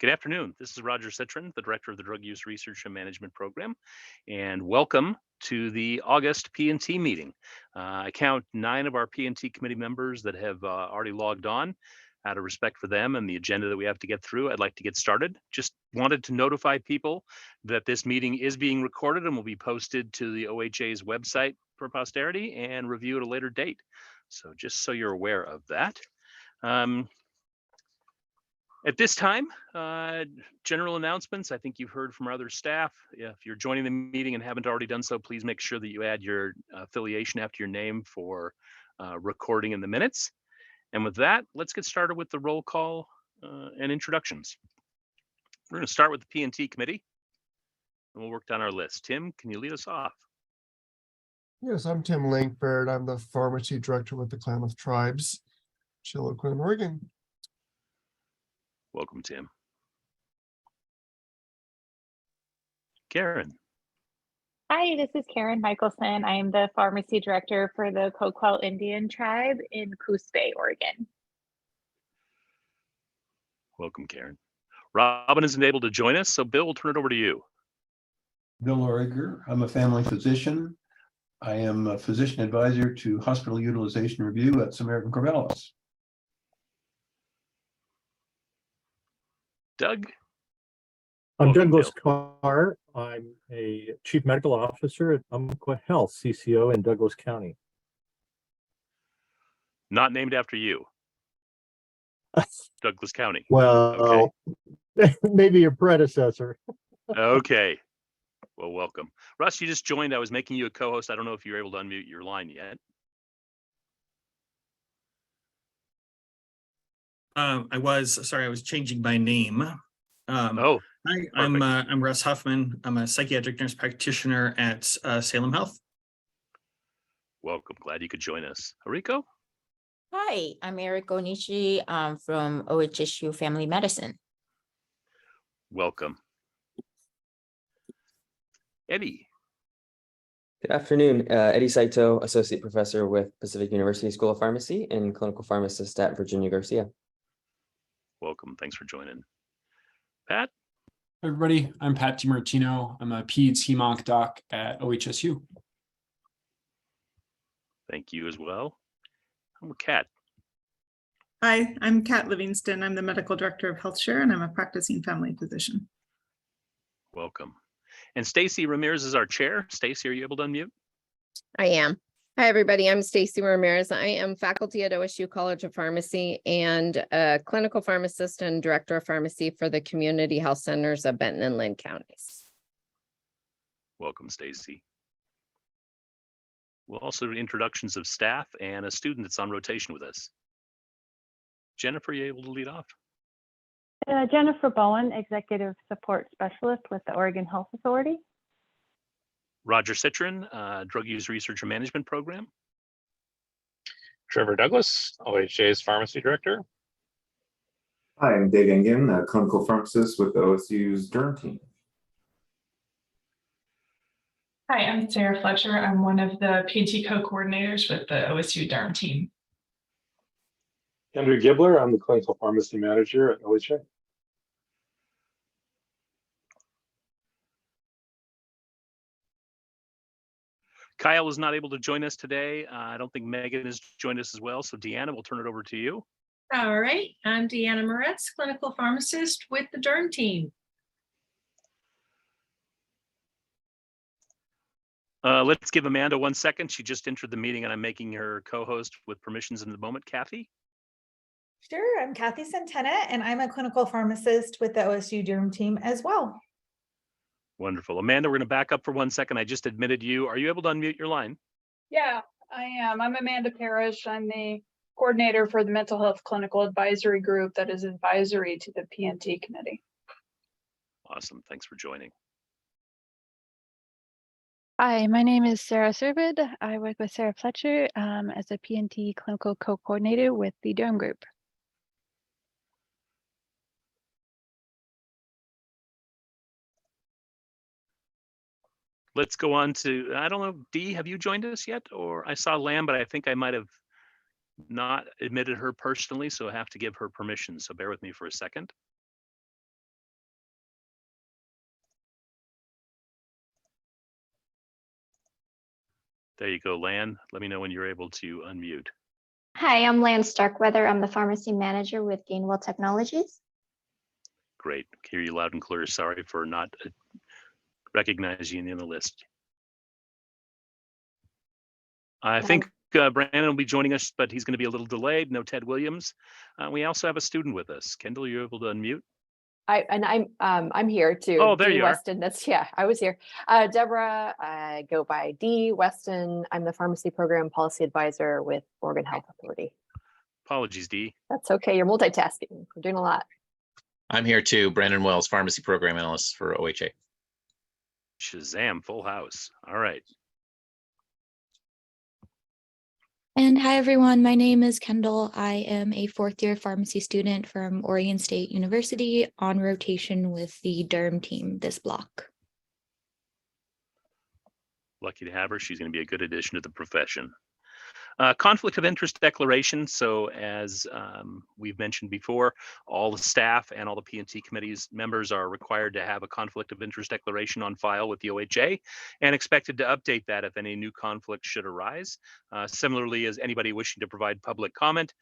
Good afternoon. This is Roger Citrin, the Director of the Drug Use Research and Management Program, and welcome to the August P&T meeting. I count 9 of our P&T committee members that have already logged on. Out of respect for them and the agenda that we have to get through, I'd like to get started. Just wanted to notify people that this meeting is being recorded and will be posted to the OHA's website for posterity and review at a later date. So just so you're aware of that. At this time, general announcements. I think you've heard from our other staff. If you're joining the meeting and haven't already done so, please make sure that you add your affiliation after your name for recording in the minutes. And with that, let's get started with the roll call and introductions. We're going to start with the P&T committee, and we'll work down our list. Tim, can you lead us off? Yes, I'm Tim Lankford. I'm the pharmacy director with the Klamath Tribes, Chiloquin, Oregon. Welcome, Tim. Karen. Hi, this is Karen Michelson. I am the pharmacy director for the Coquel Indian Tribe in Coos Bay, Oregon. Welcome, Karen. Robin isn't able to join us, so Bill, we'll turn it over to you. Bill Origer. I'm a family physician. I am a physician advisor to hospital utilization review at Samaritan Corvallis. Doug. I'm Welcome, Douglas Bill. Carr. I'm a chief medical officer at Umpqua Health, CCO in Douglas County. Not named after you. Douglas County. Well, okay. Maybe your predecessor. Okay. Well, welcome. Russ, you just joined. I was making you a co-host. I don't know if you're able to unmute your line yet. I was changing my name. Oh, hi, I'm Russ Huffman. I'm a psychiatric nurse practitioner at Salem Health. welcome. Glad you could join us. Hariko? Hi, I'm Eriko Nishi from OHSU Family Medicine. Welcome. Eddie? Good afternoon, Eddie Saito, Associate Professor with Pacific University School of Pharmacy and Clinical Pharmacist at Virginia Garcia. Welcome. Thanks for joining. Pat? Hi, everybody. I'm Pat DiMartino. I'm a peds hemonc doc at OHSU. Thank you as well. I'm Kat. Hi, I'm Kat Livingston. I'm the medical director of HealthShare, and I'm a practicing family physician. Welcome. And Stacy Ramirez is our chair. Stacy, are you able to unmute? I am. Hi, everybody. I'm Stacy Ramirez. I am faculty at OSU College of Pharmacy and a clinical pharmacist and director of pharmacy for the community health centers of Benton and Lynn counties. Welcome, Stacy. We'll also do introductions of staff and a student that's on rotation with us. Jennifer, are you able to lead off? Jennifer Bowen, Executive Support Specialist with the Oregon Health Authority. Roger Citrin, Drug Use Research and Management Program. Trevor Douglas, OHA's Pharmacy Director. Hi, I'm Dave Engen, a clinical pharmacist with the OSU's Derm team. Hi, I'm Sarah Fletcher. I'm one of the P&T co-coordinators with the OSU Derm team. Andrew Gibler, I'm the Clinical Pharmacy Manager at OHA. Kyle is not able to join us today. I don't think Megan has joined us as well. So Deanna, we'll turn it over to you. All right, I'm Deanna Moretz, clinical pharmacist with the Derm team. Let's give Amanda 1 second. She just entered the meeting and I'm making her co-host with permissions in the moment. Kathy? Sure, I'm Kathy Centena and I'm a clinical pharmacist with the OSU Derm team as well. Wonderful. Amanda, we're going to back up for 1 second. I just admitted you. Are you able to unmute your line? Yeah, I am. I'm Amanda Parrish. I'm the coordinator for the Mental Health Clinical Advisory Group that is advisory to the P&T committee. Awesome. Thanks for joining. Hi, my name is Sarah Servid. I work with Sarah Fletcher as a P&T clinical co-coordinator with the Derm group. Let's go on to, I don't know, Dee, have you joined us yet? Or I saw Lamb, but I think I might have not admitted her personally, so I have to give her permission. So bear with me for a second. There you go, Lan. Let me know when you're able to unmute. Hi, I'm Lan Starkweather. I'm the pharmacy manager with Gainwell Technologies. Great. Hear you loud and clear. Sorry for not recognizing you in the list. I think Brandon will be joining us, but he's going to be a little delayed. No Ted Williams. We also have a student with us. Kendall, you're able to unmute? I'm here too. Oh, there Dee you are. Weston. I was here. Deborah, I go by Dee Weston. I'm the pharmacy program policy advisor with Oregon Health Authority. Apologies, Dee. That's okay. You're multitasking. We're doing a lot. I'm here too. Brandon Wells, pharmacy program analyst for OHA. Shazam, full house. All right. And hi, everyone. My name is Kendall. I am a fourth-year pharmacy student from Oregon State University on rotation with the derm team this block. Lucky to have her. She's going to be a good addition to the profession. Conflict of interest declaration. So as we've mentioned before, all the staff and all the P&T committees members are required to have a conflict of interest declaration on file with the OHA and expected to update that if any new conflict should arise. Similarly, as anybody wishing to provide public comment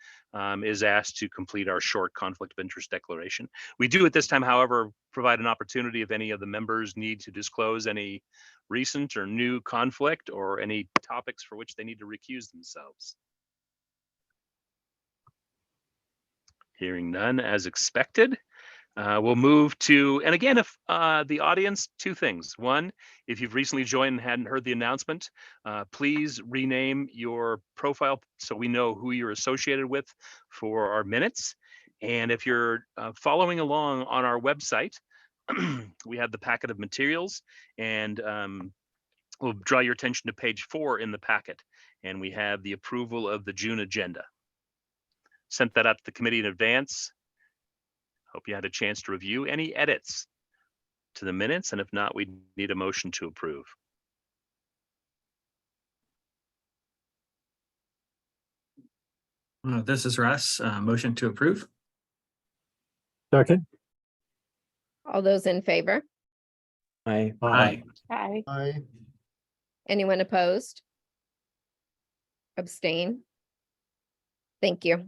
is asked to complete our short conflict of interest declaration. We do at this time, however, provide an opportunity if any of the members need to disclose any recent or new conflict or any topics for which they need to recuse themselves. Hearing none as expected, we'll move to, and again, if the audience, two things. One, if you've recently joined and hadn't heard the announcement, please rename your profile so we know who you're associated with for our minutes. And if you're following along on our website, we have the packet of materials, and we'll draw your attention to page 4 in the packet, and we have the approval of the June agenda. Sent that up to the committee in advance. Hope you had a chance to review any edits to the minutes, and if not, we need a motion to approve. This is Russ. Motion to approve. Second. All those in favor? Aye. Aye. Hi. Aye. Anyone opposed? Abstain? Thank you.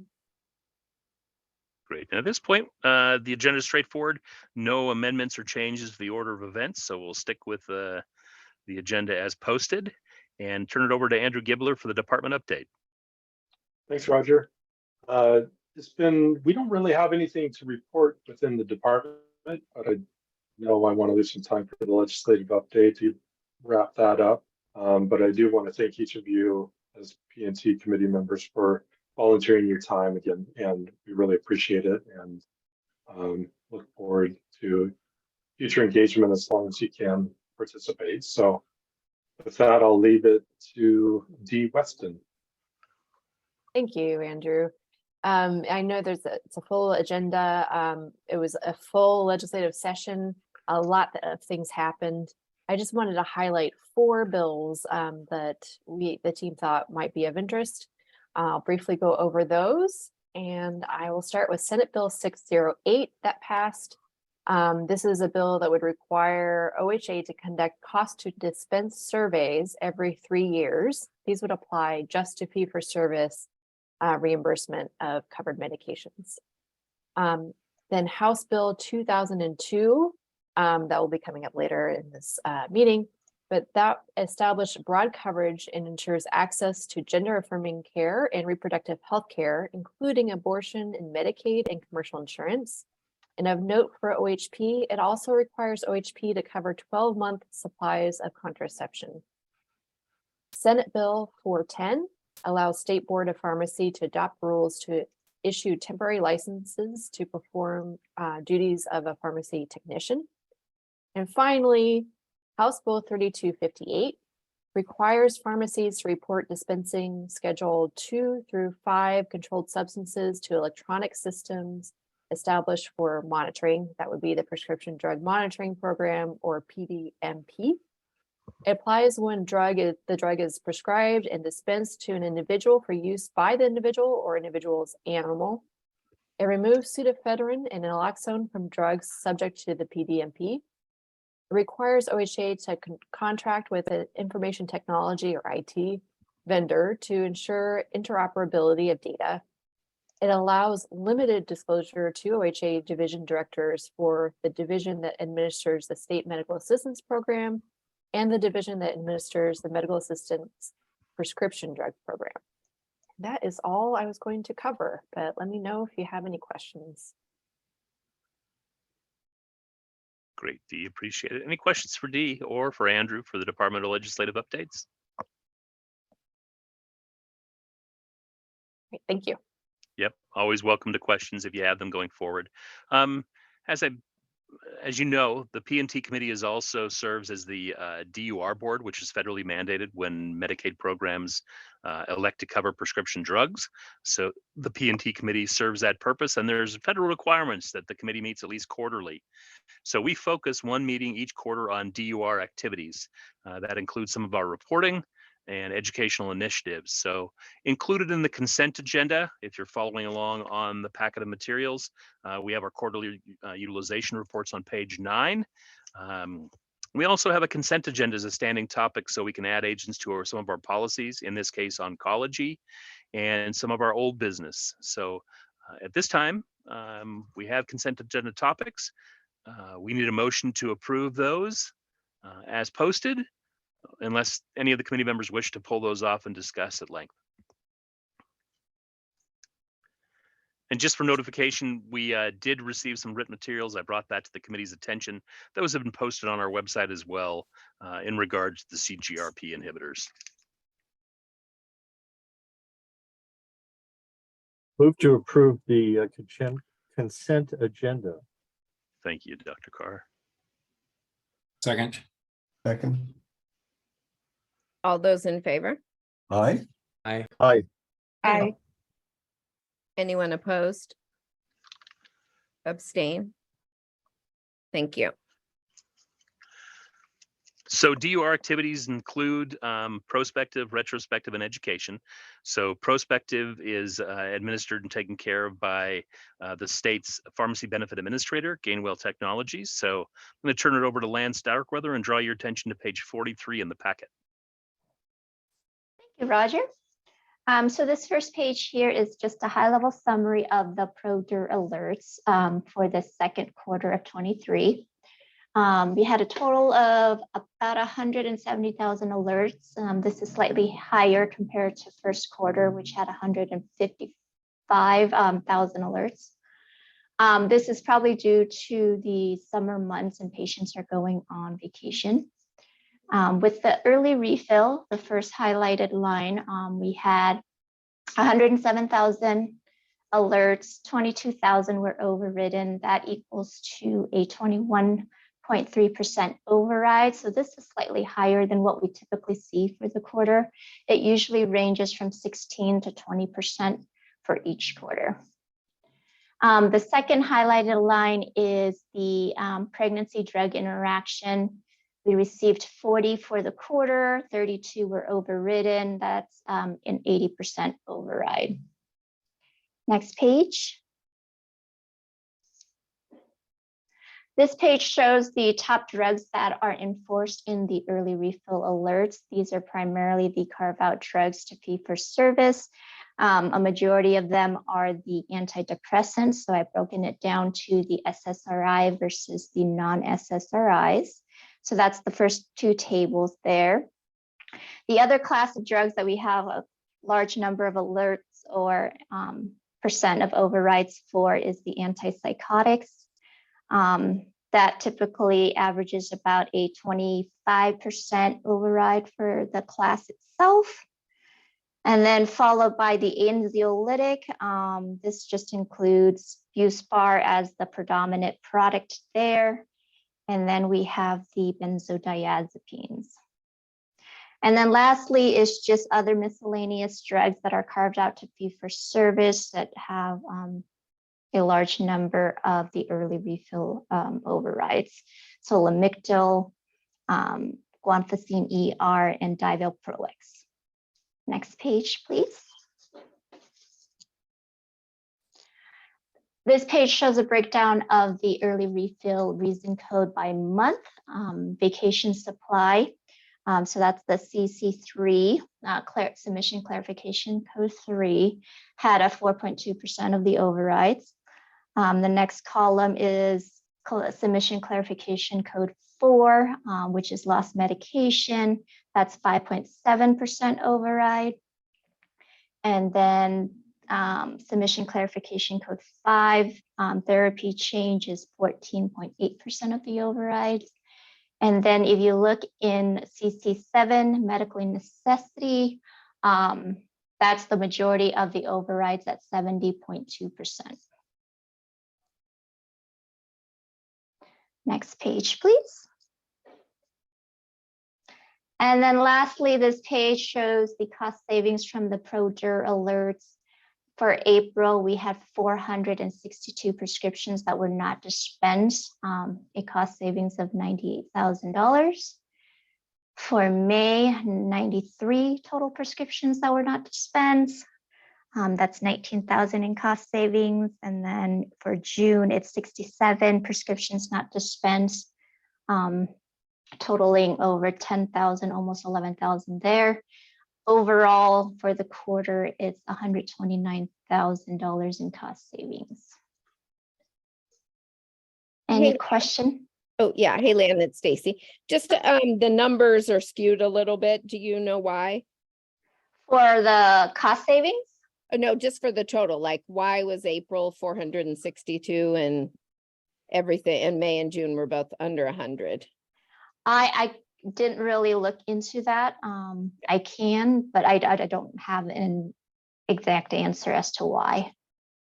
Great. And at this point, the agenda is straightforward. No amendments or changes to the order of events, so we'll stick with the agenda as posted and turn it over to Andrew Gibler for the department update. Thanks, Roger. We don't really have anything to report within the department, but I know I want to leave some time for the legislative update to wrap that up. But I do want to thank each of you as P&T committee members for volunteering your time again, and we really appreciate it, and look forward to future engagement as long as you can participate. So with that, I'll leave it to Dee Weston. Thank you, Andrew. I know it's a full agenda. It was a full legislative session. A lot of things happened. I just wanted to highlight 4 bills that the team thought might be of interest. I'll briefly go over those, and I will start with Senate Bill 608 that passed. This is a bill that would require OHA to conduct cost to dispense surveys every 3 years. These would apply just to fee-for-service reimbursement of covered medications. Then House Bill 2002, that will be coming up later in this meeting, but that established broad coverage and ensures access to gender-affirming care and reproductive health care, including abortion and Medicaid and commercial insurance. And of note for OHP, it also requires OHP to cover 12-month supplies of contraception. Senate Bill 410 allows State Board of Pharmacy to adopt rules to issue temporary licenses to perform duties of a pharmacy technician. And finally, House Bill 3258 requires pharmacies to report dispensing Schedule 2 through 5 controlled substances to electronic systems established for monitoring. That would be the Prescription Drug Monitoring Program, or PDMP. It applies when the drug is prescribed and dispensed to an individual for use by the individual or individual's animal. It removes pseudoephedrine and naloxone from drugs subject to the PDMP. requires OHA to contract with an information technology or IT vendor to ensure interoperability of data. It allows limited disclosure to OHA division directors for the division that administers the state medical assistance program and the division that administers the medical assistance prescription drug program. That is all I was going to cover, but let me know if you have any questions. Great, Dee, appreciate it. Any questions for Dee or for Andrew for the Department of Legislative Updates? Great, thank you. Yep, always welcome to questions if you have them going forward. As you know, the P&T committee is also serves as the DUR board, which is federally mandated when Medicaid programs elect to cover prescription drugs. So the P&T committee serves that purpose, and there's federal requirements that the committee meets at least quarterly. So we focus one meeting each quarter on DUR activities. That includes some of our reporting and educational initiatives. So included in the consent agenda, if you're following along on the packet of materials, we have our quarterly utilization reports on page 9. We also have a consent agenda as a standing topic so we can add agents to some of our policies, in this case oncology, and some of our old business. So at this time, we have consent agenda topics. We need a motion to approve those as posted, unless any of the committee members wish to pull those off and discuss at length. And just for notification, we did receive some written materials. I brought that to the committee's attention. Those have been posted on our website as well in regards to the CGRP inhibitors. Move to approve the consent agenda. Thank you, Dr. Carr. Second. Second. All those in favor? Aye. Aye. Aye. Aye. Anyone opposed? Abstain? Thank you. So DUR activities include prospective, retrospective, and education. So prospective is administered and taken care of by the state's pharmacy benefit administrator, Gainwell Technologies. So I'm going to turn it over to Lance Starkweather and draw your attention to page 43 in the packet. Thank you, Roger. So this first page here is just a high-level summary of the ProDUR alerts for the second quarter of 23. We had a total of about 170,000 alerts. This is slightly higher compared to first quarter, which had 155,000 alerts. This is probably due to the summer months and patients are going on vacation. With the early refill, the first highlighted line, we had 107,000 alerts, 22,000 were overridden. That equals to a 21.3% override. So this is slightly higher than what we typically see for the quarter. It usually ranges from 16 to 20% for each quarter. The second highlighted line is the pregnancy drug interaction. We received 40 for the quarter, 32 were overridden. That's an 80% override. Next page. This page shows the top drugs that are enforced in the early refill alerts. These are primarily the carve-out drugs to fee-for-service. A majority of them are the antidepressants. So I've broken it down to the SSRI versus the non-SSRIs. So that's the first two tables there. The other class of drugs that we have a large number of alerts or percent of overrides for is the antipsychotics. That typically averages about a 25% override for the class itself. And then followed by the anxiolytic. This just includes Buspar as the predominant product there. And then we have the benzodiazepines. And then lastly is just other miscellaneous drugs that are carved out to fee-for-service that have a large number of the early refill overrides. So Lamictal, guanfacine ER, and Divalproex. Next page, please. This page shows a breakdown of the early refill reason code by month, vacation supply. So that's the CC3, submission clarification code 3, had a 4.2% of the overrides. The next column is submission clarification code 4, which is lost medication. That's 5.7% override. And then submission clarification code 5, therapy change is 14.8% of the overrides. And then if you look in CC7, medical necessity, that's the majority of the overrides at 70.2%. Next page, please. And then lastly, this page shows the cost savings from the ProDur alerts. For April, we had 462 prescriptions that were not dispensed, a cost savings of $98,000. For May, 93 total prescriptions that were not dispensed. That's 19,000 in cost savings. And then for June, it's 67 prescriptions not dispensed, totaling over 10,000, almost 11,000 there. Overall, for the quarter, it's $129,000 in cost savings. Any question? Oh, yeah. Hey, Lan, it's Stacy. Just the numbers are skewed a little bit. Do you know why? For the cost savings? No, just for the total. Like, why was April 462 and everything, and May and June were both under 100? I didn't really look into that. I can, but I don't have an exact answer as to why.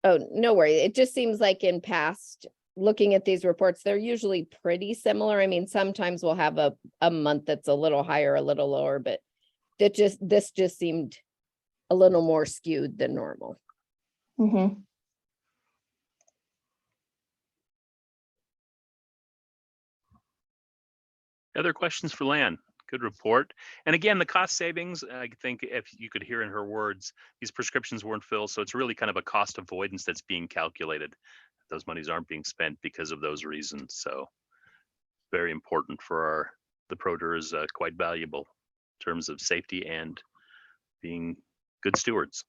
Oh, no worry. It just seems like in past, looking at these reports, they're usually pretty similar. I mean, sometimes we'll have a month that's a little higher, a little lower, but this just seemed a little more skewed than normal. Mm-hmm. Other questions for Lan? Good report. And again, the cost savings, I think if you could hear in her words, these prescriptions weren't filled. So it's really kind of a cost avoidance that's being calculated. Those monies aren't being spent because of those reasons. So very important for the ProDur is quite valuable in terms of safety and being good stewards.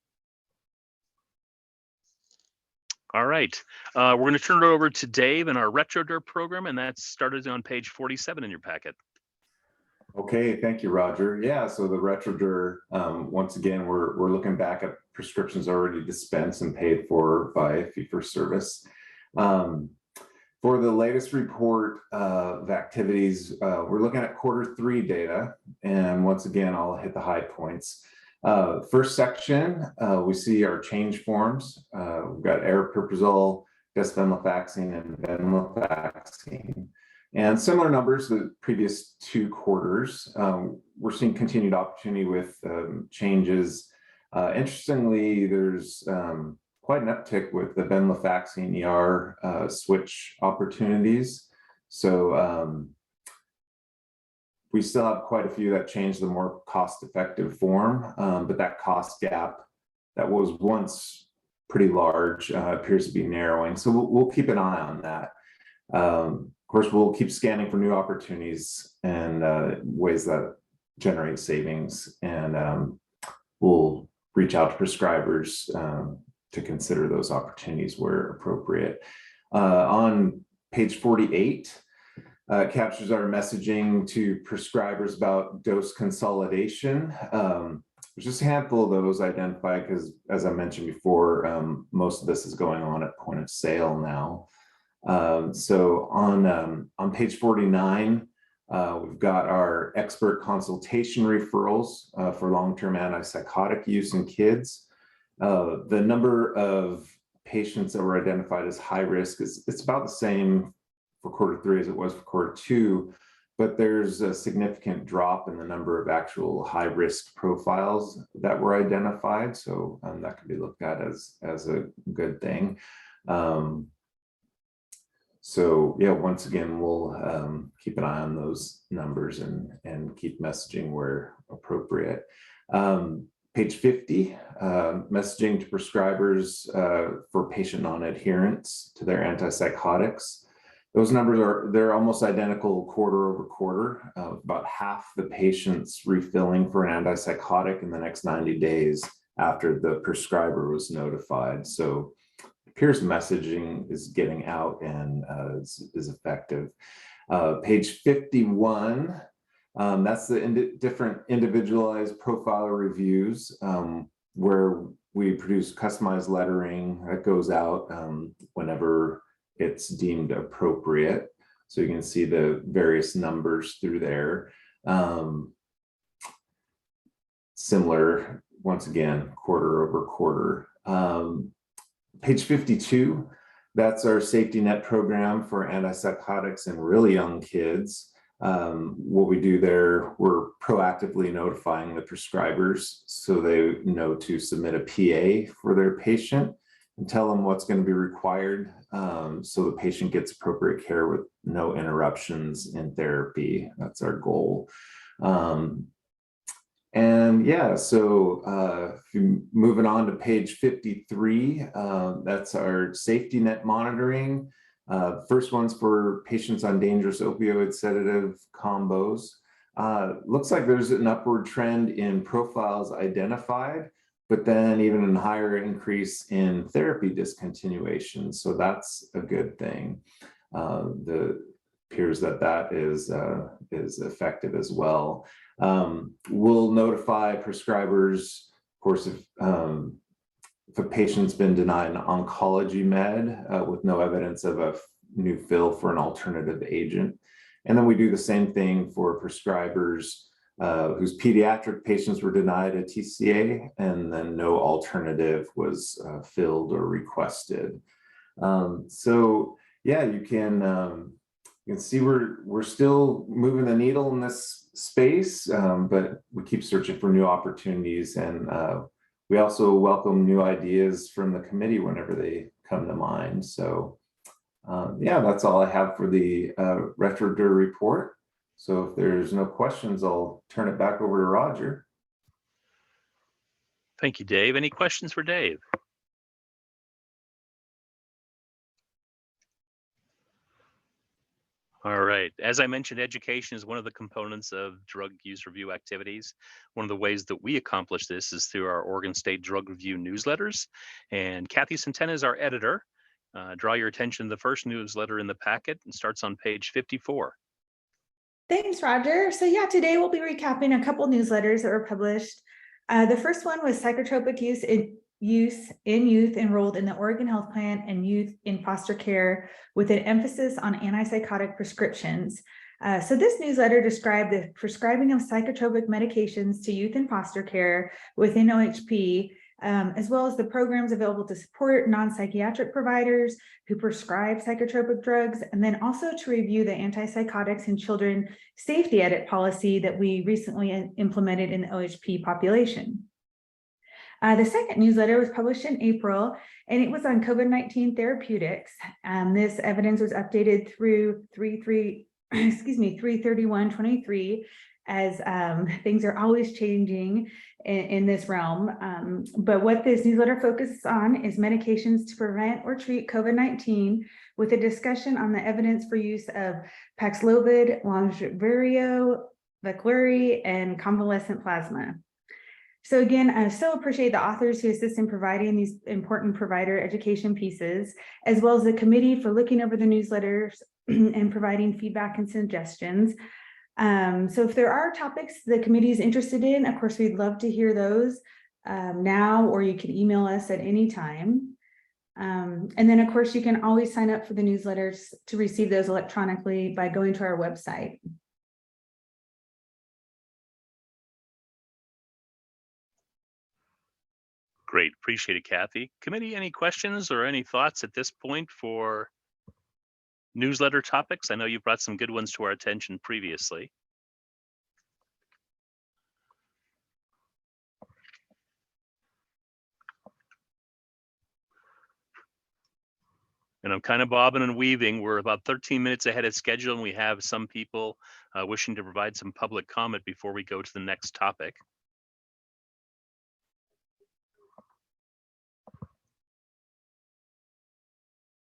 All right, we're going to turn it over to Dave and our RetroDur program, and that's started on page 47 in your packet. Okay, thank you, Roger. Yeah, so the RetroDur, once again, we're looking back at prescriptions already dispensed and paid for by fee-for-service. For the latest report of activities, we're looking at Q3 data, and once again, I'll hit the high points. First section, we see our change forms. We've got aripiprazole, desvenlafaxine, and venlafaxine. And similar numbers the previous 2 quarters. We're seeing continued opportunity with changes. Interestingly, there's quite an uptick with the venlafaxine ER switch opportunities. So we still have quite a few that change the more cost-effective form, but that cost gap that was once pretty large appears to be narrowing. So we'll keep an eye on that. Of course, we'll keep scanning for new opportunities and ways that generate savings, and we'll reach out to prescribers to consider those opportunities where appropriate. On page 48, captures our messaging to prescribers about dose consolidation. There's just a handful of those identified because, as I mentioned before, most of this is going on at point of sale now. So on page 49, we've got our expert consultation referrals for long-term antipsychotic use in kids. The number of patients that were identified as high risk it's about the same for Q3 as it was for Q2, but there's a significant drop in the number of actual high risk profiles that were identified. So that can be looked at as a good thing. So yeah, once again, we'll keep an eye on those numbers and keep messaging where appropriate. Page 50, messaging to prescribers for patient non-adherence to their antipsychotics. Those numbers they're almost identical quarter over quarter. About half the patients refilling for an antipsychotic in the next 90 days after the prescriber was notified. So it appears messaging is getting out and is effective. Page 51, that's the different individualized profile reviews where we produce customized lettering that goes out whenever it's deemed appropriate. So you can see the various numbers through there. Similar, once again, quarter over quarter. Page 52, that's our safety net program for antipsychotics in really young kids. What we do there, we're proactively notifying the prescribers so they know to submit a PA for their patient and tell them what's going to be required so the patient gets appropriate care with no interruptions in therapy. That's our goal. And yeah, so if you're moving on to page 53, that's our safety net monitoring. First one's for patients on dangerous opioid sedative combos. Looks like there's an upward trend in profiles identified, but then even a higher increase in therapy discontinuation. So that's a good thing. It appears that is effective as well. We'll notify prescribers, of course, if a patient's been denied an oncology med with no evidence of a new fill for an alternative agent. And then we do the same thing for prescribers whose pediatric patients were denied a TCA and then no alternative was filled or requested. So yeah, you can see we're still moving the needle in this space, but we keep searching for new opportunities, and we also welcome new ideas from the committee whenever they come to mind. So yeah, that's all I have for the RetroDer report. So if there's no questions, I'll turn it back over to Roger. Thank you, Dave. Any questions for Dave? All right. As I mentioned, education is one of the components of drug use review activities. One of the ways that we accomplish this is through our Oregon State Drug Review newsletters. And Kathy Centena is our editor. Draw your attention to the first newsletter in the packet and starts on page 54. Thanks, Roger. So yeah, today we'll be recapping a couple newsletters that were published. The first one was psychotropic use in youth enrolled in the Oregon Health Plan and youth in foster care with an emphasis on antipsychotic prescriptions. So this newsletter described the prescribing of psychotropic medications to youth in foster care within OHP, as well as the programs available to support non-psychiatric providers who prescribe psychotropic drugs, and then also to review the antipsychotics in children safety edit policy that we recently implemented in the OHP population. The second newsletter was published in April, and it was on COVID-19 therapeutics. This evidence was updated through 3/31/23, as things are always changing in this realm. But what this newsletter focuses on is medications to prevent or treat COVID-19, with a discussion on the evidence for use of Paxlovid, Longivrio, Veklury, and convalescent plasma. So again, I so appreciate the authors who assist in providing these important provider education pieces, as well as the committee for looking over the newsletters and providing feedback and suggestions. So if there are topics the committee is interested in, of course, we'd love to hear those now, or you can email us at any time. And then, of course, you can always sign up for the newsletters to receive those electronically by going to our website. Great, appreciate it, Kathy. Committee, any questions or any thoughts at this point for newsletter topics? I know you've brought some good ones to our attention previously. And I'm kind of bobbing and weaving. We're about 13 minutes ahead of schedule, and we have some people wishing to provide some public comment before we go to the next topic.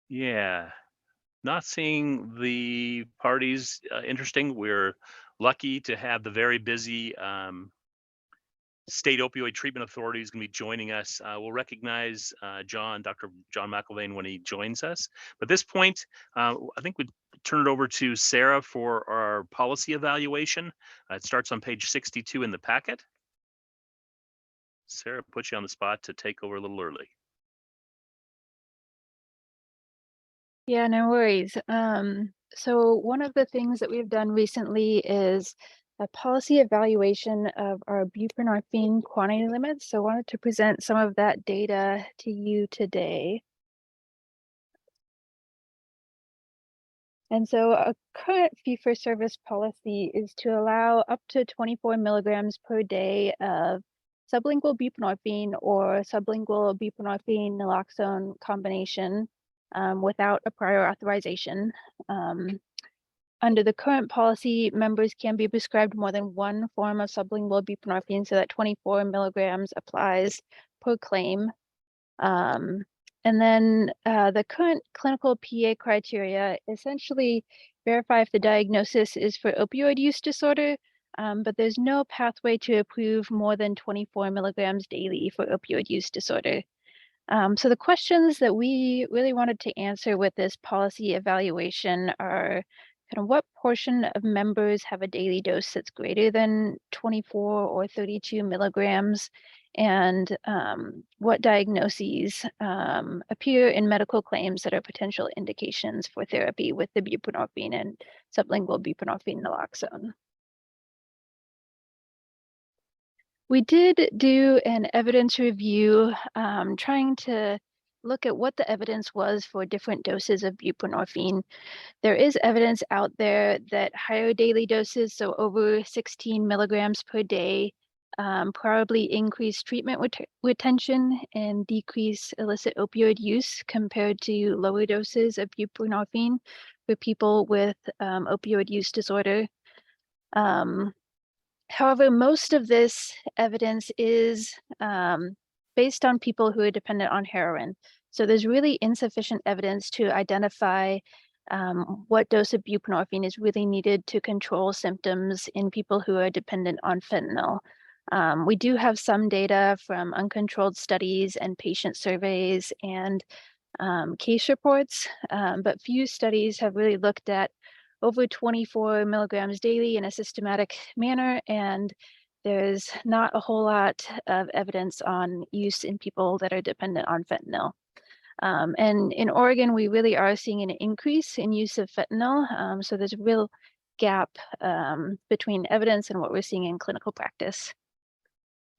Yeah, not seeing the parties interesting. We're lucky to have the very busy State Opioid Treatment Authority is going to be joining us. We'll recognize Dr. John McElvain when he joins us. But at this point, I think we'd turn it over to Sarah for our policy evaluation. It starts on page 62 in the packet. Sarah, put you on the spot to take over a little early. Yeah, no worries. So one of the things that we've done recently is a policy evaluation of our buprenorphine quantity limits. So I wanted to present some of that data to you today. And so a current fee-for-service policy is to allow up to 24 milligrams per day of sublingual buprenorphine or sublingual buprenorphine naloxone combination without a prior authorization. Under the current policy, members can be prescribed more than one form of sublingual buprenorphine, so that 24 milligrams applies per claim. And then the current clinical PA criteria essentially verify if the diagnosis is for opioid use disorder, but there's no pathway to approve more than 24 milligrams daily for opioid use disorder. So the questions that we really wanted to answer with this policy evaluation are kind of what portion of members have a daily dose that's greater than 24 or 32 milligrams, and what diagnoses appear in medical claims that are potential indications for therapy with the buprenorphine and sublingual buprenorphine naloxone. We did do an evidence review trying to look at what the evidence was for different doses of buprenorphine. There is evidence out there that higher daily doses, so over 16 milligrams per day, probably increase treatment retention and decrease illicit opioid use compared to lower doses of buprenorphine for people with opioid use disorder. However, most of this evidence is based on people who are dependent on heroin. So there's really insufficient evidence to identify what dose of buprenorphine is really needed to control symptoms in people who are dependent on fentanyl. We do have some data from uncontrolled studies and patient surveys and case reports, but few studies have really looked at over 24 milligrams daily in a systematic manner, and there's not a whole lot of evidence on use in people that are dependent on fentanyl. And in Oregon, we really are seeing an increase in use of fentanyl, so there's a real gap between evidence and what we're seeing in clinical practice.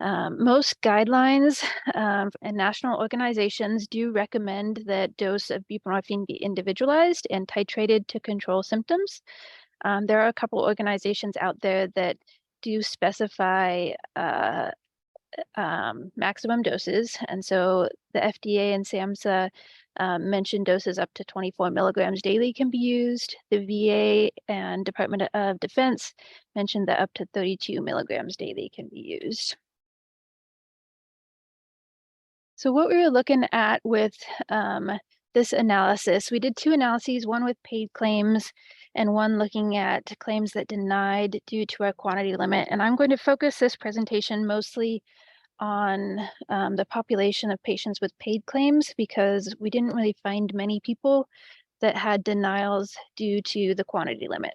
Most guidelines and national organizations do recommend that dose of buprenorphine be individualized and titrated to control symptoms. There are a couple organizations out there that do specify maximum doses, and so the FDA and SAMHSA mentioned doses up to 24 milligrams daily can be used. The VA and Department of Defense mentioned that up to 32 milligrams daily can be used. So what we were looking at with this analysis, we did two analyses, one with paid claims and one looking at claims that denied due to our quantity limit. And I'm going to focus this presentation mostly on the population of patients with paid claims because we didn't really find many people that had denials due to the quantity limit.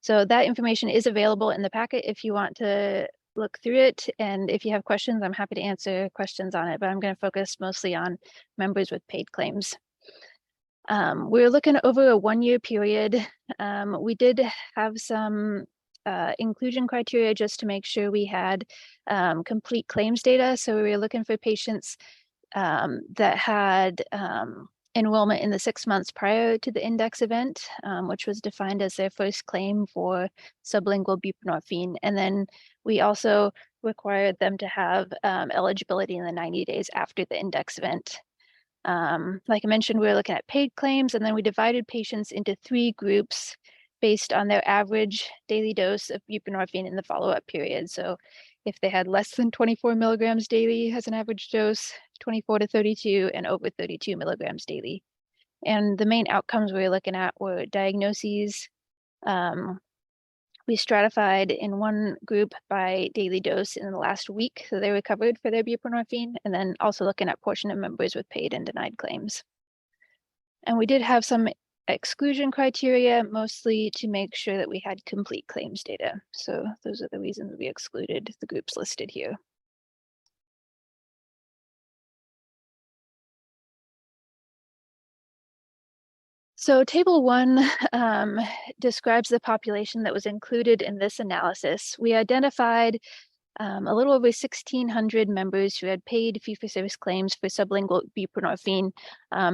So that information is available in the packet if you want to look through it. And if you have questions, I'm happy to answer questions on it, but I'm going to focus mostly on members with paid claims. We're looking over a 1-year period. We did have some inclusion criteria just to make sure we had complete claims data. So we were looking for patients that had enrollment in the 6 months prior to the index event, which was defined as their first claim for sublingual buprenorphine. And then we also required them to have eligibility in the 90 days after the index event. Like I mentioned, we were looking at paid claims, and then we divided patients into 3 groups based on their average daily dose of buprenorphine in the follow-up period. So if they had less than 24 milligrams daily as an average dose, 24 to 32, and over 32 milligrams daily. And the main outcomes we were looking at were diagnoses. We stratified in one group by daily dose in the last week, so they recovered for their buprenorphine, and then also looking at portion of members with paid and denied claims. And we did have some exclusion criteria, mostly to make sure that we had complete claims data. So those are the reasons we excluded the groups listed here. So table 1 describes the population that was included in this analysis. We identified a little over 1,600 members who had paid fee-for-service claims for sublingual buprenorphine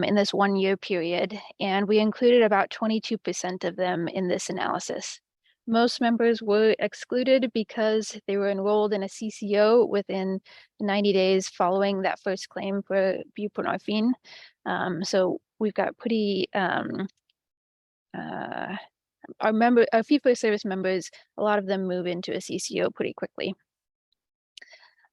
in this 1-year period, and we included about 22% of them in this analysis. Most members were excluded because they were enrolled in a CCO within 90 days following that first claim for buprenorphine. So we've got pretty our fee-for-service members, a lot of them move into a CCO pretty quickly.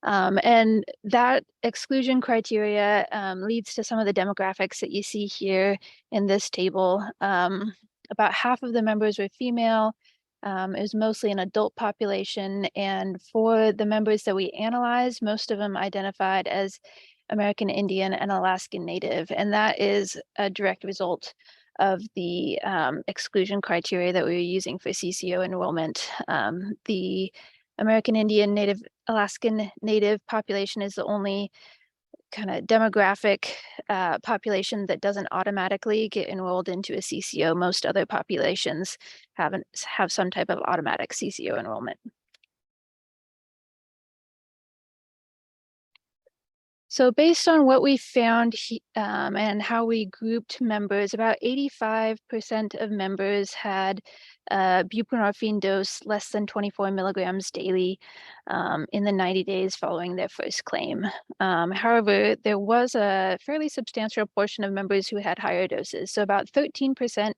And that exclusion criteria leads to some of the demographics that you see here in this table. About half of the members were female. It was mostly an adult population. And for the members that we analyzed, most of them identified as American Indian and Alaskan Native. And that is a direct result of the exclusion criteria that we were using for CCO enrollment. The American Indian, Native, Alaskan Native population is the only kind of demographic population that doesn't automatically get enrolled into a CCO. Most other populations have some type of automatic CCO enrollment. So based on what we found and how we grouped members, about 85% of members had a buprenorphine dose less than 24 milligrams daily in the 90 days following their first claim. However, there was a fairly substantial portion of members who had higher doses. So about 13%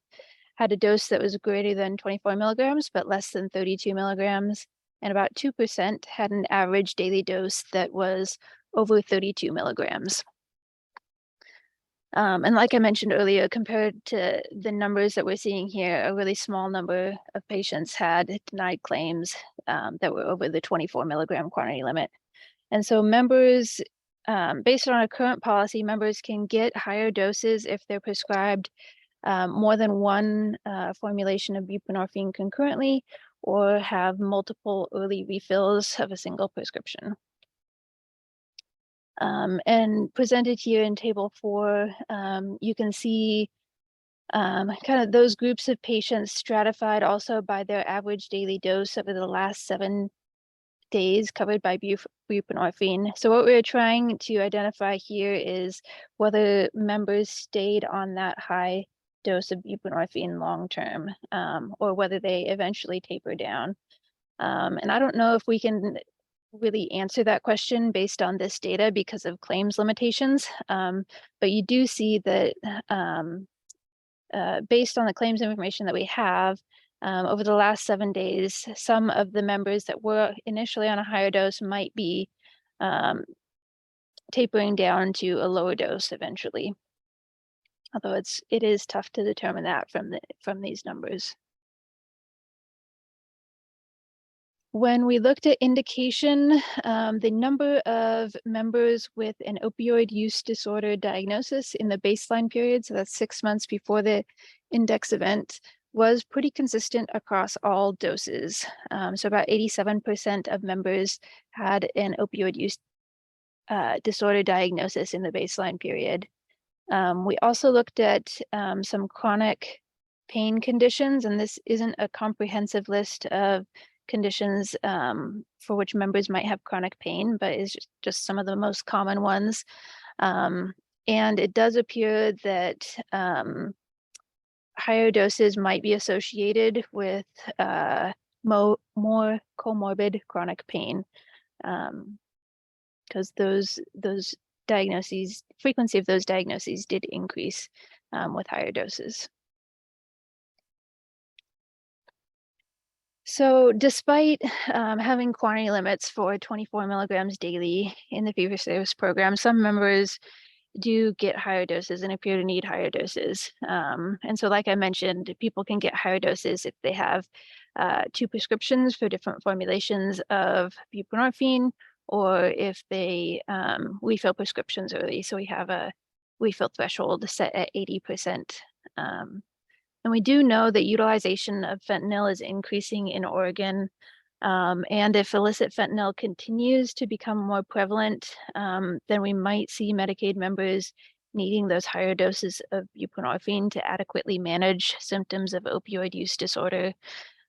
had a dose that was greater than 24 milligrams, but less than 32 milligrams. And about 2% had an average daily dose that was over 32 milligrams. And like I mentioned earlier, compared to the numbers that we're seeing here, a really small number of patients had denied claims that were over the 24 milligram quantity limit. And so members, based on our current policy, members can get higher doses if they're prescribed more than one formulation of buprenorphine concurrently, or have multiple early refills of a single prescription. And presented here in table 4, you can see kind of those groups of patients stratified also by their average daily dose over the last 7 days covered by buprenorphine. So what we're trying to identify here is whether members stayed on that high dose of buprenorphine long term, or whether they eventually taper down. And I don't know if we can really answer that question based on this data because of claims limitations. But you do see that based on the claims information that we have, over the last 7 days, some of the members that were initially on a higher dose might be tapering down to a lower dose eventually. Although it is tough to determine that from these numbers. When we looked at indication, the number of members with an opioid use disorder diagnosis in the baseline period, so that's 6 months before the index event, was pretty consistent across all doses. So about 87% of members had an opioid use disorder diagnosis in the baseline period. We also looked at some chronic pain conditions, and this isn't a comprehensive list of conditions for which members might have chronic pain, but is just some of the most common ones. And it does appear that higher doses might be associated with more comorbid chronic pain, because those diagnoses, frequency of those diagnoses did increase with higher doses. So despite having quantity limits for 24 milligrams daily in the fee for service program, some members do get higher doses and appear to need higher doses. And so like I mentioned, people can get higher doses if they have 2 prescriptions for different formulations of buprenorphine, or if they refill prescriptions early. So we have a refill threshold set at 80%. And we do know that utilization of fentanyl is increasing in Oregon. And if illicit fentanyl continues to become more prevalent, then we might see Medicaid members needing those higher doses of buprenorphine to adequately manage symptoms of opioid use disorder.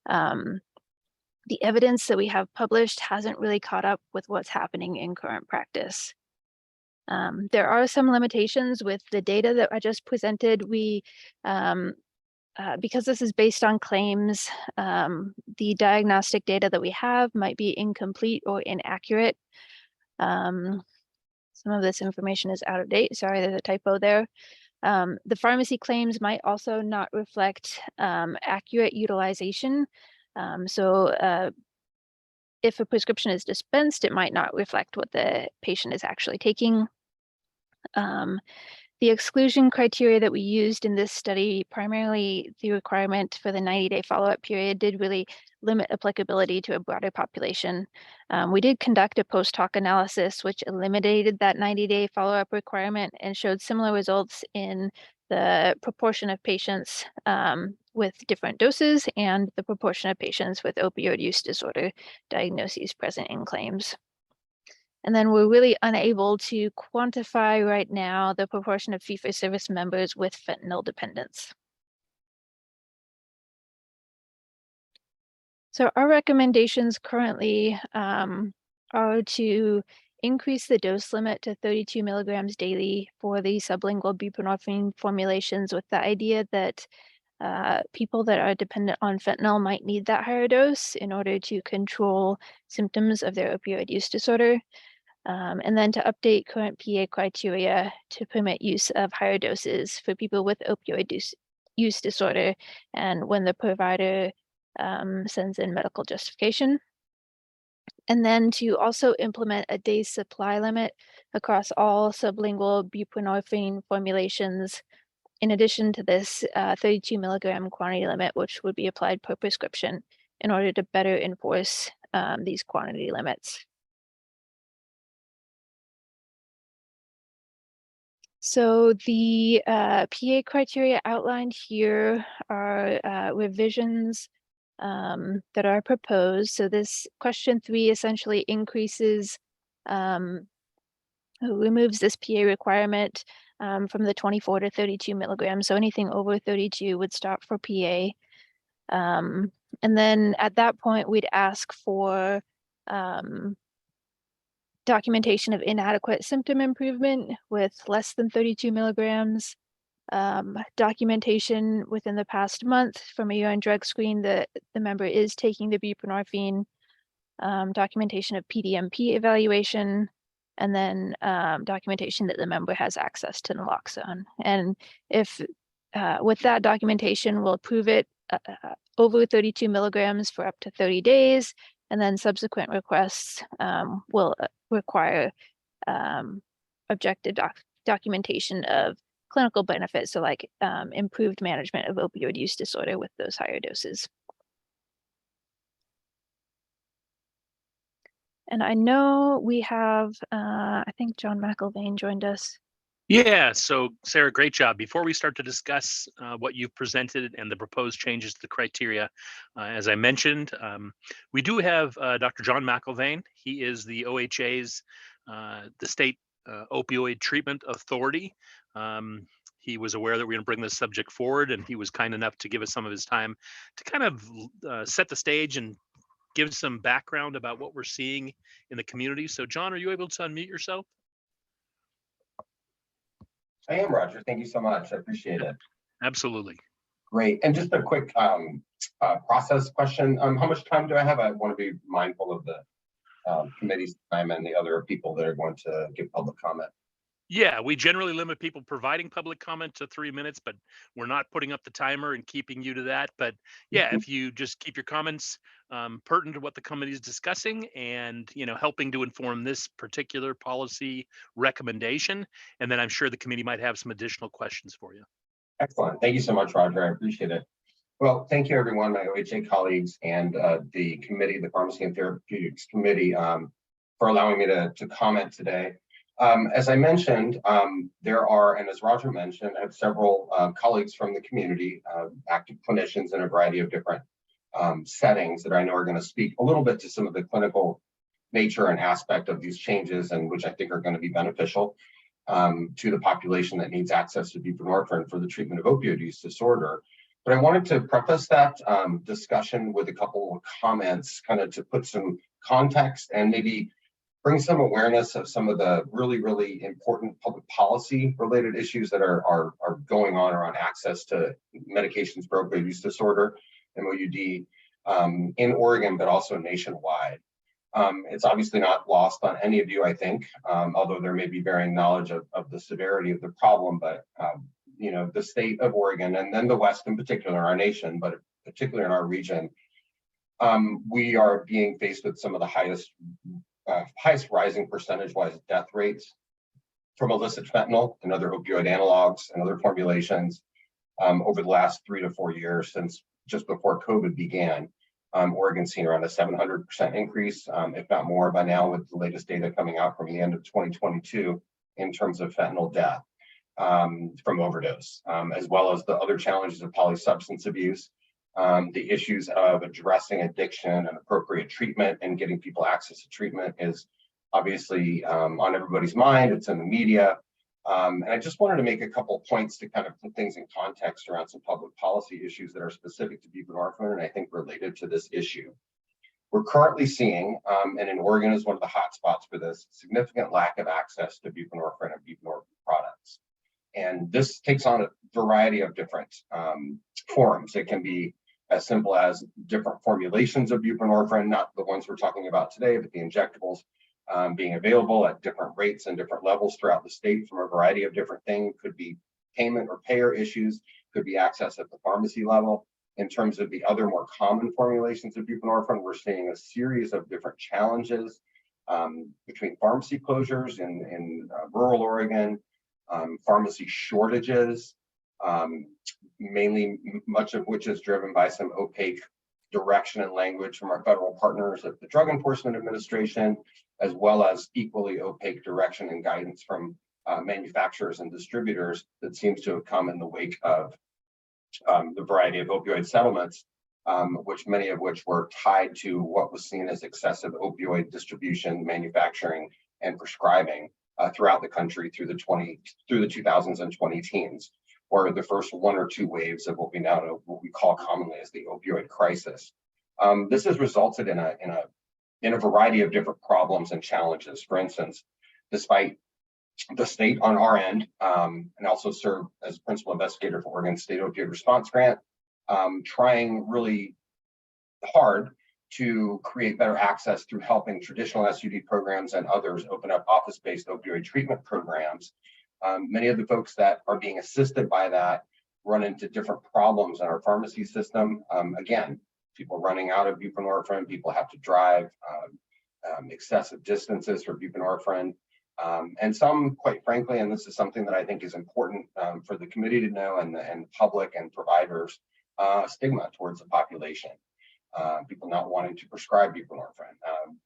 The evidence that we have published hasn't really caught up with what's happening in current practice. There are some limitations with the data that I just presented. Because this is based on claims, the diagnostic data that we have might be incomplete or inaccurate. Some of this information is out of date. Sorry, there's a typo there. The pharmacy claims might also not reflect accurate utilization. If a prescription is dispensed, it might not reflect what the patient is actually taking. The exclusion criteria that we used in this study, primarily the requirement for the 90-day follow-up period, did really limit applicability to a broader population. We did conduct a post-hoc analysis, which eliminated that 90-day follow-up requirement and showed similar results in the proportion of patients with different doses and the proportion of patients with opioid use disorder diagnoses present in claims. And then we're really unable to quantify right now the proportion of fee-for-service members with fentanyl dependence. So our recommendations currently are to increase the dose limit to 32 milligrams daily for the sublingual buprenorphine formulations, with the idea that people that are dependent on fentanyl might need that higher dose in order to control symptoms of their opioid use disorder. And then to update current PA criteria to permit use of higher doses for people with opioid use disorder, and when the provider sends in medical justification. And then to also implement a day's supply limit across all sublingual buprenorphine formulations, in addition to this 32 milligram quantity limit, which would be applied per prescription in order to better enforce these quantity limits. So the PA criteria outlined here are revisions that are proposed. So this question 3 essentially removes this PA requirement from the 24 to 32 milligrams. So anything over 32 would stop for PA. And then at that point, we'd ask for documentation of inadequate symptom improvement with less than 32 milligrams, documentation within the past month from a urine drug screen that the member is taking the buprenorphine, documentation of PDMP evaluation, and then documentation that the member has access to naloxone. And if with that documentation, we'll approve it over 32 milligrams for up to 30 days, and then subsequent requests will require objective documentation of clinical benefits, so like improved management of opioid use disorder with those higher doses. And I know we have, I think John McElvain joined us. Yeah, so Sarah, great job. Before we start to discuss what you've presented and the proposed changes to the criteria, as I mentioned, we do have Dr. John McElvain. He is the OHA's, the state opioid treatment authority. He was aware that we're going to bring this subject forward, and he was kind enough to give us some of his time to kind of set the stage and give some background about what we're seeing in the community. So John, are you able to unmute yourself? I am, Roger. Thank you so much. I appreciate it. Absolutely. Great. And just a quick process question. How much time do I have? I want to be mindful of the committee's time and the other people that are going to give public comment. Yeah, we generally limit people providing public comment to 3 minutes, but we're not putting up the timer and keeping you to that. But yeah, if you just keep your comments pertinent to what the committee is discussing and, helping to inform this particular policy recommendation, and then I'm sure the committee might have some additional questions for you. Excellent. Thank you so much, Roger. I appreciate it. Well, thank you, everyone, my OHA colleagues and the committee, the Pharmacy and Therapeutics Committee, for allowing me to comment today. As I mentioned, there are, and as Roger mentioned, I have several colleagues from the community, active clinicians in a variety of different settings that I know are going to speak a little bit to some of the clinical nature and aspect of these changes, and which I think are going to be beneficial to the population that needs access to buprenorphine for the treatment of opioid use disorder. But I wanted to preface that discussion with a couple of comments, kind of to put some context and maybe bring some awareness of some of the really, really important public policy related issues that are going on around access to medications for opioid use disorder, MOUD, in Oregon, but also nationwide. It's obviously not lost on any of you, I think, although there may be varying knowledge of the severity of the problem, but the state of Oregon and then the West in particular, our nation, but particularly in our region, we are being faced with some of the highest rising percentage-wise death rates from illicit fentanyl and other opioid analogs and other formulations over the last 3 to 4 years since just before COVID began. Oregon's seen around a 700% increase, if not more by now, with the latest data coming out from the end of 2022 in terms of fentanyl death from overdose, as well as the other challenges of polysubstance abuse, the issues of addressing addiction and appropriate treatment and getting people access to treatment is obviously on everybody's mind. It's in the media. And I just wanted to make a couple of points to kind of put things in context around some public policy issues that are specific to buprenorphine and I think related to this issue. We're currently seeing, and in Oregon is one of the hot spots for this, significant lack of access to buprenorphine and buprenorphine products. And this takes on a variety of different forms. It can be as simple as different formulations of buprenorphine, not the ones we're talking about today, but the injectables being available at different rates and different levels throughout the state from a variety of different things. Could be payment or payer issues, could be access at the pharmacy level. In terms of the other more common formulations of buprenorphine, we're seeing a series of different challenges between pharmacy closures in rural Oregon, pharmacy shortages, mainly much of which is driven by some opaque direction and language from our federal partners at the Drug Enforcement Administration, as well as equally opaque direction and guidance from manufacturers and distributors that seems to have come in the wake of the variety of opioid settlements, which many of which were tied to what was seen as excessive opioid distribution, manufacturing, and prescribing throughout the country through the 2000s and 2010s, or the first 1 or 2 waves of what we now know, what we call commonly as the opioid crisis. This has resulted in a variety of different problems and challenges. For instance, despite the state on our end, and also serve as principal investigator for Oregon State Opioid Response Grant, trying really hard to create better access through helping traditional SUD programs and others open up office-based opioid treatment programs. Many of the folks that are being assisted by that run into different problems in our pharmacy system. Again, people running out of buprenorphine, people have to drive excessive distances for buprenorphine. And some, quite frankly, and this is something that I think is important for the committee to know and public and providers, stigma towards the population. People not wanting to prescribe buprenorphine,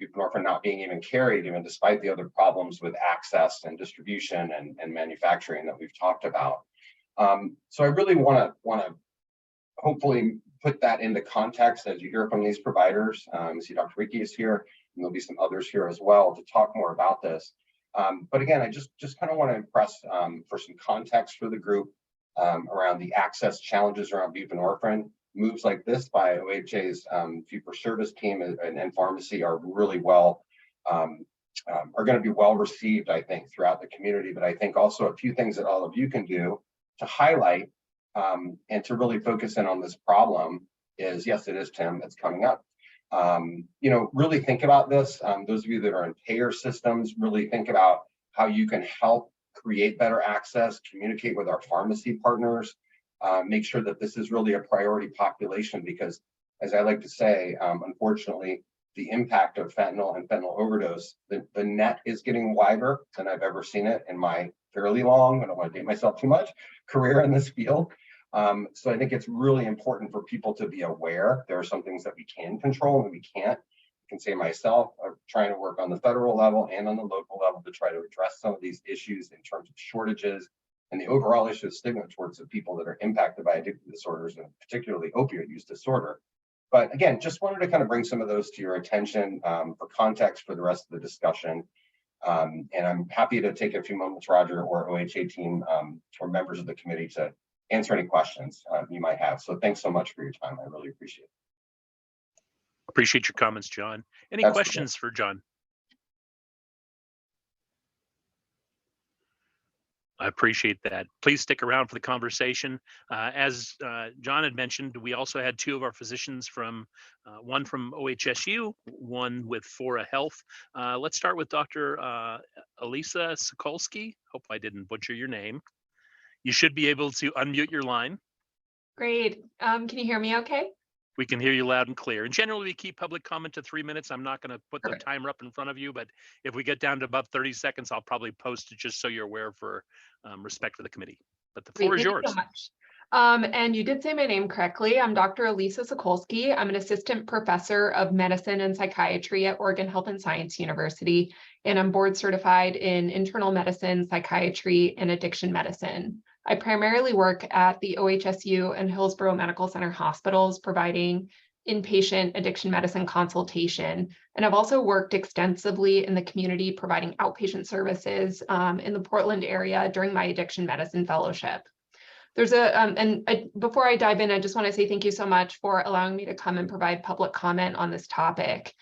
buprenorphine not being even carried, even despite the other problems with access and distribution and manufacturing that we've talked about. So I really want to hopefully put that into context as you hear from these providers. I see Dr. Ricky is here, and there'll be some others here as well to talk more about this. But again, I just kind of want to impress for some context for the group around the access challenges around buprenorphine. Moves like this by OHA's fee-for-service team and pharmacy are really well, are going to be well received, I think, throughout the community. But I think also a few things that all of you can do to highlight and to really focus in on this problem is, yes, it is, Tim, it's coming up. Really think about this. Those of you that are in payer systems, really think about how you can help create better access, communicate with our pharmacy partners, make sure that this is really a priority population, because as I like to say, unfortunately, the impact of fentanyl and fentanyl overdose, the net is getting wider than I've ever seen it in my fairly long, I don't want to date myself too much, career in this field. So I think it's really important for people to be aware. There are some things that we can control and we can't. I can say myself, I'm trying to work on the federal level and on the local level to try to address some of these issues in terms of shortages and the overall issue of stigma towards the people that are impacted by addictive disorders, and particularly opioid use disorder. But again, just wanted to kind of bring some of those to your attention for context for the rest of the discussion. And I'm happy to take a few moments, Roger, or OHA team or members of the committee to answer any questions you might have. So thanks so much for your time. I really appreciate it. Appreciate your comments, John. Any Absolutely. questions for John? I appreciate that. Please stick around for the conversation. As John had mentioned, we also had two of our physicians from, one from OHSU, one with Fora Health. Let's start with Dr. Elisa Sokolsky. Hope I didn't butcher your name. You should be able to unmute your line. Great. Can you hear me okay? We can hear you loud and clear. And generally, we keep public comment to 3 minutes. I'm not going to put the Perfect. timer up in front of you, but if we get down to about 30 seconds, I'll probably post it just so you're aware for respect for the committee. But the floor Great, is thank yours. you so much. And you did say my name correctly. I'm Dr. Elisa Sokolsky. I'm an assistant professor of medicine and psychiatry at Oregon Health and Science University, and I'm board certified in internal medicine, psychiatry, and addiction medicine. I primarily work at the OHSU and Hillsborough Medical Center hospitals, providing inpatient addiction medicine consultation. And I've also worked extensively in the community, providing outpatient services in the Portland area during my addiction medicine fellowship. There's before I dive in, I just want to say thank you so much for allowing me to come and provide public comment on this topic,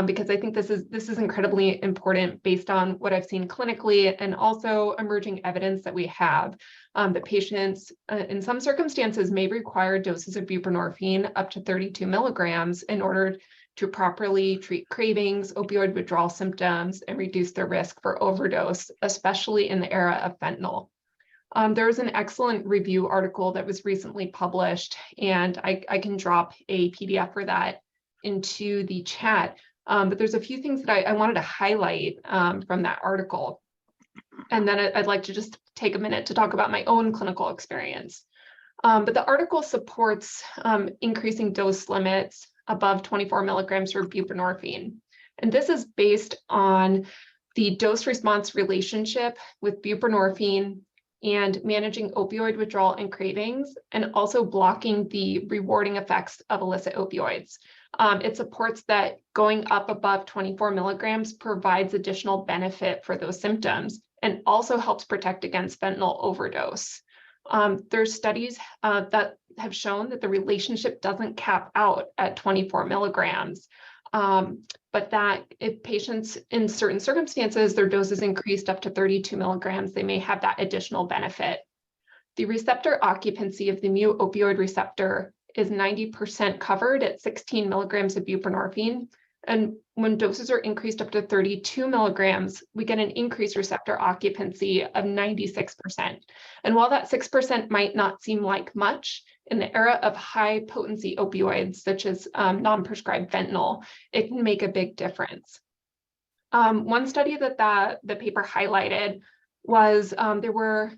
because I think this is incredibly important based on what I've seen clinically and also emerging evidence that we have that patients in some circumstances may require doses of buprenorphine up to 32 milligrams in order to properly treat cravings, opioid withdrawal symptoms, and reduce their risk for overdose, especially in the era of fentanyl. There was an excellent review article that was recently published, and I can drop a PDF for that into the chat. But there's a few things that I wanted to highlight from that article. And then I'd like to just take a minute to talk about my own clinical experience. But the article supports increasing dose limits above 24 milligrams for buprenorphine. And this is based on the dose response relationship with buprenorphine and managing opioid withdrawal and cravings, and also blocking the rewarding effects of illicit opioids. It supports that going up above 24 milligrams provides additional benefit for those symptoms and also helps protect against fentanyl overdose. There's studies that have shown that the relationship doesn't cap out at 24 milligrams. But that if patients in certain circumstances, their dose is increased up to 32 milligrams, they may have that additional benefit. The receptor occupancy of the mu opioid receptor is 90% covered at 16 milligrams of buprenorphine. And when doses are increased up to 32 milligrams, we get an increased receptor occupancy of 96%. And while that 6% might not seem like much, in the era of high potency opioids, such as non-prescribed fentanyl, it can make a big difference. One study that the paper highlighted was there were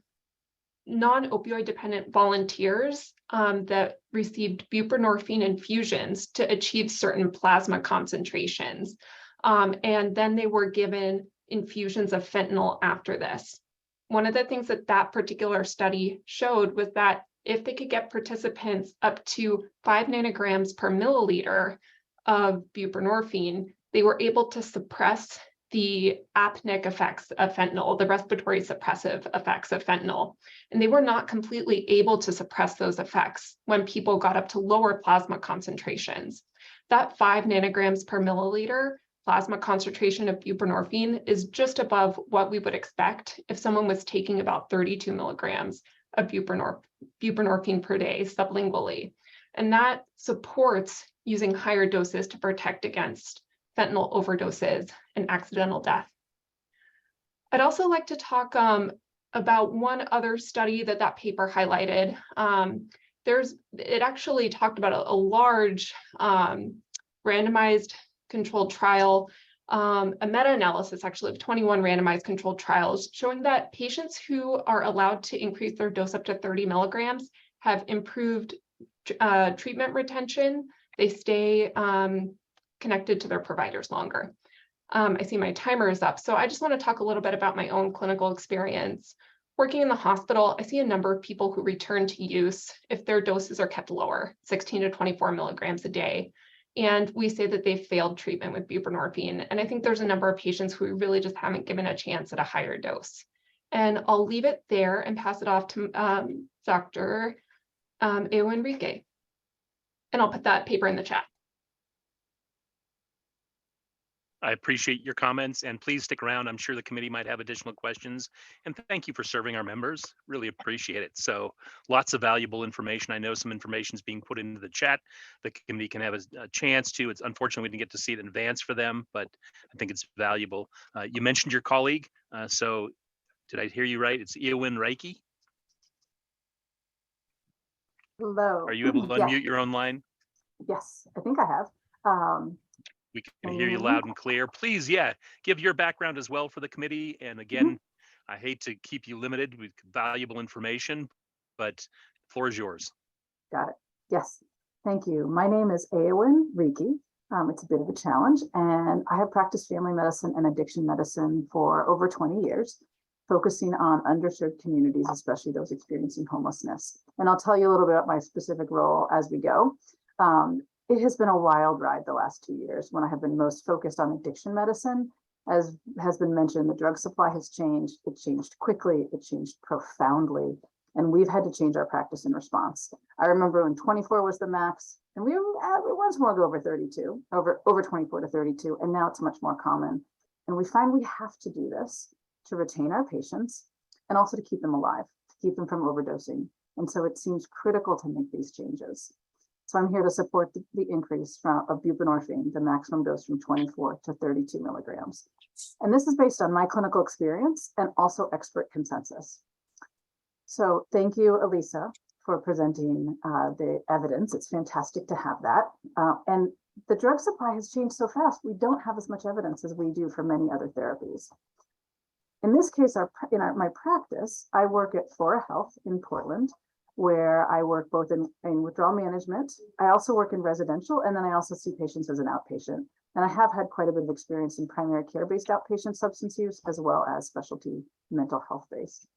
non-opioid dependent volunteers that received buprenorphine infusions to achieve certain plasma concentrations. And then they were given infusions of fentanyl after this. One of the things that particular study showed was that if they could get participants up to 5 nanograms per milliliter of buprenorphine, they were able to suppress the apneic effects of fentanyl, the respiratory suppressive effects of fentanyl. And they were not completely able to suppress those effects when people got up to lower plasma concentrations. That 5 nanograms per milliliter plasma concentration of buprenorphine is just above what we would expect if someone was taking about 32 milligrams of buprenorphine per day sublingually. And that supports using higher doses to protect against fentanyl overdoses and accidental death. I'd also like to talk about one other study that paper highlighted. It actually talked about a large randomized controlled trial, a meta-analysis actually of 21 randomized controlled trials showing that patients who are allowed to increase their dose up to 30 milligrams have improved treatment retention. They stay connected to their providers longer. I see my timer is up, so I just want to talk a little bit about my own clinical experience. Working in the hospital, I see a number of people who return to use if their doses are kept lower, 16 to 24 milligrams a day. And we say that they've failed treatment with buprenorphine. And I think there's a number of patients who we really just haven't given a chance at a higher dose. And I'll leave it there and pass it off to Dr. Enrique. And I'll put that paper in the chat. I appreciate your comments, and please stick around. I'm sure the committee might have additional questions. And thank you for serving our members. Really appreciate it. So lots of valuable information. I know some information is being put into the chat. The committee can have a chance to. It's unfortunate we didn't get to see it in advance for them, but I think it's valuable. You mentioned your colleague. So did I hear you right? It's Eowyn Reiki. Hello. Are you able to unmute your own line? Yes, I think I have. We can hear you loud and clear. Please, give your background as well for the committee. And again, I hate to keep you limited with valuable information, but the floor is yours. Got it. Yes, thank you. My name is Eowyn Reiki. It's a bit of a challenge, and I have practiced family medicine and addiction medicine for over 20 years, focusing on underserved communities, especially those experiencing homelessness. And I'll tell you a little bit about my specific role as we go. It has been a wild ride the last 2 years when I have been most focused on addiction medicine. As has been mentioned, the drug supply has changed. It changed quickly. It changed profoundly. And we've had to change our practice in response. I remember when 24 was the max, and we once more go over 32, over 24 to 32, and now it's much more common. And we find we have to do this to retain our patients and also to keep them alive, to keep them from overdosing. And so it seems critical to make these changes. So I'm here to support the increase of buprenorphine, the maximum dose from 24 to 32 milligrams. And this is based on my clinical experience and also expert consensus. So thank you, Elisa, for presenting the evidence. It's fantastic to have that. And the drug supply has changed so fast, we don't have as much evidence as we do for many other therapies. In this case, my practice, I work at Flora Health in Portland, where I work both in withdrawal management. I also work in residential, and then I also see patients as an outpatient. And I have had quite a bit of experience in primary care-based outpatient substance use, as well as specialty mental health-based.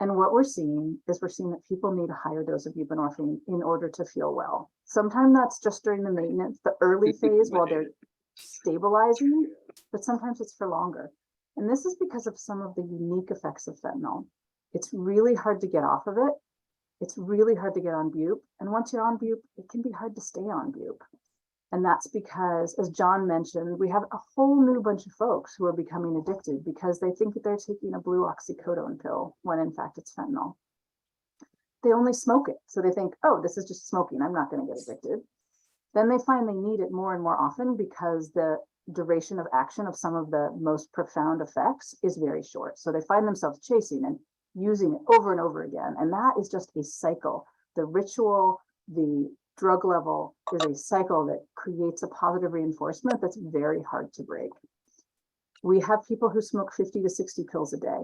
And what we're seeing that people need a higher dose of buprenorphine in order to feel well. Sometimes that's just during the maintenance, the early phase while they're stabilizing, but sometimes it's for longer. And this is because of some of the unique effects of fentanyl. It's really hard to get off of it. It's really hard to get on bupe. And once you're on bupe, it can be hard to stay on bupe. And that's because, as John mentioned, we have a whole new bunch of folks who are becoming addicted because they think that they're taking a blue oxycodone pill when in fact it's fentanyl. They only smoke it. So they think, oh, this is just smoking. I'm not going to get addicted. Then they find they need it more and more often because the duration of action of some of the most profound effects is very short. So they find themselves chasing and using it over and over again. And that is just a cycle. The ritual, the drug level is a cycle that creates a positive reinforcement that's very hard to break. We have people who smoke 50 to 60 pills a day,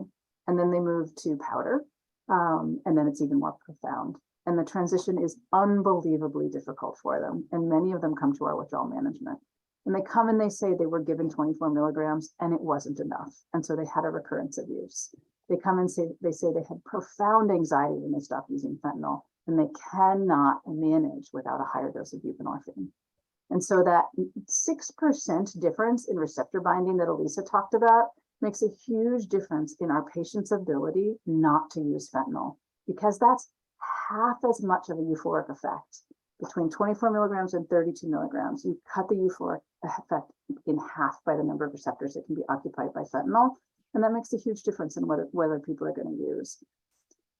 and then they move to powder, and then it's even more profound. And the transition is unbelievably difficult for them. And many of them come to our withdrawal management. And they come and they say they were given 24 milligrams and it wasn't enough. And so they had a recurrence of use. They come and say they had profound anxiety when they stopped using fentanyl, and they cannot manage without a higher dose of buprenorphine. And so that 6% difference in receptor binding that Elisa talked about makes a huge difference in our patient's ability not to use fentanyl, because that's half as much of a euphoric effect. Between 24 milligrams and 32 milligrams, you cut the euphoric effect in half by the number of receptors that can be occupied by fentanyl. And that makes a huge difference in whether people are going to use.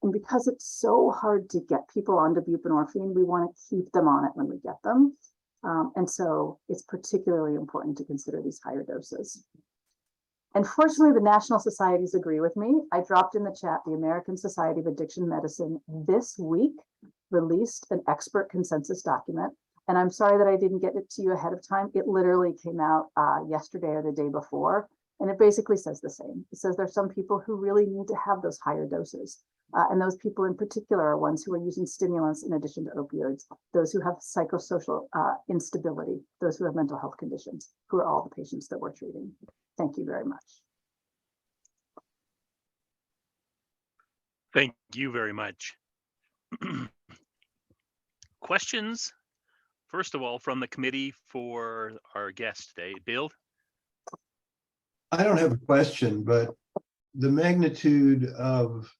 And because it's so hard to get people onto buprenorphine, we want to keep them on it when we get them. And so it's particularly important to consider these higher doses. And fortunately, the national societies agree with me. I dropped in the chat, the American Society of Addiction Medicine this week released an expert consensus document. And I'm sorry that I didn't get it to you ahead of time. It literally came out yesterday or the day before. And it basically says the same. It says there's some people who really need to have those higher doses. And those people in particular are ones who are using stimulants in addition to opioids, those who have psychosocial instability, those who have mental health conditions, who are all the patients that we're treating. Thank you very much. Thank you very much. Questions, first of all, from the committee for our guest today. Bill? I don't have a question, but the magnitude of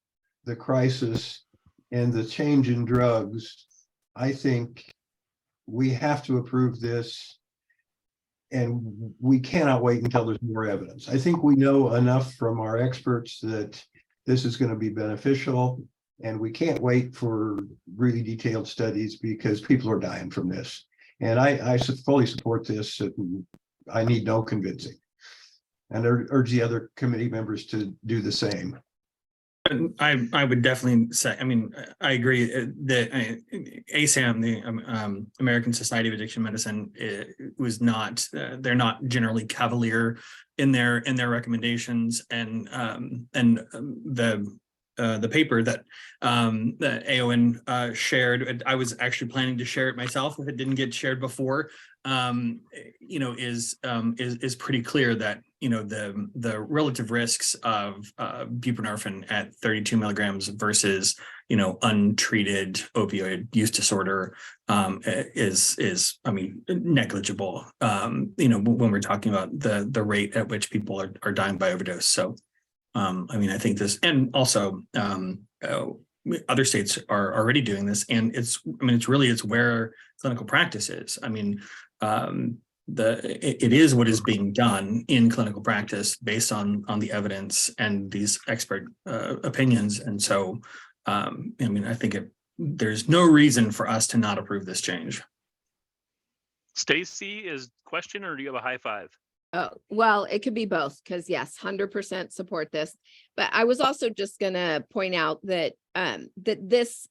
the crisis and the change in drugs, I think we have to approve this, and we cannot wait until there's more evidence. I think we know enough from our experts that this is going to be beneficial, and we can't wait for really detailed studies because people are dying from this. And I fully support this. I need no convincing. And urge the other committee members to do the same. I would definitely say, I mean, I agree that ASAM, the American Society of Addiction Medicine, was not, they're not generally cavalier in their recommendations, and the paper that AON shared, I was actually planning to share it myself if it didn't get shared before. You know, is pretty clear that, you know, the relative risks of buprenorphine at 32 milligrams versus, you know, untreated opioid use disorder is I mean, negligible. You know, when we're talking about the rate at which people are dying by overdose. So I mean, I think this, and also other states are already doing this, and it's where clinical practice is. I mean, it is what is being done in clinical practice based on the evidence and these expert opinions. And so, I mean, I think there's no reason for us to not approve this change. Stacy, is question, or do you have a high five? Oh, well, it could be both, because yes, 100% support this. But I was also just gonna point out that that this,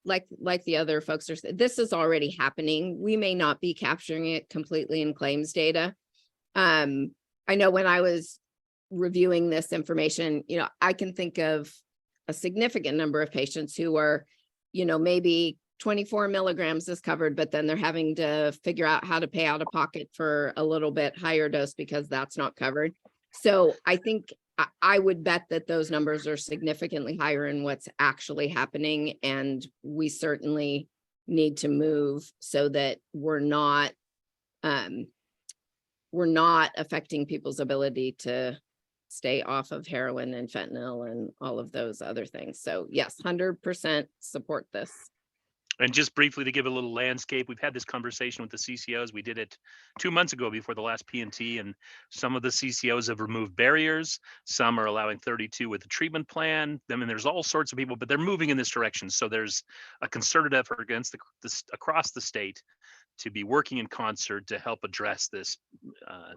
like the other folks are saying, this is already happening. We may not be capturing it completely in claims data. I know when I was reviewing this information, you know, I can think of a significant number of patients who are, you know, maybe 24 milligrams is covered, but then they're having to figure out how to pay out of pocket for a little bit higher dose because that's not covered. So I think I would bet that those numbers are significantly higher in what's actually happening. And we certainly need to move so that we're not affecting people's ability to stay off of heroin and fentanyl and all of those other things. So yes, 100% support this. And just briefly to give a little landscape, we've had this conversation with the CCOs. We did it 2 months ago before the last P&T, and some of the CCOs have removed barriers. Some are allowing 32 with the treatment plan. I mean, there's all sorts of people, but they're moving in this direction. So there's a concerted effort against across the state to be working in concert to help address this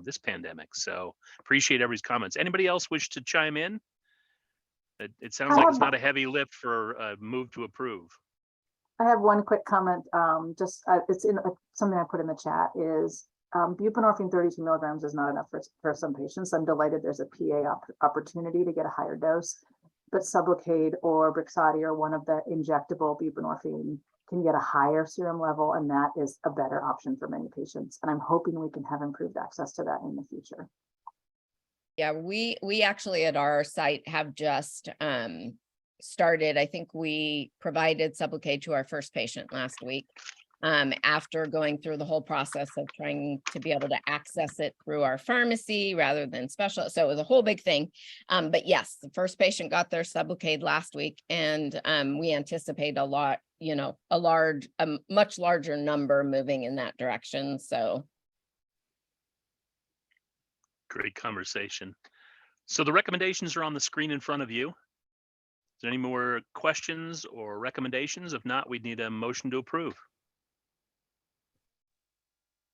this pandemic. So appreciate everybody's comments. Anybody else wish to chime in? It sounds like it's not a heavy lift for a move to approve. I have one quick comment. It's in something I put in the chat is buprenorphine 32 milligrams is not enough for some patients. I'm delighted there's a PA opportunity to get a higher dose, but Sublocade or Brixadi or one of the injectable buprenorphine can get a higher serum level, and that is a better option for many patients. And I'm hoping we can have improved access to that in the future. Yeah, we actually at our site have just started. I think we provided Sublocade to our first patient last week after going through the whole process of trying to be able to access it through our pharmacy rather than special. So it was a whole big thing. But yes, the first patient got their Sublocade last week, and we anticipate a lot, you know, a much larger number moving in that direction. So great conversation. So the recommendations are on the screen in front of you. Is there any more questions or recommendations? If not, we'd need a motion to approve.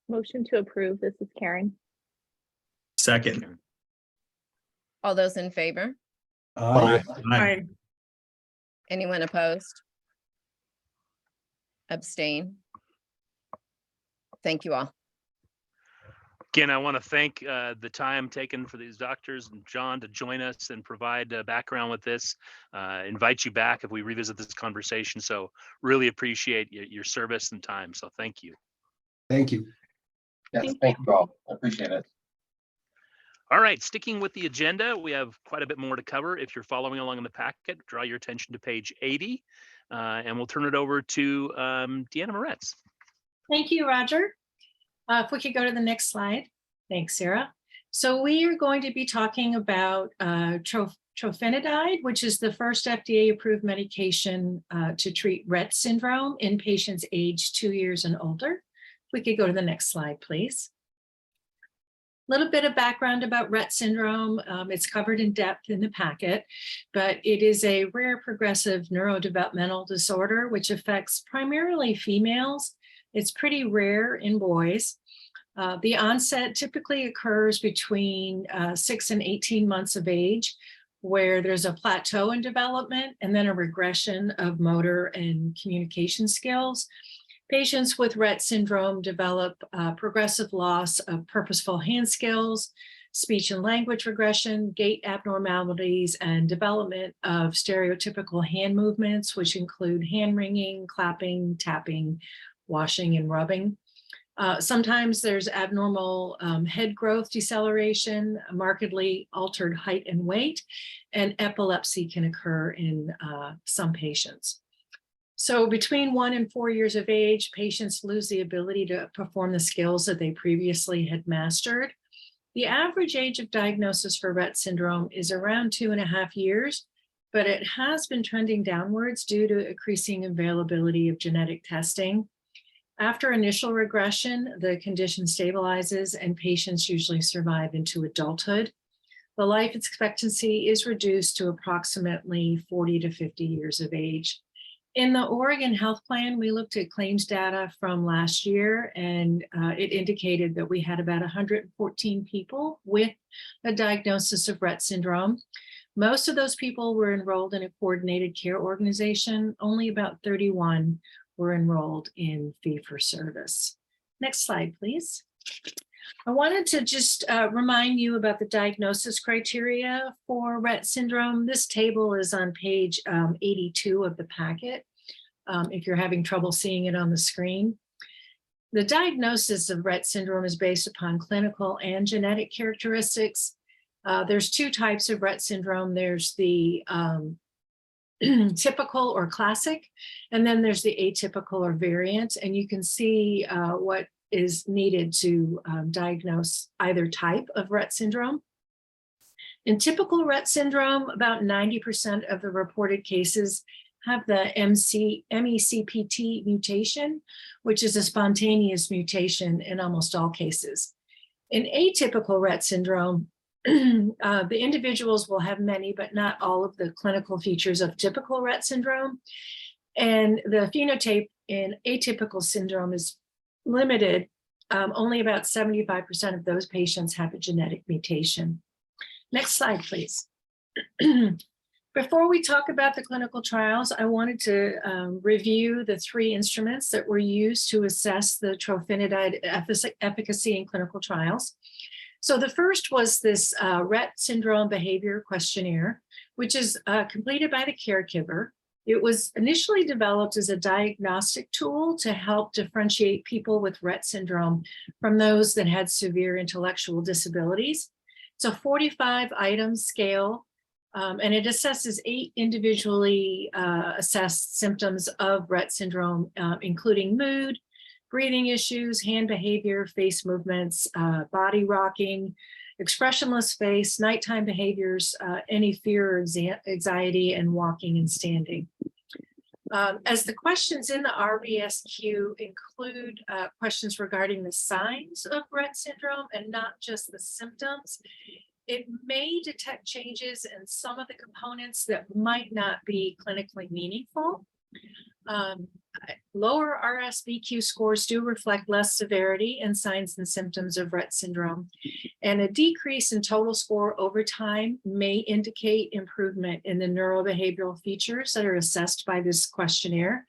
Motion to approve. This is Karen. Second. All those in favor? Aye. Anyone opposed? Abstain? Thank you all. Again, I want to thank the time taken for these doctors and John to join us and provide background with this. Invite you back if we revisit this conversation. So really appreciate your service and time. So thank you. Thank you. Yes, thank you all. I appreciate it. All right, sticking with the agenda, we have quite a bit more to cover. If you're following along in the packet, draw your attention to page 80, and we'll turn it over to Deanna Moretz. Thank you, Roger. If we could go to the next slide. Thanks, Sarah. So we are going to be talking about trofinetide, which is the first FDA-approved medication to treat Rett syndrome in patients aged 2 years and older. If we could go to the next slide, please. A little bit of background about Rett syndrome. It's covered in depth in the packet, but it is a rare progressive neurodevelopmental disorder which affects primarily females. It's pretty rare in boys. The onset typically occurs between 6 and 18 months of age, where there's a plateau in development and then a regression of motor and communication skills. Patients with Rett syndrome develop progressive loss of purposeful hand skills, speech and language regression, gait abnormalities, and development of stereotypical hand movements, which include hand wringing, clapping, tapping, washing, and rubbing. Sometimes there's abnormal head growth deceleration, markedly altered height and weight, and epilepsy can occur in some patients. So between 1 and 4 years of age, patients lose the ability to perform the skills that they previously had mastered. The average age of diagnosis for Rett syndrome is around 2.5 years, but it has been trending downwards due to increasing availability of genetic testing. After initial regression, the condition stabilizes and patients usually survive into adulthood. The life expectancy is reduced to approximately 40 to 50 years of age. In the Oregon Health Plan, we looked at claims data from last year, and it indicated that we had about 114 people with a diagnosis of Rett syndrome. Most of those people were enrolled in a coordinated care organization. Only about 31 were enrolled in fee-for-service. Next slide, please. I wanted to just remind you about the diagnosis criteria for Rett syndrome. This table is on page 82 of the packet, if you're having trouble seeing it on the screen. The diagnosis of Rett syndrome is based upon clinical and genetic characteristics. There's 2 types of Rett syndrome. There's the typical or classic, and then there's the atypical or variant, and you can see what is needed to diagnose either type of Rett syndrome. In typical Rett syndrome, about 90% of the reported cases have the MECPT mutation, which is a spontaneous mutation in almost all cases. In atypical Rett syndrome, the individuals will have many, but not all of the clinical features of typical Rett syndrome. And the phenotype in atypical syndrome is limited. Only about 75% of those patients have a genetic mutation. Next slide, please. Before we talk about the clinical trials, I wanted to review the 3 instruments that were used to assess the trofinetide efficacy in clinical trials. So the first was this Rett syndrome behavior questionnaire, which is completed by the caregiver. It was initially developed as a diagnostic tool to help differentiate people with Rett syndrome from those that had severe intellectual disabilities. It's a 45-item scale, and it assesses 8 individually assessed symptoms of Rett syndrome, including mood, breathing issues, hand behavior, face movements, body rocking, expressionless face, nighttime behaviors, any fear or anxiety, and walking and standing. As the questions in the RBSQ include questions regarding the signs of Rett syndrome and not just the symptoms, it may detect changes in some of the components that might not be clinically meaningful. Lower RSBQ scores do reflect less severity and signs and symptoms of Rett syndrome. And a decrease in total score over time may indicate improvement in the neurobehavioral features that are assessed by this questionnaire.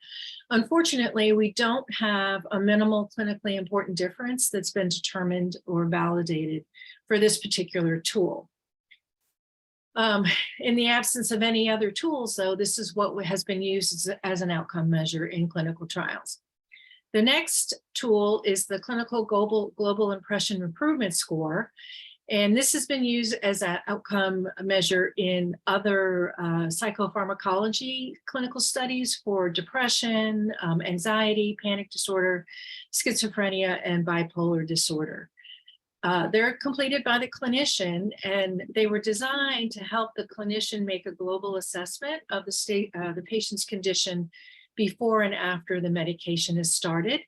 Unfortunately, we don't have a minimal clinically important difference that's been determined or validated for this particular tool. In the absence of any other tools, though, this is what has been used as an outcome measure in clinical trials. The next tool is the Clinical Global Impression Improvement Score. And this has been used as an outcome measure in other psychopharmacology clinical studies for depression, anxiety, panic disorder, schizophrenia, and bipolar disorder. They're completed by the clinician, and they were designed to help the clinician make a global assessment of the patient's condition before and after the medication is started.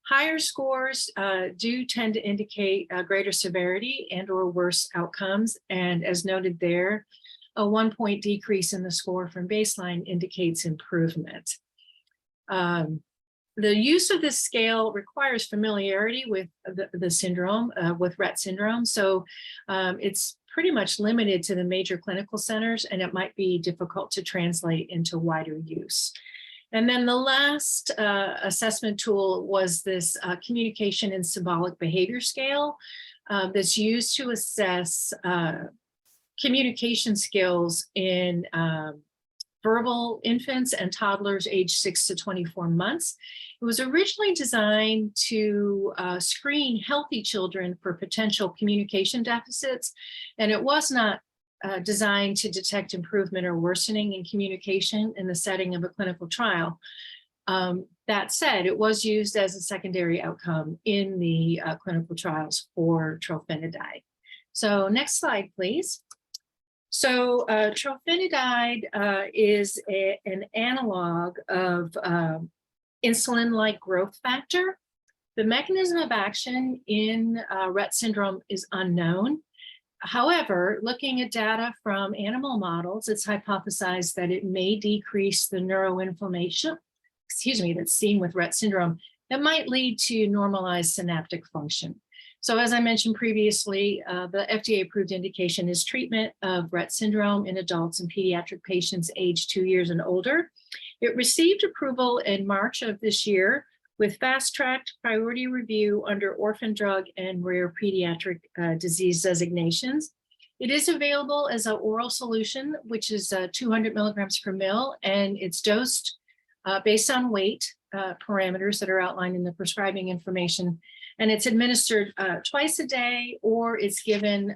Higher scores do tend to indicate greater severity and or worse outcomes. And as noted there, a 1-point decrease in the score from baseline indicates improvement. The use of this scale requires familiarity with the syndrome, with Rett syndrome. So it's pretty much limited to the major clinical centers, and it might be difficult to translate into wider use. And then the last assessment tool was this communication and symbolic behavior scale that's used to assess communication skills in verbal infants and toddlers aged 6 to 24 months. It was originally designed to screen healthy children for potential communication deficits, and it was not designed to detect improvement or worsening in communication in the setting of a clinical trial. That said, it was used as a secondary outcome in the clinical trials for trofinetide. So next slide, please. So trofinetide is an analog of insulin-like growth factor. The mechanism of action in Rett syndrome is unknown. However, looking at data from animal models, it's hypothesized that it may decrease the neuroinflammation, that's seen with Rett syndrome that might lead to normalized synaptic function. So as I mentioned previously, the FDA-approved indication is treatment of Rett syndrome in adults and pediatric patients aged 2 years and older. It received approval in March of this year with fast-tracked priority review under orphan drug and rare pediatric disease designations. It is available as an oral solution, which is 200 milligrams per ml, and it's dosed based on weight parameters that are outlined in the prescribing information. And it's administered twice a day, or it's given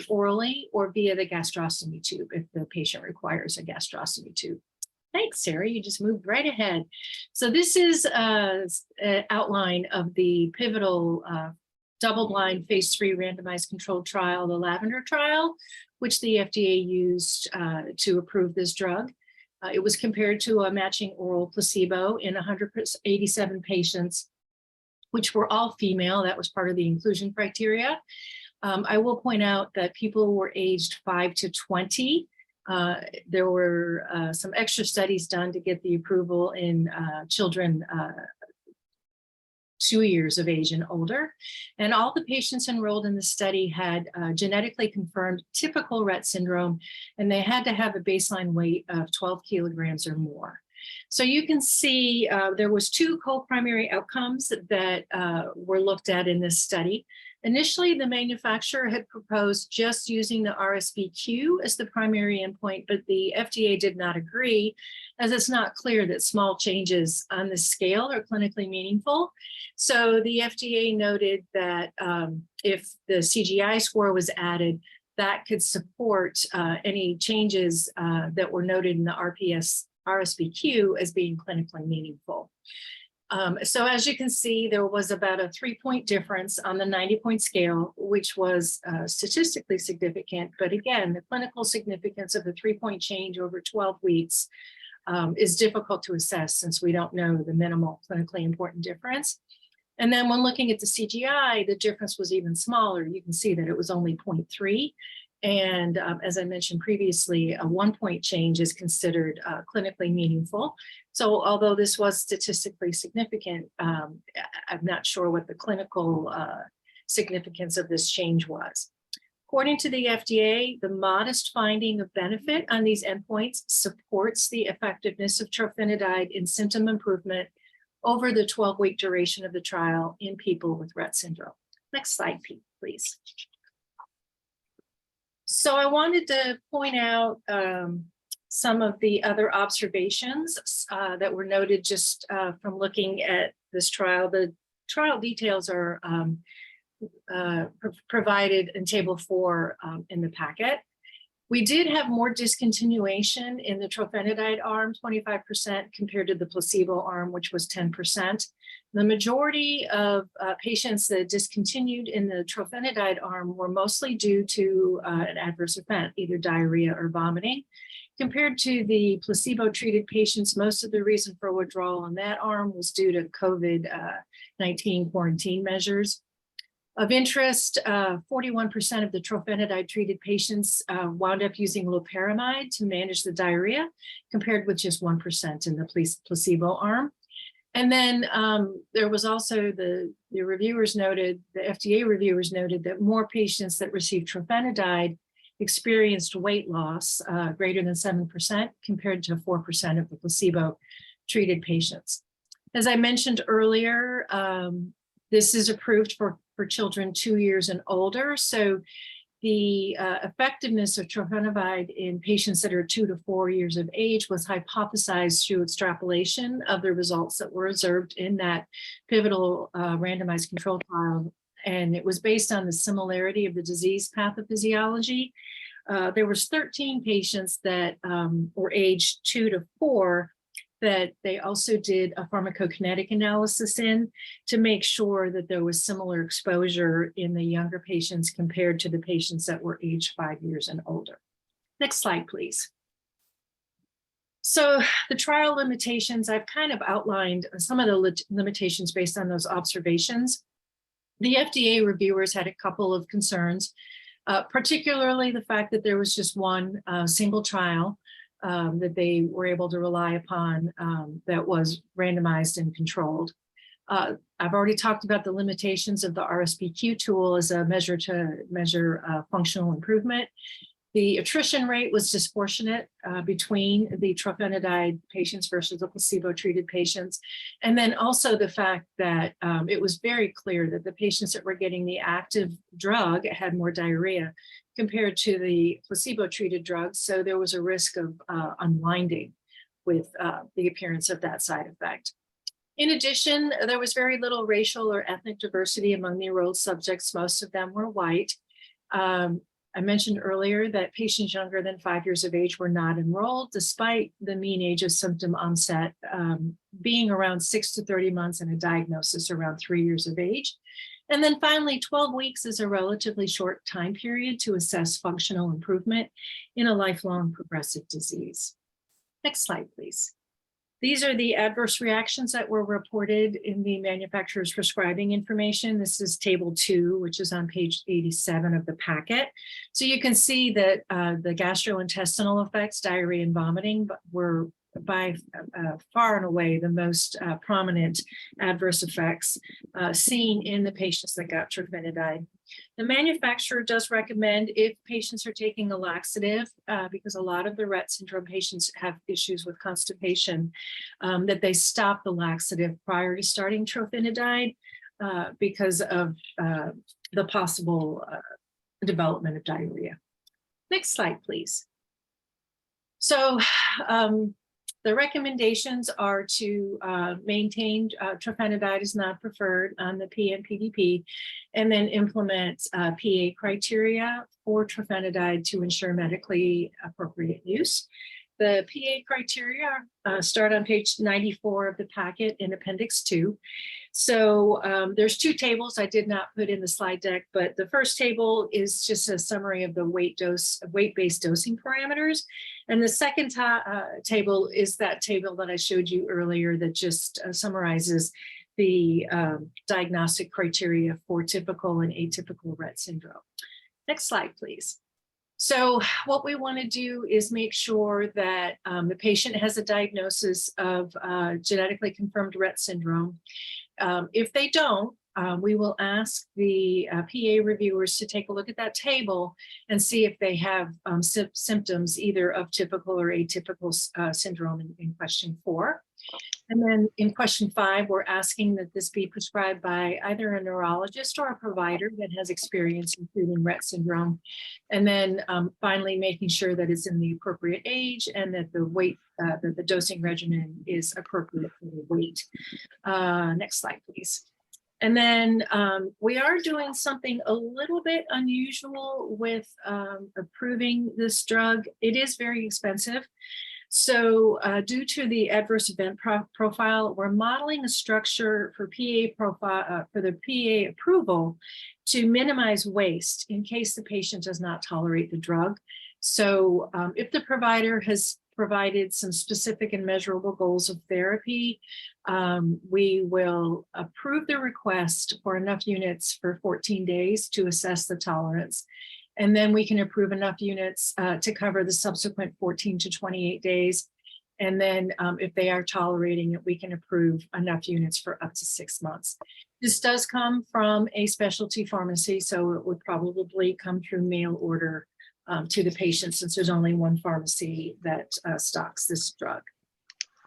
orally or via the gastrostomy tube if the patient requires a gastrostomy tube. Thanks, Sarah. You just moved right ahead. So this is an outline of the pivotal double-blind phase 3 randomized controlled trial, the Lavender trial, which the FDA used to approve this drug. It was compared to a matching oral placebo in 187 patients, which were all female. That was part of the inclusion criteria. I will point out that people were aged 5 to 20. There were some extra studies done to get the approval in children 2 years of age and older. And all the patients enrolled in the study had genetically confirmed typical Rett syndrome, and they had to have a baseline weight of 12 kilograms or more. So you can see there was 2 co-primary outcomes that were looked at in this study. Initially, the manufacturer had proposed just using the RSBQ as the primary endpoint, but the FDA did not agree, as it's not clear that small changes on the scale are clinically meaningful. So the FDA noted that if the CGI score was added, that could support any changes that were noted in the RSBQ as being clinically meaningful. So as you can see, there was about a 3-point difference on the 90-point scale, which was statistically significant. But again, the clinical significance of the 3-point change over 12 weeks is difficult to assess since we don't know the minimal clinically important difference. And then when looking at the CGI, the difference was even smaller. You can see that it was only 0.3. And as I mentioned previously, a 1-point change is considered clinically meaningful. So although this was statistically significant, I'm not sure what the clinical significance of this change was. According to the FDA, the modest finding of benefit on these endpoints supports the effectiveness of trofinetide in symptom improvement over the 12-week duration of the trial in people with Rett syndrome. Next slide, please. So I wanted to point out some of the other observations that were noted just from looking at this trial. The trial details are provided in table 4 in the packet. We did have more discontinuation in the trofinetide arm, 25% compared to the placebo arm, which was 10%. The majority of patients that discontinued in the trofinetide arm were mostly due to an adverse event, either diarrhea or vomiting. Compared to the placebo-treated patients, most of the reason for withdrawal on that arm was due to COVID-19 quarantine measures. Of interest, 41% of the trofinetide treated patients wound up using loperamide to manage the diarrhea, compared with just 1% in the placebo arm. And then there was also the reviewers noted, the FDA reviewers noted that more patients that received trofinetide experienced weight loss greater than 7% compared to 4% of the placebo-treated patients. As I mentioned earlier, this is approved for children 2 years and older. So the effectiveness of trofinetide in patients that are 2 to 4 years of age was hypothesized through extrapolation of the results that were observed in that pivotal randomized control trial. And it was based on the similarity of the disease pathophysiology. There was 13 patients that were aged 2 to 4 that they also did a pharmacokinetic analysis in to make sure that there was similar exposure in the younger patients compared to the patients that were aged 5 years and older. Next slide, please. So the trial limitations, I've kind of outlined some of the limitations based on those observations. The FDA reviewers had a couple of concerns, particularly the fact that there was just one single trial that they were able to rely upon that was randomized and controlled. I've already talked about the limitations of the RSBQ tool as a measure to measure functional improvement. The attrition rate was disproportionate between the trofinetide patients versus the placebo-treated patients. And then also the fact that it was very clear that the patients that were getting the active drug had more diarrhea compared to the placebo-treated drugs. So there was a risk of unwinding with the appearance of that side effect. In addition, there was very little racial or ethnic diversity among the enrolled subjects. Most of them were white. I mentioned earlier that patients younger than 5 years of age were not enrolled, despite the mean age of symptom onset being around 6 to 30 months and a diagnosis around 3 years of age. And then finally, 12 weeks is a relatively short time period to assess functional improvement in a lifelong progressive disease. Next slide, please. These are the adverse reactions that were reported in the manufacturer's prescribing information. This is table 2, which is on page 87 of the packet. So you can see that the gastrointestinal effects, diarrhea and vomiting, were by far and away the most prominent adverse effects seen in the patients that got trofinetide. The manufacturer does recommend, if patients are taking a laxative, because a lot of the Rett syndrome patients have issues with constipation, that they stop the laxative prior to starting trofinetide because of the possible development of diarrhea. Next slide, please. So the recommendations are to maintain trofinetide as not preferred on the PDP, and then implement PA criteria for trofinetide to ensure medically appropriate use. The PA criteria start on page 94 of the packet in Appendix 2. So there's 2 tables I did not put in the slide deck, but the first table is just a summary of the weight-based dosing parameters. And the second table is that table that I showed you earlier that just summarizes the diagnostic criteria for typical and atypical Rett syndrome. Next slide, please. So what we want to do is make sure that the patient has a diagnosis of genetically confirmed Rett syndrome. If they don't, we will ask the PA reviewers to take a look at that table and see if they have symptoms either of typical or atypical syndrome in question 4. And then in question 5, we're asking that this be prescribed by either a neurologist or a provider that has experience in treating Rett syndrome. And then finally, making sure that it's in the appropriate age and that the weight, that the dosing regimen is appropriate for the weight. Next slide, please. And then we are doing something a little bit unusual with approving this drug. It is very expensive. So due to the adverse event profile, we're modeling a structure for PA profile for the PA approval to minimize waste in case the patient does not tolerate the drug. So if the provider has provided some specific and measurable goals of therapy, we will approve the request for enough units for 14 days to assess the tolerance. And then we can approve enough units to cover the subsequent 14 to 28 days. And then if they are tolerating it, we can approve enough units for up to 6 months. This does come from a specialty pharmacy, so it would probably come through mail order to the patient, since there's only one pharmacy that stocks this drug.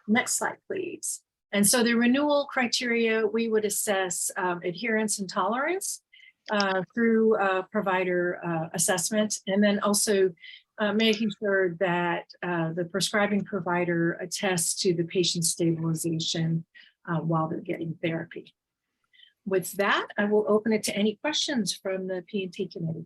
Next slide, please. And so the renewal criteria, we would assess adherence and tolerance through provider assessment, and then also making sure that the prescribing provider attests to the patient's stabilization while they're getting therapy. With that, I will open it to any questions from the P&T committee.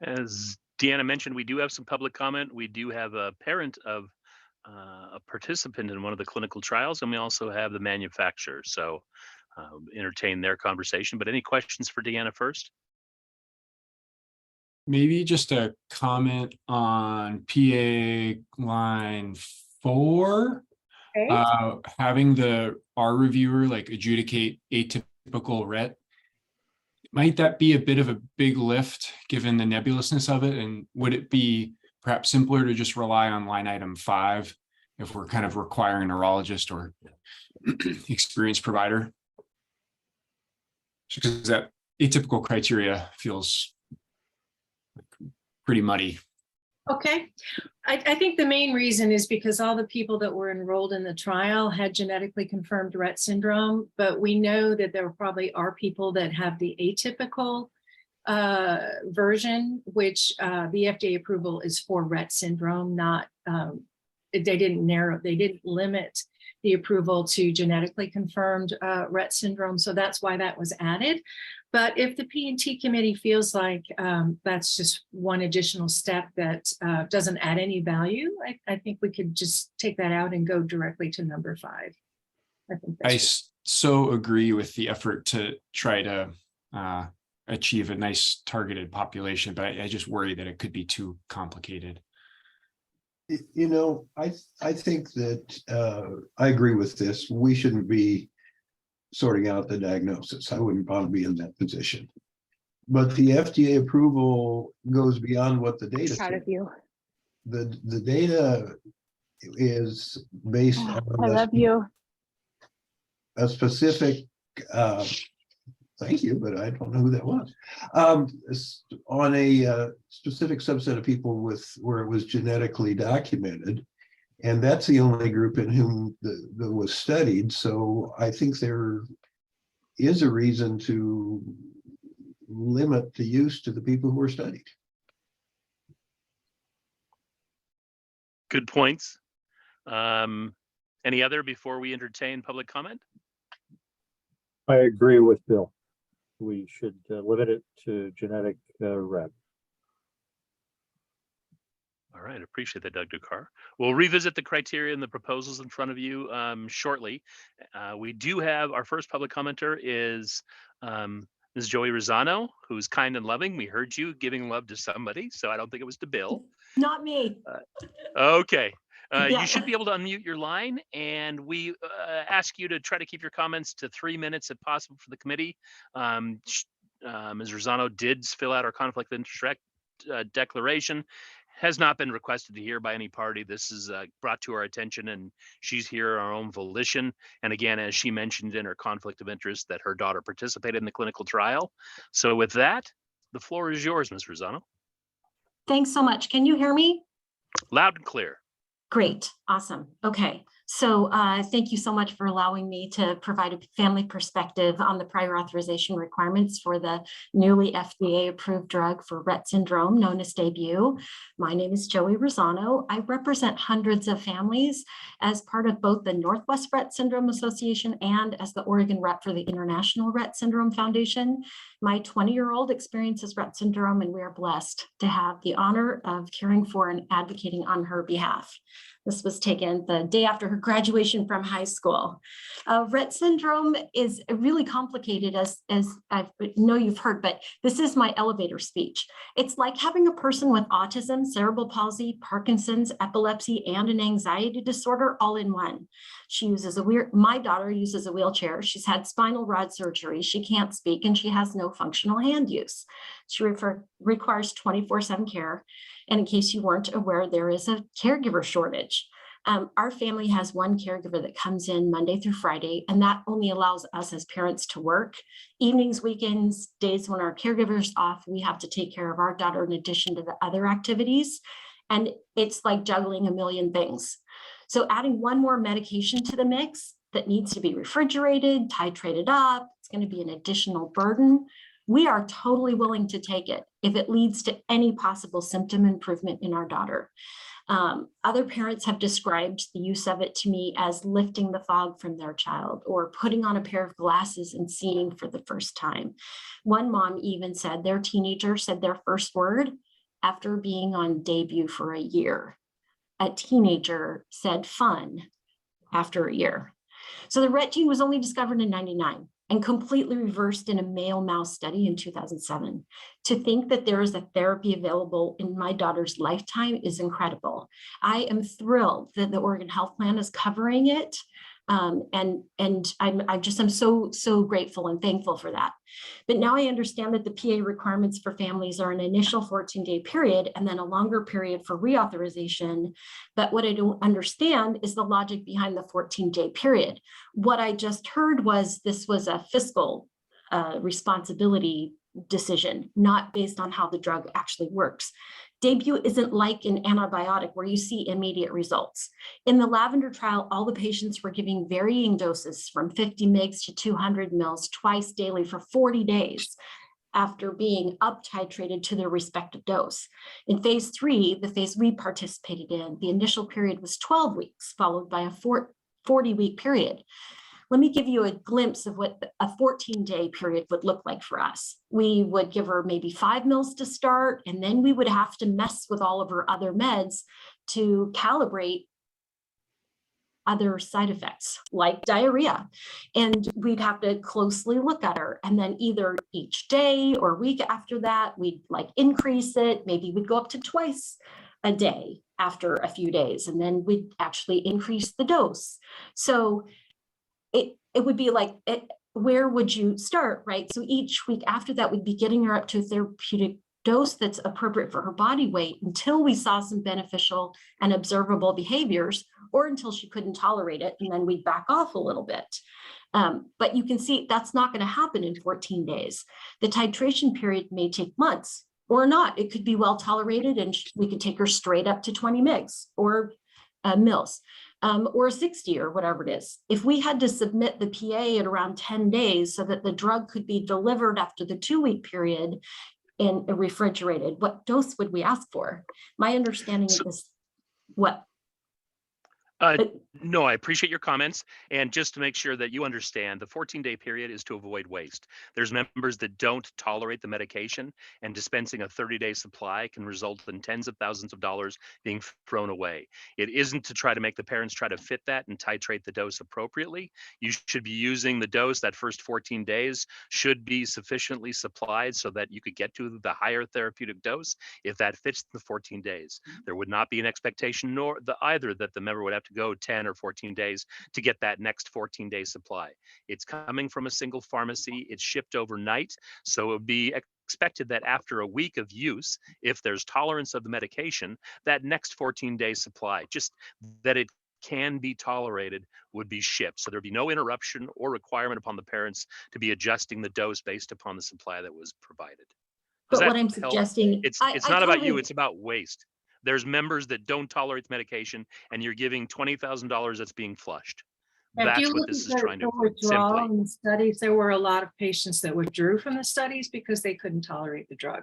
As Deanna mentioned, we do have some public comment. We do have a parent of a participant in one of the clinical trials, and we also have the manufacturer. So entertain their conversation. But any questions for Deanna first? Maybe just a comment on PA line 4. Okay. Having our reviewer like adjudicate atypical Rett. Might that be a bit of a big lift given the nebulousness of it? And would it be perhaps simpler to just rely on line item 5 if we're kind of requiring a neurologist or experienced provider? Because that atypical criteria feels pretty muddy. Okay. I think the main reason is because all the people that were enrolled in the trial had genetically confirmed Rett syndrome, but we know that there probably are people that have the atypical version, which the FDA approval is for Rett syndrome, not, they didn't limit the approval to genetically confirmed Rett syndrome. So that's why that was added. But if the P&T committee feels like that's just one additional step that doesn't add any value, I think we could just take that out and go directly to number 5. I think that's so agree with the effort to try to achieve a nice targeted population, but I just worry that it could be too complicated. You know, I think that I agree with this. We shouldn't be sorting out the diagnosis. I wouldn't want to be in that position. But the FDA approval goes beyond what the data. Proud of you. The data is based on I love you. A specific thank you, but I don't know who that was. On a specific subset of people where it was genetically documented, and that's the only group in whom that was studied. So I think there is a reason to limit the use to the people who were studied. Good points. Any other before we entertain public comment? I agree with Bill. We should limit it to genetic Rett. All right, appreciate that, Doug Ducar. We'll revisit the criteria and the proposals in front of you shortly. We do have our first public commenter is Ms. Joey Rosano, who's kind and loving. We heard you giving love to somebody, so I don't think it was to Bill. Not me. Okay. Yeah. You should be able to unmute your line, and we ask you to try to keep your comments to 3 minutes if possible for the committee. Ms. Rosano did fill out our conflict of interest declaration. Has not been requested to hear by any party. This is brought to our attention, and she's here on our own volition. And again, as she mentioned in her conflict of interest, that her daughter participated in the clinical trial. So with that, the floor is yours, Ms. Rosano. Thanks so much. Can you hear me? Loud and clear. Great. Awesome. Okay. So thank you so much for allowing me to provide a family perspective on the prior authorization requirements for the newly FDA approved drug for Rett syndrome known as DAYBUE. My name is Joey Rosano. I represent hundreds of families as part of both the Northwest Rett Syndrome Association and as the Oregon rep for the International Rett Syndrome Foundation. My 20-year-old experiences Rett syndrome, and we are blessed to have the honor of caring for and advocating on her behalf. This was taken the day after her graduation from high school. Rett syndrome is really complicated, as I know you've heard, but this is my elevator speech. It's like having a person with autism, cerebral palsy, Parkinson's, epilepsy, and an anxiety disorder all in one. My daughter uses a wheelchair. She's had spinal rod surgery. She can't speak, and she has no functional hand use. She requires 24/7 care. And in case you weren't aware, there is a caregiver shortage. Our family has one caregiver that comes in Monday through Friday, and that only allows us as parents to work. Evenings, weekends, days when our caregiver's off, we have to take care of our daughter in addition to the other activities. And it's like juggling a million things. So adding one more medication to the mix that needs to be refrigerated, titrated up, it's going to be an additional burden. We are totally willing to take it if it leads to any possible symptom improvement in our daughter. Other parents have described the use of it to me as lifting the fog from their child or putting on a pair of glasses and seeing for the first time. One mom even said their teenager said their first word after being on DAYBUE for a year. A teenager said fun after a year. So the Rett gene was only discovered in '99 and completely reversed in a male mouse study in 2007. To think that there is a therapy available in my daughter's lifetime is incredible. I am thrilled that the Oregon Health Plan is covering it. And I'm so grateful and thankful for that. But now I understand that the PA requirements for families are an initial 14-day period and then a longer period for reauthorization. But what I don't understand is the logic behind the 14-day period. What I just heard was this was a fiscal responsibility decision, not based on how the drug actually works. DAYBUE isn't like an antibiotic where you see immediate results. In the Lavender trial, all the patients were giving varying doses from 50 mg to 200 mils twice daily for 40 days after being up titrated to their respective dose. In phase 3, the phase we participated in, the initial period was 12 weeks, followed by a 40-week period. Let me give you a glimpse of what a 14-day period would look like for us. We would give her maybe 5 mils to start, and then we would have to mess with all of her other meds to calibrate other side effects like diarrhea. And we'd have to closely look at her. And then either each day or week after that, we'd like increase it. Maybe we'd go up to twice a day after a few days, and then we'd actually increase the dose. So it would be like, where would you start, right? So each week after that, we'd be getting her up to a therapeutic dose that's appropriate for her body weight until we saw some beneficial and observable behaviors, or until she couldn't tolerate it, and then we'd back off a little bit. But you can see that's not going to happen in 14 days. The titration period may take months or not. It could be well tolerated, and we could take her straight up to 20 mg or mils. Or 60 or whatever it is. If we had to submit the PA at around 10 days so that the drug could be delivered after the 2-week period in a refrigerated, what dose would we ask for? My understanding is what? No, I appreciate your comments. And just to make sure that you understand, the 14-day period is to avoid waste. There's members that don't tolerate the medication, and dispensing a 30-day supply can result in tens of thousands of dollars being thrown away. It isn't to try to make the parents try to fit that and titrate the dose appropriately. You should be using the dose. That first 14 days should be sufficiently supplied so that you could get to the higher therapeutic dose if that fits the 14 days. There would not be an expectation either that the member would have to go 10 or 14 days to get that next 14-day supply. It's coming from a single pharmacy. It's shipped overnight. So it would be expected that after a week of use, if there's tolerance of the medication, that next 14-day supply, just that it can be tolerated, would be shipped. So there'd be no interruption or requirement upon the parents to be adjusting the dose based upon the supply that was provided. Does But what that I'm help? suggesting, It's I not about totally, you, it's about waste. There's members that don't tolerate the medication and you're giving $20,000 that's being flushed. If you That's what look this at is trying to the avoid, withdrawal simply. in the studies, there were a lot of patients that withdrew from the studies because they couldn't tolerate the drug.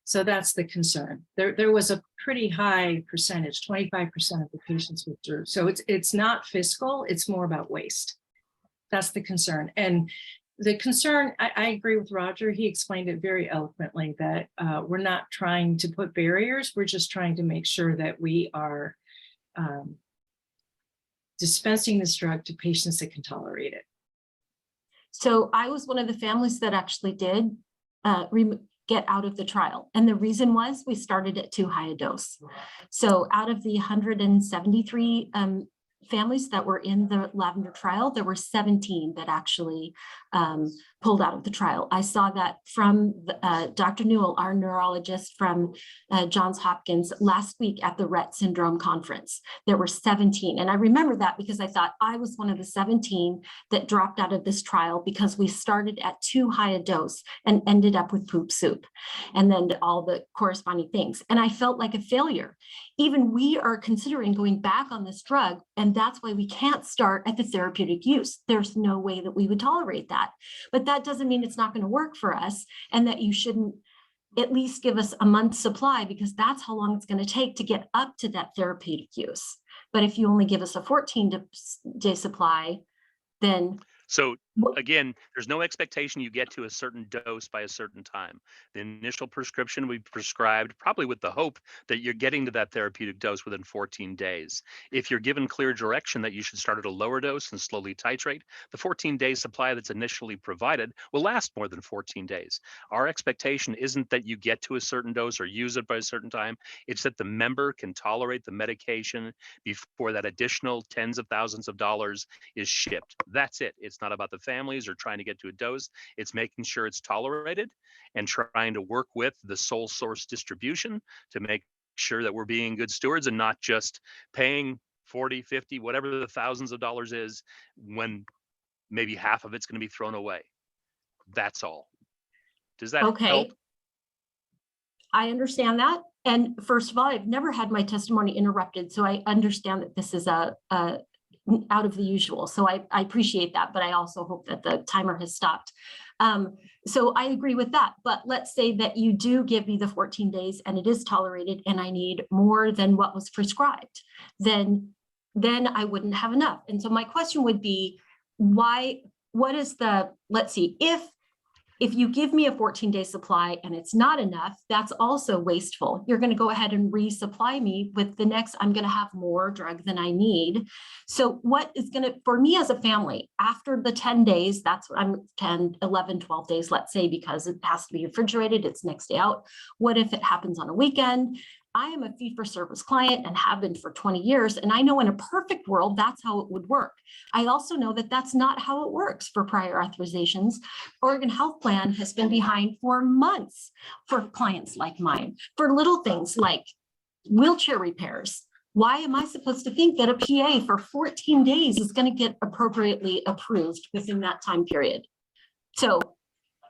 So that's the concern. There was a pretty high percentage, 25% of the patients withdrew. So it's not fiscal, it's more about waste. That's the concern. And the concern, I agree with Roger. He explained it very eloquently that we're not trying to put barriers. We're just trying to make sure that we are dispensing this drug to patients that can tolerate it. so I was one of the families that actually did get out of the trial. And the reason was we started at too high a dose. So out of the 173 families that were in the lavender trial, there were 17 that actually pulled out of the trial. I saw that from Dr. Newell, our neurologist from Johns Hopkins, last week at the Rett syndrome conference. There were 17. And I remember that because I thought I was one of the 17 that dropped out of this trial because we started at too high a dose and ended up with poop soup and then all the corresponding things. And I felt like a failure. Even we are considering going back on this drug, and that's why we can't start at the therapeutic use. There's no way that we would tolerate that. But that doesn't mean it's not going to work for us and that you shouldn't at least give us a month's supply, because that's how long it's going to take to get up to that therapeutic use. But if you only give us a 14-day supply, then So again, there's no expectation you get to a certain dose by a certain time. The initial prescription we prescribed, probably with the hope that you're getting to that therapeutic dose within 14 days. If you're given clear direction that you should start at a lower dose and slowly titrate, the 14-day supply that's initially provided will last more than 14 days. Our expectation isn't that you get to a certain dose or use it by a certain time. It's that the member can tolerate the medication before that additional tens of thousands of dollars is shipped. That's it. It's not about the families or trying to get to a dose. It's making sure it's tolerated and trying to work with the sole source distribution to make sure that we're being good stewards and not just paying 40, 50, whatever the thousands of dollars is when maybe half of it's going to be thrown away. That's all. Does that help? I understand that. And first of all, I've never had my testimony interrupted. So I understand that this is a out of the usual. So I appreciate that, but I also hope that the timer has stopped. So I agree with that, but let's say that you do give me the 14 days and it is tolerated and I need more than what was prescribed, then I wouldn't have enough. And so my question would be, what is the, let's see, if you give me a 14-day supply and it's not enough, that's also wasteful. You're going to go ahead and resupply me with the next, I'm going to have more drug than I need. So what is going to, for me as a family, after the 10 days, that's what I'm 10, 11, 12 days, let's say, because it has to be refrigerated, it's next day out. What if it happens on a weekend? I am a fee-for-service client and have been for 20 years. And I know in a perfect world, that's how it would work. I also know that that's not how it works for prior authorizations. Oregon Health Plan has been behind for months for clients like mine, for little things like wheelchair repairs. Why am I supposed to think that a PA for 14 days is going to get appropriately approved within that time period? So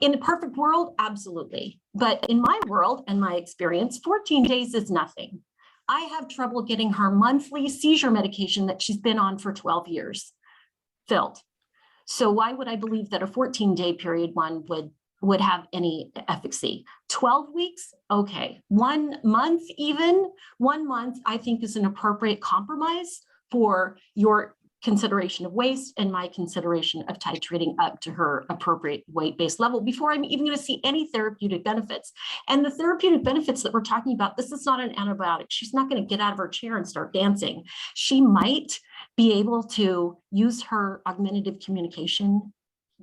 in a perfect world, absolutely. But in my world and my experience, 14 days is nothing. I have trouble getting her monthly seizure medication that she's been on for 12 years filled. So why would I believe that a 14-day period one would have any efficacy? 12 weeks? Okay. 1 month even? 1 month I think is an appropriate compromise for your consideration of waste and my consideration of titrating up to her appropriate weight-based level before I'm even going to see any therapeutic benefits. And the therapeutic benefits that we're talking about, this is not an antibiotic. She's not going to get out of her chair and start dancing. She might be able to use her augmentative communication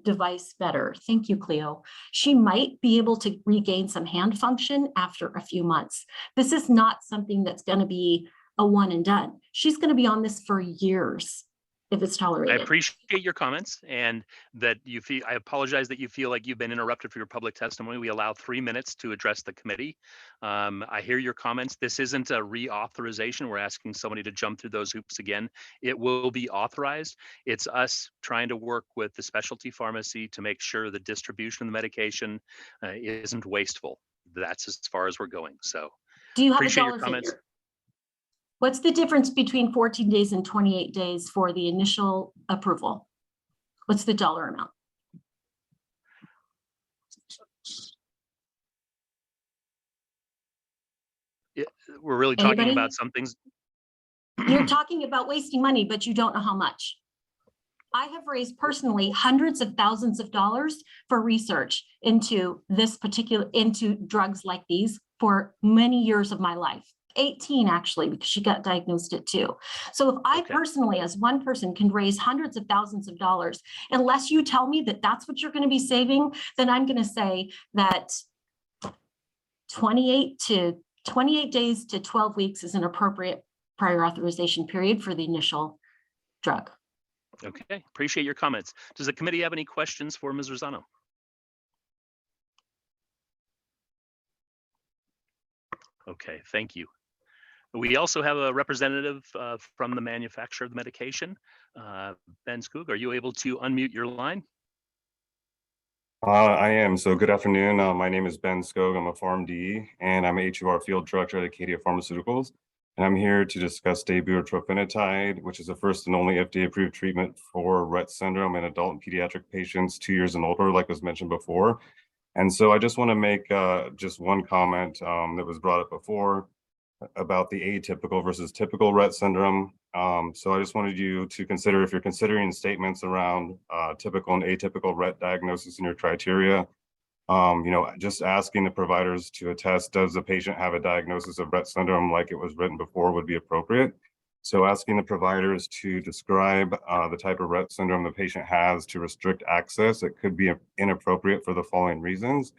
device better. Thank you, Cleo. She might be able to regain some hand function after a few months. This is not something that's going to be a one and done. She's going to be on this for years if it's I tolerated. appreciate your comments and that you feel, I apologize that you feel like you've been interrupted for your public testimony. We allow 3 minutes to address the committee. I hear your comments. This isn't a reauthorization. We're asking somebody to jump through those hoops again. It will be authorized. It's us trying to work with the specialty pharmacy to make sure the distribution of the medication isn't wasteful. That's as far as we're going. So Do you have a appreciate your dollar comments. figure? What's the difference between 14 days and 28 days for the initial approval? What's the dollar amount? We're really talking Anybody? about some things. You're talking about wasting money, but you don't know how much. I have raised personally hundreds of thousands of dollars for research into into drugs like these for many years of my life. 18 actually, because she got diagnosed at 2. So if I personally, as one person, can raise hundreds of thousands of dollars, unless you tell me that that's what you're going to be saving, then I'm going to say that 28 days to 12 weeks is an appropriate prior authorization period for the initial drug. Okay, appreciate your comments. Does the committee have any questions for Ms. Rosano? Okay, thank you. We also have a representative from the manufacturer of the medication. Ben Skoog, are you able to unmute your line? I am. So good afternoon. My name is Ben Skoog. I'm a PharmD, and I'm HUR Field Director at Acadia Pharmaceuticals. And I'm here to discuss DAYBUE or trofinetide, which is the first and only FDA-approved treatment for Rett syndrome in adult and pediatric patients 2 years and older, like was mentioned before. And so I just want to make just one comment that was brought up before about the atypical versus typical Rett syndrome. So I just wanted you to consider, if you're considering statements around typical and atypical Rett diagnosis in your criteria, just asking the providers to attest, does the patient have a diagnosis of Rett syndrome like it was written before would be appropriate. So asking the providers to describe the type of Rett syndrome the patient has to restrict access, it could be inappropriate for the following reasons.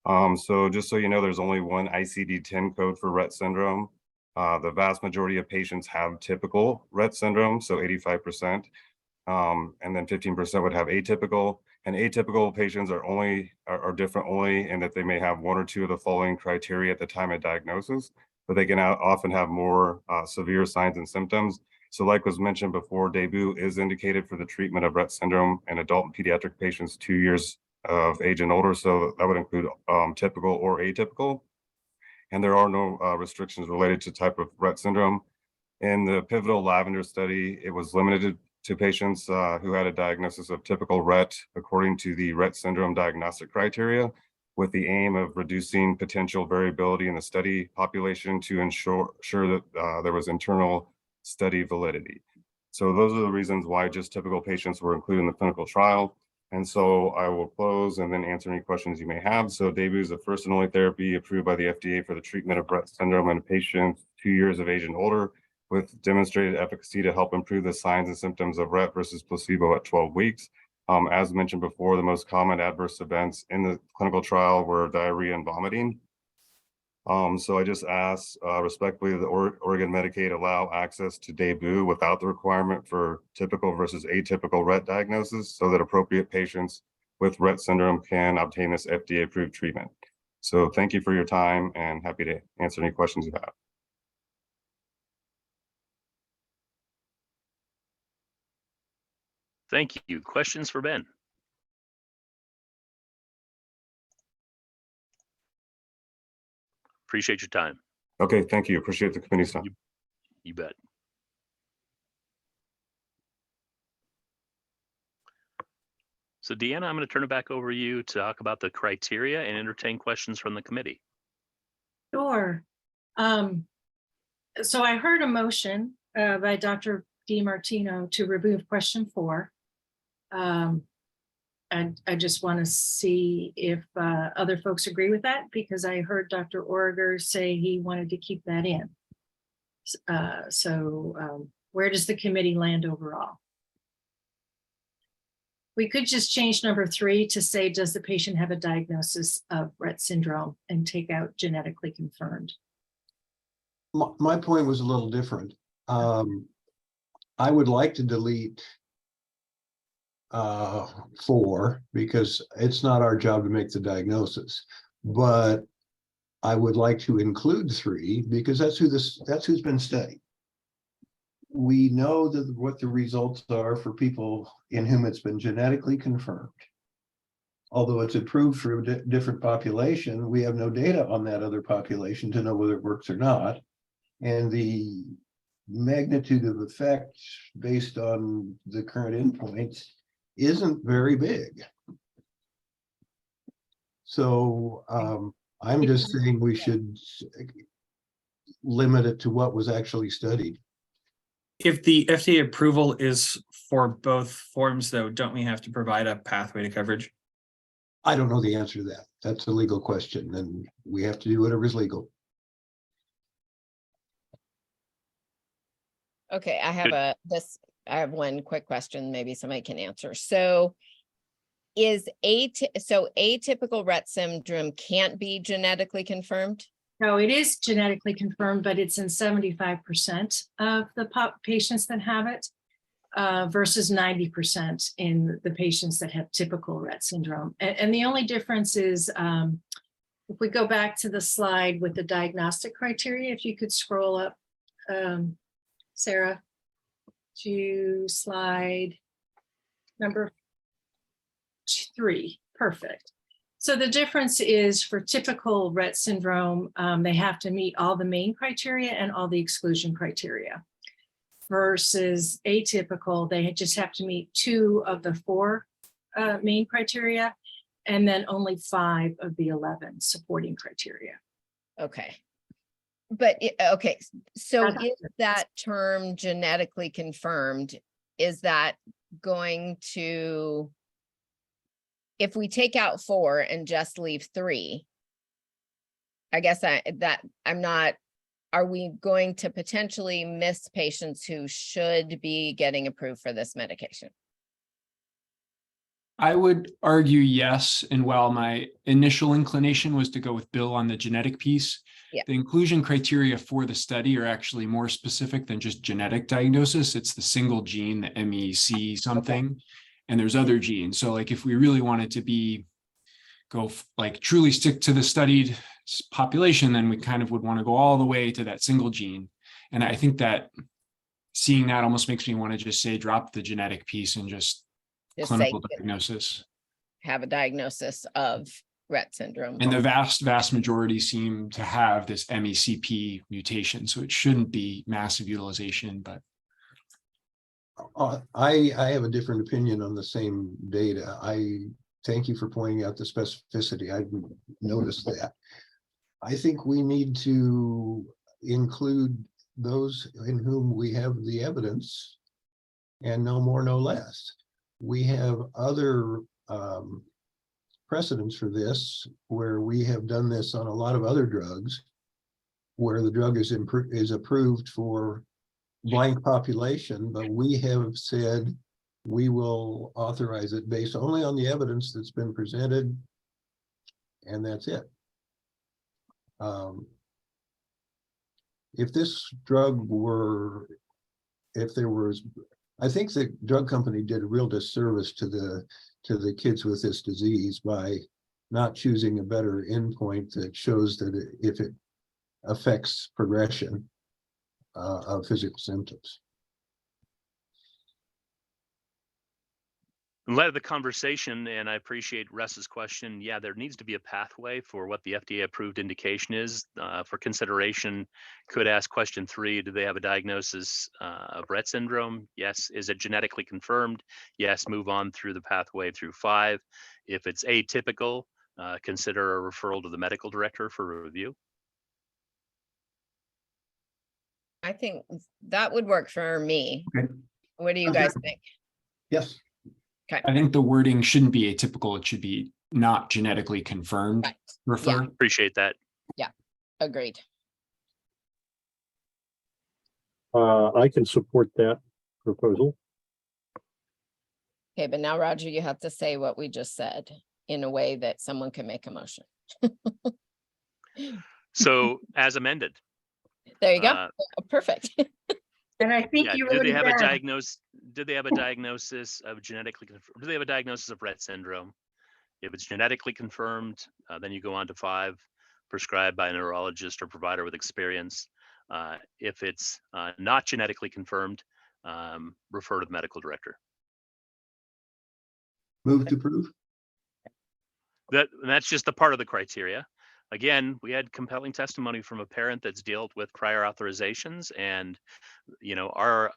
So just so you know, there's only one ICD-10 code for Rett syndrome. The vast majority of patients have typical Rett syndrome, so 85%, and then 15% would have atypical. And atypical patients are different only in that they may have one or two of the following criteria at the time of diagnosis, but they can often have more severe signs and symptoms. So like was mentioned before, DAYBUE is indicated for the treatment of Rett syndrome in adult and pediatric patients 2 years of age and older. So that would include typical or atypical. And there are no restrictions related to type of Rett syndrome. In the pivotal Lavender study, it was limited to patients who had a diagnosis of typical Rett according to the Rett syndrome diagnostic criteria, with the aim of reducing potential variability in the study population to ensure that there was internal study validity. So those are the reasons why just typical patients were included in the clinical trial. And so I will close and then answer any questions you may have. So DAYBUE is the first and only therapy approved by the FDA for the treatment of Rett syndrome in patients 2 years of age and older, with demonstrated efficacy to help improve the signs and symptoms of Rett versus placebo at 12 weeks. As mentioned before, the most common adverse events in the clinical trial were diarrhea and vomiting. So I just ask respectfully that Oregon Medicaid allow access to DAYBUE without the requirement for typical versus atypical Rett diagnosis, so that appropriate patients with Rett syndrome can obtain this FDA-approved treatment. So thank you for your time and happy to answer any questions you have. Thank you. Questions for Ben? Appreciate your time. Okay, thank you. Appreciate the committee's time. You bet. So Deanna, I'm going to turn it back over to you to talk about the criteria and entertain questions from the committee. Sure. So I heard a motion by Dr. DiMartino to remove question 4. And I just want to see if other folks agree with that, because I heard Dr. Orger say he wanted to keep that in. Where does the committee land overall? We could just change number 3 to say, does the patient have a diagnosis of Rett syndrome, and take out genetically confirmed? My point was a little different. I would like to delete 4 because it's not our job to make the diagnosis, but I would like to include 3 because that's who's been studied. We know that what the results are for people in whom it's been genetically confirmed. Although it's approved for a different population, we have no data on that other population to know whether it works or not. And the magnitude of effect based on the current endpoints isn't very big. So I'm just saying we should limit it to what was actually studied. If the FDA approval is for both forms, though, don't we have to provide a pathway to coverage? I don't know the answer to that. That's a legal question, and we have to do whatever is legal. Okay, I have one quick question, maybe somebody can answer. So is atypical Rett syndrome can't be genetically confirmed? No, it is genetically confirmed, but it's in 75% of the patients that have it versus 90% in the patients that have typical Rett syndrome. And the only difference is if we go back to the slide with the diagnostic criteria, if you could scroll up, Sarah, to slide number 3. Perfect. So the difference is for typical Rett syndrome, they have to meet all the main criteria and all the exclusion criteria. Versus atypical, they just have to meet 2 of the 4 main criteria, and then only 5 of the 11 supporting criteria. Okay. But, okay, so is that term genetically confirmed, is that going to, if we take out 4 and just leave 3, I guess I'm not, are we going to potentially miss patients who should be getting approved for this medication? I would argue yes. And while my initial inclination was to go with Bill on the genetic piece, the inclusion criteria for the study are actually more specific than just genetic diagnosis. It's the single gene, the MEC something, and there's other genes. So like if we really wanted to truly stick to the studied population, then we kind of would want to go all the way to that single gene. And I think that seeing that almost makes me want to just say, drop the genetic piece and just clinical diagnosis. Have a diagnosis of Rett syndrome. And the vast majority seem to have this MECP mutation. So it shouldn't be massive utilization, but. I have a different opinion on the same data. I thank you for pointing out the specificity. I noticed that. I think we need to include those in whom we have the evidence and no more, no less. We have other precedents for this where we have done this on a lot of other drugs where the drug is approved for blank population, but we have said we will authorize it based only on the evidence that's been presented, and that's it. If this drug were, if there was, I think the drug company did a real disservice to the kids with this disease by not choosing a better endpoint that shows that if it affects progression of physical symptoms. In light of the conversation, and I appreciate Russ's question, yeah, there needs to be a pathway for what the FDA approved indication is for consideration. Could ask question 3, do they have a diagnosis of Rett syndrome? Yes. Is it genetically confirmed? Yes. Move on through the pathway through 5. If it's atypical, consider a referral to the medical director for review. I think that would work for me. Okay. What do you guys think? Yes. Okay. I think the wording shouldn't be atypical. It should be not genetically confirmed. Right. Refer. Yeah. Appreciate that. Yeah, agreed. I can support that proposal. Okay, but now Roger, you have to say what we just said in a way that someone can make a motion. So as amended. There you go. Perfect. And I think Yeah, you do wrote they it have a down. diagnosis? Do they have a diagnosis of genetically? Do they have a diagnosis of Rett syndrome? If it's genetically confirmed, then you go on to 5, prescribed by a neurologist or provider with experience. If it's not genetically confirmed, refer to the medical director. Move to approve. That's just a part of the criteria. Again, we had compelling testimony from a parent that's dealt with prior authorizations, and our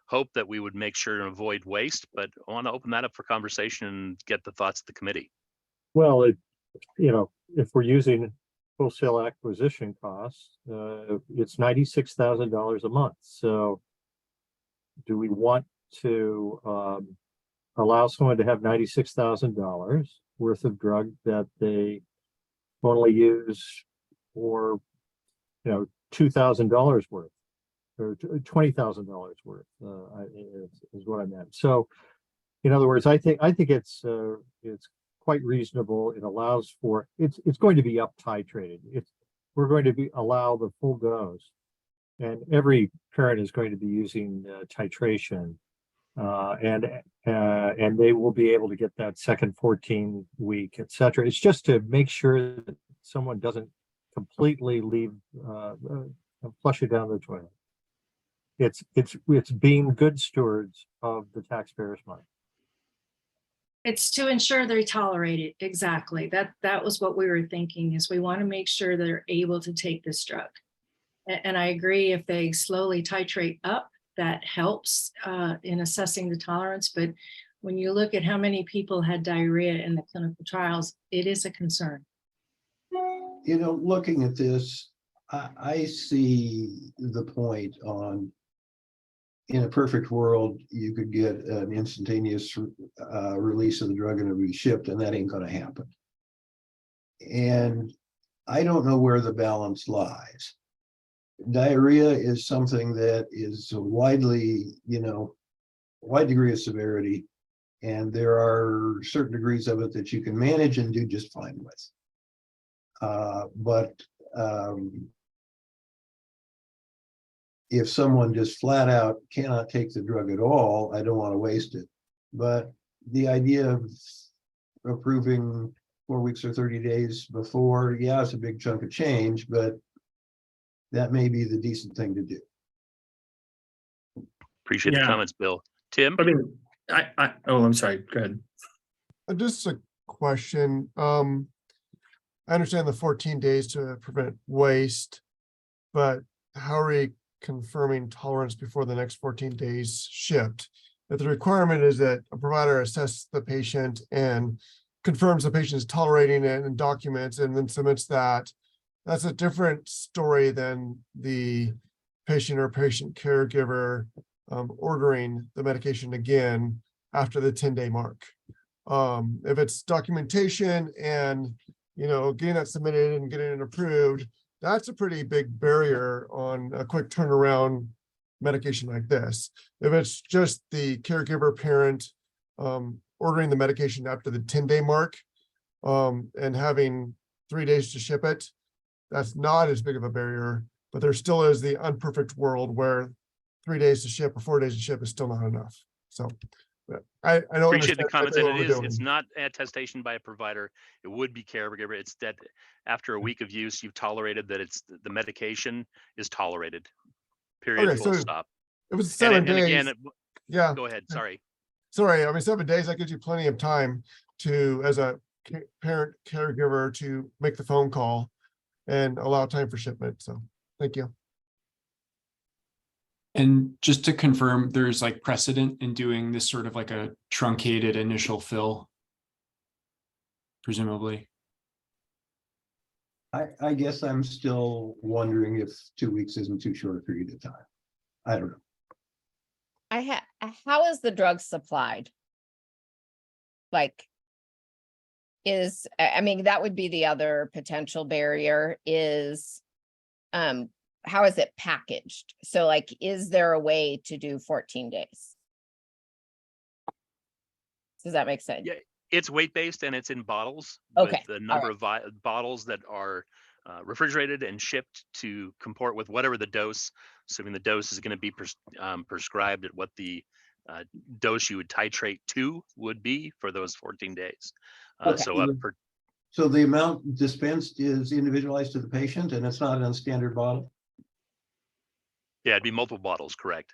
hope that we would make sure to avoid waste. But I want to open that up for conversation and get the thoughts of the committee. Well, if we're using wholesale acquisition costs, it's $96,000 a month. So do we want to allow someone to have $96,000 worth of drug that they only use for, $2,000 worth or $20,000 worth is what I meant. So, in other words, I think it's quite reasonable. It allows for it's going to be up titrated. We're going to allow the full dose, and every parent is going to be using titration, and they will be able to get that second 14-week, etc. It's just to make sure that someone doesn't completely flush it down the toilet. It's being good stewards of the taxpayers' money. It's to ensure they tolerate it. Exactly. That was what we were thinking, is we want to make sure they're able to take this drug. And I agree, if they slowly titrate up, that helps in assessing the tolerance. But when you look at how many people had diarrhea in the clinical trials, it is a concern. Looking at this, I see the point on, in a perfect world, you could get an instantaneous release of the drug and it'll be shipped, and that ain't going to happen. And I don't know where the balance lies. Diarrhea is something that is widely, wide degree of severity, and there are certain degrees of it that you can manage and do just fine with. But if someone just flat out cannot take the drug at all, I don't want to waste it. But the idea of approving 4 weeks or 30 days before, yeah, it's a big chunk of change, but that may be the decent thing to do. Appreciate the comments, Bill. Tim? I mean, I'm sorry. Go ahead. Just a question. I understand the 14 days to prevent waste, but how are we confirming tolerance before the next 14 days shipped? If the requirement is that a provider assesses the patient and confirms the patient is tolerating it and documents and then submits that, that's a different story than the patient or patient caregiver ordering the medication again after the 10-day mark. If it's documentation and getting that submitted and getting it approved, that's a pretty big barrier on a quick turnaround medication like this. If it's just the caregiver parent ordering the medication after the 10-day mark and having 3 days to ship it, that's not as big of a barrier, but there still is the unperfect world where 3 days to ship or 4 days to ship is still not enough. So I don't Appreciate the understand comments, exactly and what we're doing. it's not attestation by a provider. It would be caregiver. It's that after a week of use, you've tolerated that the medication is tolerated. Period. Okay, Full so stop. If it's 7 days, again, yeah. Go ahead. Sorry. Sorry, I mean, 7 days, that gives you plenty of time to, as a parent caregiver, to make the phone call and allow time for shipment. So thank you. And just to confirm, there's like precedent in doing this sort of like a truncated initial fill, presumably. I guess I'm still wondering if 2 weeks isn't too short a period of time. I don't know. How is the drug supplied? Like, I mean, that would be the other potential barrier is, how is it packaged? So like, is there a way to do 14 days? Does that make sense? Yeah, it's weight-based and it's in bottles. Okay, With the number of bottles that are refrigerated and shipped to comport with whatever the dose, assuming the dose is going to be prescribed at what the dose you would titrate to would be for those 14 days. Okay. So the amount dispensed is individualized to the patient and it's not in a standard bottle? Yeah, it'd be multiple bottles, correct?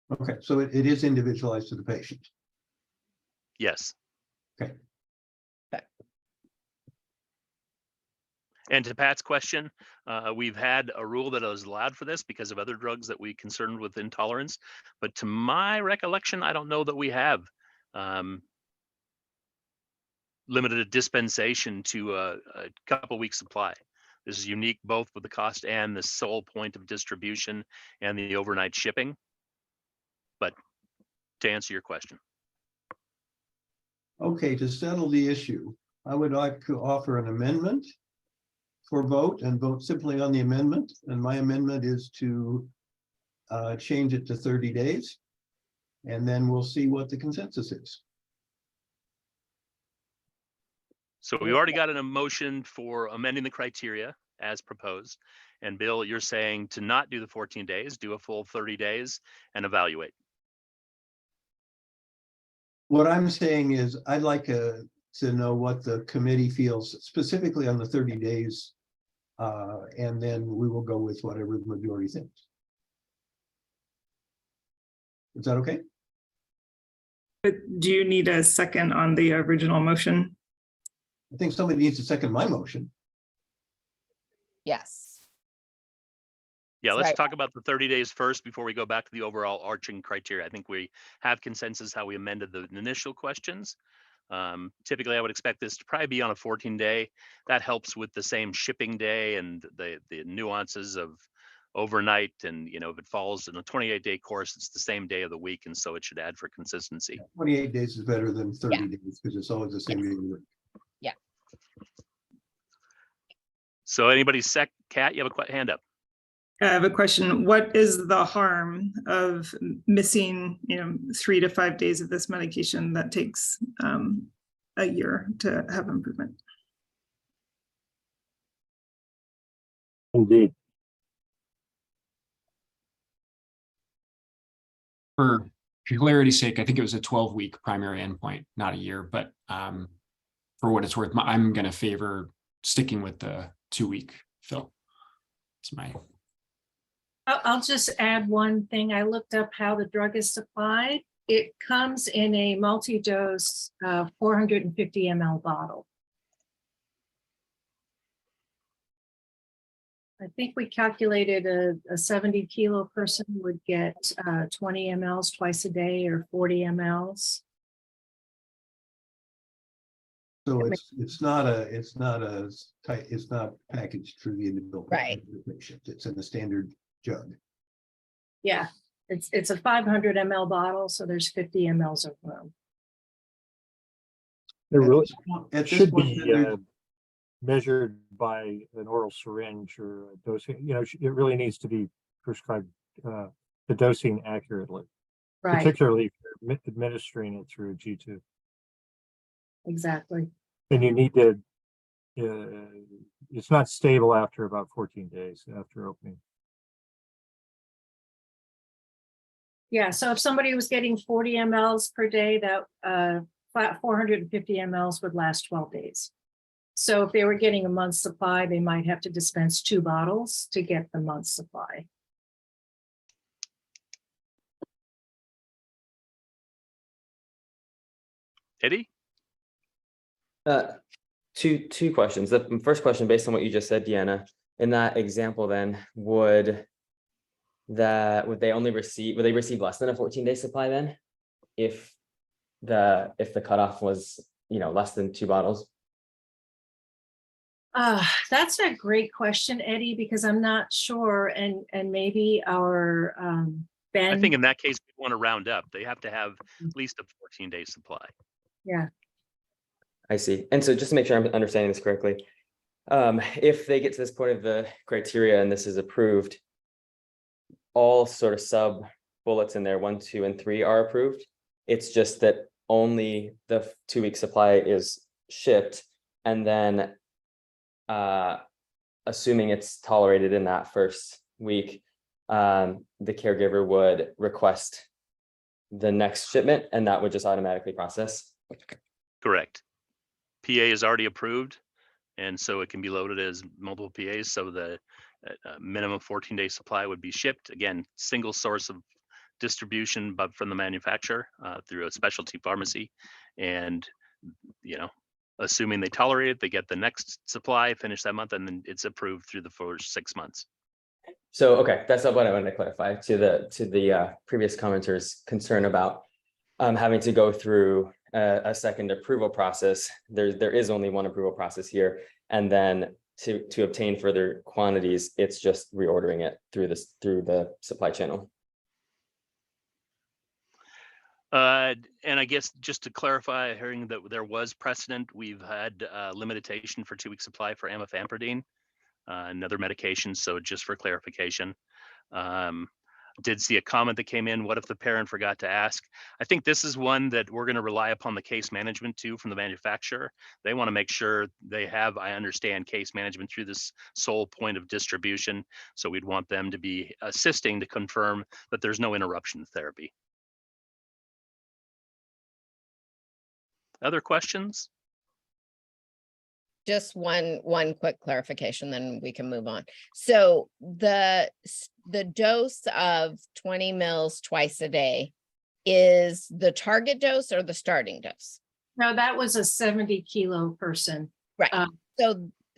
Okay, so it is individualized to the patient. Yes. Okay. And to Pat's question, we've had a rule that is allowed for this because of other drugs that we concerned with intolerance. But to my recollection, I don't know that we have limited a dispensation to a couple weeks supply. This is unique both with the cost and the sole point of distribution and the overnight shipping. But to answer your question. Okay, to settle the issue, I would like to offer an amendment for vote and vote simply on the amendment. And my amendment is to change it to 30 days. And then we'll see what the consensus is. So we already got a motion for amending the criteria as proposed. And Bill, you're saying to not do the 14 days, do a full 30 days and evaluate. What I'm saying is I'd like to know what the committee feels specifically on the 30 days. And then we will go with whatever the majority thinks. Is that okay? But do you need a second on the original motion? I think somebody needs to second my motion. Yes. Yeah, let's Right. talk about the 30 days first before we go back to the overall arching criteria. I think we have consensus how we amended the initial questions. Typically, I would expect this to probably be on a 14-day. That helps with the same shipping day and the nuances of overnight. And if it falls in a 28-day course, it's the same day of the week, and so it should add for consistency. 28 days is better than 30 days because it's always the same day of the week. Yeah. So anybody Kat, you have a hand up. I have a question. What is the harm of missing, 3 to 5 days of this medication that takes a year to have improvement? Indeed. For clarity's sake, I think it was a 12-week primary endpoint, not a year, but for what it's worth, I'm going to favor sticking with the 2-week fill. It's my. I'll just add one thing. I looked up how the drug is supplied. It comes in a multi-dose 450 ml bottle. I think we calculated a 70 kilo person would get 20 mLs twice a day or 40 mLs. So it's not packaged through the individual patient. It's in the standard jug. Yeah, it's a 500 ml bottle, so there's 50 mLs of room. It really at this should point, be measured by an oral syringe or a dosing. It really needs to be prescribed the dosing accurately, Right. particularly if you're administering it through G2. Exactly. And you need to. It's not stable after about 14 days after opening. Yeah, so if somebody was getting 40 mLs per day, that 450 mLs would last 12 days. So if they were getting a month's supply, they might have to dispense 2 bottles to get the month's supply. Eddie? Two questions. The first question, based on what you just said, Deanna, in that example, then would they receive less than a 14-day supply then, if the cutoff was less than 2 bottles? That's a great question, Eddie, because I'm not sure, and maybe our Ben. I think in that case, we want to round up. They have to have at least a 14-day supply. Yeah. I see. And so just to make sure I'm understanding this correctly, if they get to this point of the criteria and this is approved, all sort of sub bullets in there, 1, 2, and 3 are approved. It's just that only the 2-week supply is shipped, and then assuming it's tolerated in that first week, the caregiver would request the next shipment and that would just automatically process. Correct. PA is already approved, and so it can be loaded as multiple PAs. So the minimum 14-day supply would be shipped. Again, single source of distribution, but from the manufacturer through a specialty pharmacy. And, assuming they tolerate it, they get the next supply, finish that month, and then it's approved through the first 6 months. So, okay, that's what I wanted to clarify to the previous commenter's concern about having to go through a second approval process. There is only one approval process here, and then to obtain further quantities, it's just reordering it through the supply channel. And I guess just to clarify, hearing that there was precedent, we've had limitation for 2-week supply for amifampridine, another medication. So just for clarification, did see a comment that came in. What if the parent forgot to ask? I think this is one that we're going to rely upon the case management too from the manufacturer. They want to make sure they have, I understand, case management through this sole point of distribution. So we'd want them to be assisting to confirm that there's no interruption to therapy. Other questions? Just one quick clarification, then we can move on. So the dose of 20 mils twice a day is the target dose or the starting dose? No, that was a 70-kilo person. Right.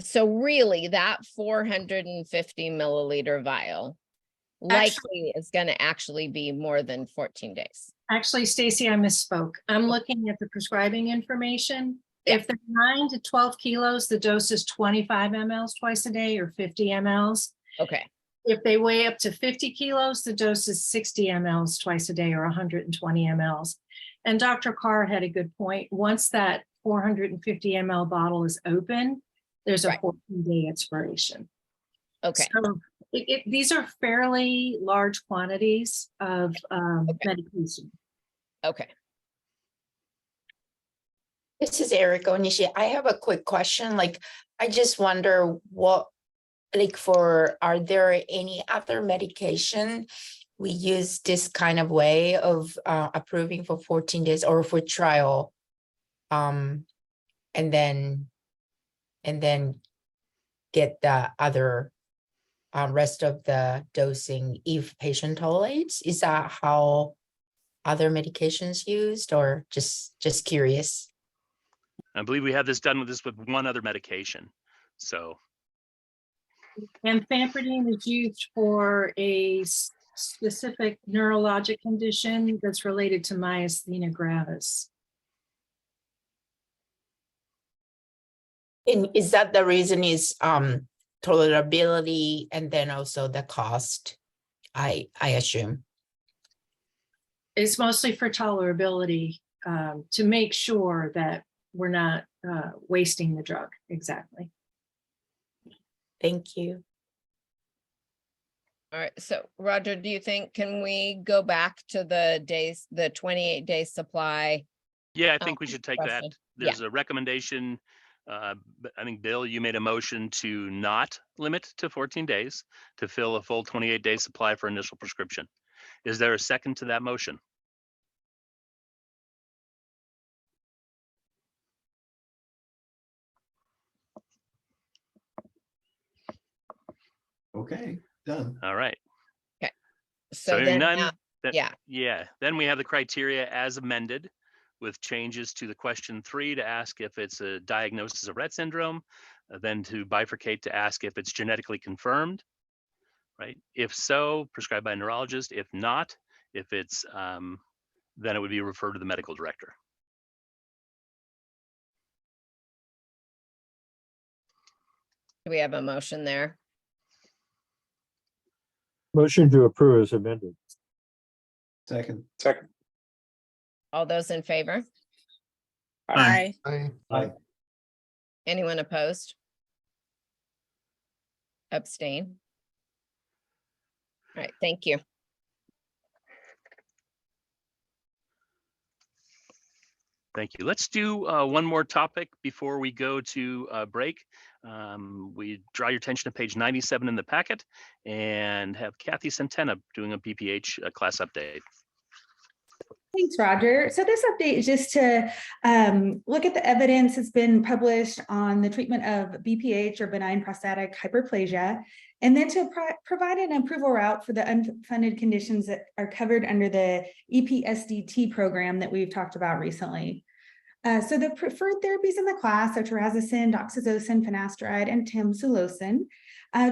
So really that 450 milliliter vial likely is going to actually be more than 14 days. Actually, Stacy, I misspoke. I'm looking at the prescribing information. If they're 9 to 12 kilos, the dose is 25 mLs twice a day or 50 mLs. Okay. If they weigh up to 50 kilos, the dose is 60 mLs twice a day or 120 mLs. And Dr. Carr had a good point. Once that 450 ml bottle is open, there's a 14-day expiration. Okay. So these are fairly large quantities of medication. Okay. This is Erica Onishi. I have a quick question. I just wonder are there any other medication we use this kind of way of approving for 14 days or for trial, and then get the other rest of the dosing if patient tolerates? Is that how other medications used, or just curious? I believe we have this done with one other medication. So. Amifampridine is used for a specific neurologic condition that's related to myasthenia gravis. And is that the reason is tolerability and then also the cost, I assume? It's mostly for tolerability, to make sure that we're not wasting the drug. Exactly. Thank you. All right. So Roger, do you think, can we go back to the 28-day supply? Yeah, I think we should take that. question? There's a recommendation. But I think, Bill, you made a motion to not limit to 14 days to fill a full 28-day supply for initial prescription. Is there a second to that motion? Okay, done. All right. Okay. So So hearing then, none, yeah. Yeah. Then we have the criteria as amended with changes to the question 3 to ask if it's a diagnosis of Rett syndrome, then to bifurcate to ask if it's genetically confirmed, right? If so, prescribed by a neurologist. If not, if it's, then it would be referred to the medical director. Do we have a motion there? Motion to approve is amended. Second. All those in favor? Aye. Aye. Anyone opposed? Abstain? All right, thank you. Thank you. Let's do one more topic before we go to break. We draw your attention to page 97 in the packet and have Kathy Centena doing a BPH class update. Thanks, Roger. So this update is just to look at the evidence that's been published on the treatment of BPH or benign prostatic hyperplasia, and then to provide an approval route for the unfunded conditions that are covered under the EPSDT program that we've talked about recently. So the preferred therapies in the class are terazosin, doxazosin, finasteride, and tamsulosin.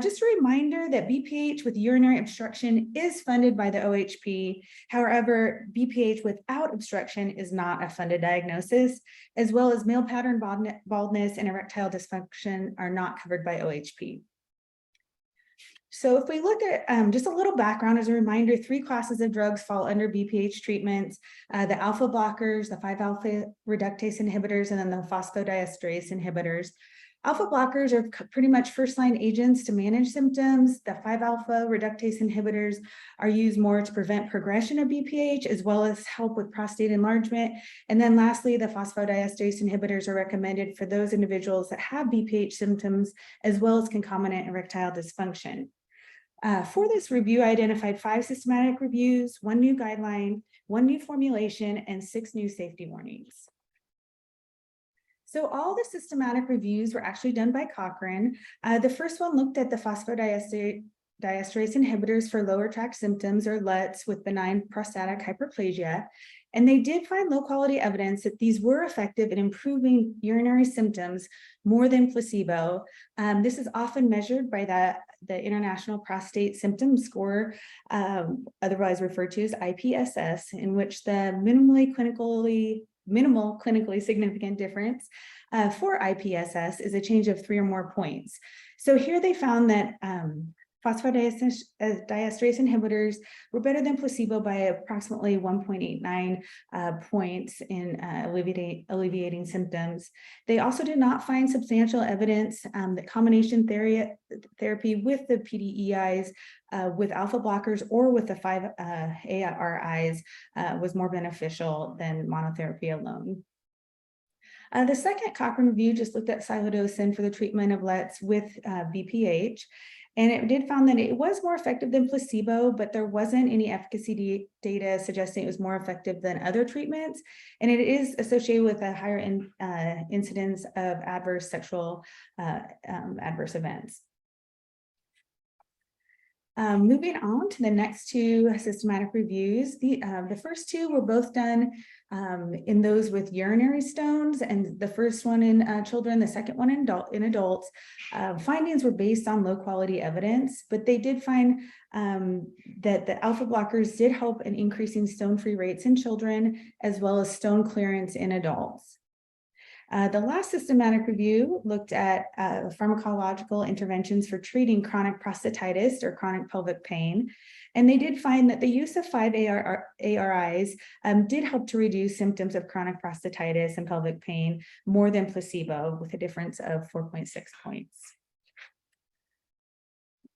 Just a reminder that BPH with urinary obstruction is funded by the OHP. However, BPH without obstruction is not a funded diagnosis, as well as male pattern baldness and erectile dysfunction are not covered by OHP. So if we look at just a little background as a reminder, 3 classes of drugs fall under BPH treatments, the alpha blockers, the 5-alpha reductase inhibitors, and then the phosphodiesterase inhibitors. Alpha blockers are pretty much first-line agents to manage symptoms. The 5-alpha reductase inhibitors are used more to prevent progression of BPH, as well as help with prostate enlargement. And then lastly, the phosphodiesterase inhibitors are recommended for those individuals that have BPH symptoms, as well as concomitant erectile dysfunction. For this review, I identified 5 systematic reviews, 1 new guideline, 1 new formulation, and 6 new safety warnings. So all the systematic reviews were actually done by Cochrane. The first one looked at the phosphodiesterase inhibitors for lower tract symptoms, or LUTs, with benign prostatic hyperplasia. And they did find low quality evidence that these were effective in improving urinary symptoms more than placebo. This is often measured by the International Prostate Symptom Score, otherwise referred to as IPSS, in which the minimal clinically significant difference for IPSS is a change of 3 or more points. So here they found that phosphodiesterase inhibitors were better than placebo by approximately 1.89 points in alleviating symptoms. They also did not find substantial evidence that combination therapy with the PDEIs, with alpha blockers, or with the 5-ARIs was more beneficial than monotherapy alone. The second Cochrane review just looked at silodosin for the treatment of LUTs with BPH. And it did found that it was more effective than placebo, but there wasn't any efficacy data suggesting it was more effective than other treatments. And it is associated with a higher incidence of adverse sexual adverse events. Moving on to the next 2 systematic reviews, the first 2 were both done in those with urinary stones, and the first one in children, the second one in adults. Findings were based on low quality evidence, but they did find that the alpha blockers did help in increasing stone-free rates in children, as well as stone clearance in adults. The last systematic review looked at pharmacological interventions for treating chronic prostatitis or chronic pelvic pain. And they did find that the use of 5-ARIs did help to reduce symptoms of chronic prostatitis and pelvic pain more than placebo, with a difference of 4.6 points.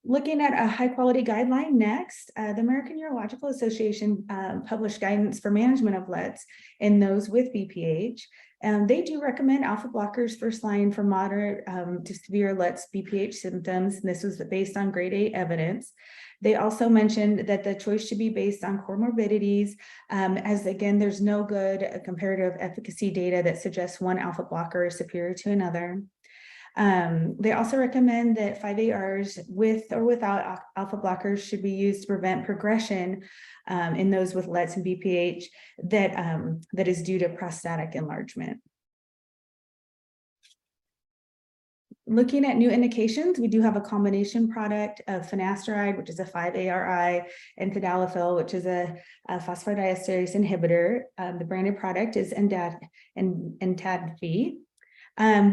Looking at a high quality guideline next, the American Urological Association published guidance for management of LUTs in those with BPH. They do recommend alpha blockers first line for moderate to severe LUTs BPH symptoms. And this was based on grade 8 evidence. They also mentioned that the choice should be based on comorbidities, as again, there's no good comparative efficacy data that suggests one alpha blocker is superior to another. They also recommend that 5-ARs with or without alpha blockers should be used to prevent progression in those with LUTs and BPH that is due to prostatic enlargement. Looking at new indications, we do have a combination product of finasteride, which is a 5-ARI, and tadalafil, which is a phosphodiesterase inhibitor. The branded product is Entadfi.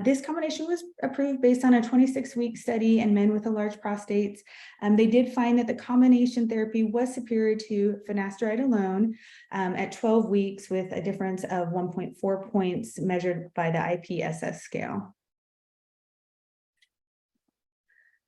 This combination was approved based on a 26-week study in men with large prostates. They did find that the combination therapy was superior to finasteride alone at 12 weeks, with a difference of 1.4 points measured by the IPSS scale.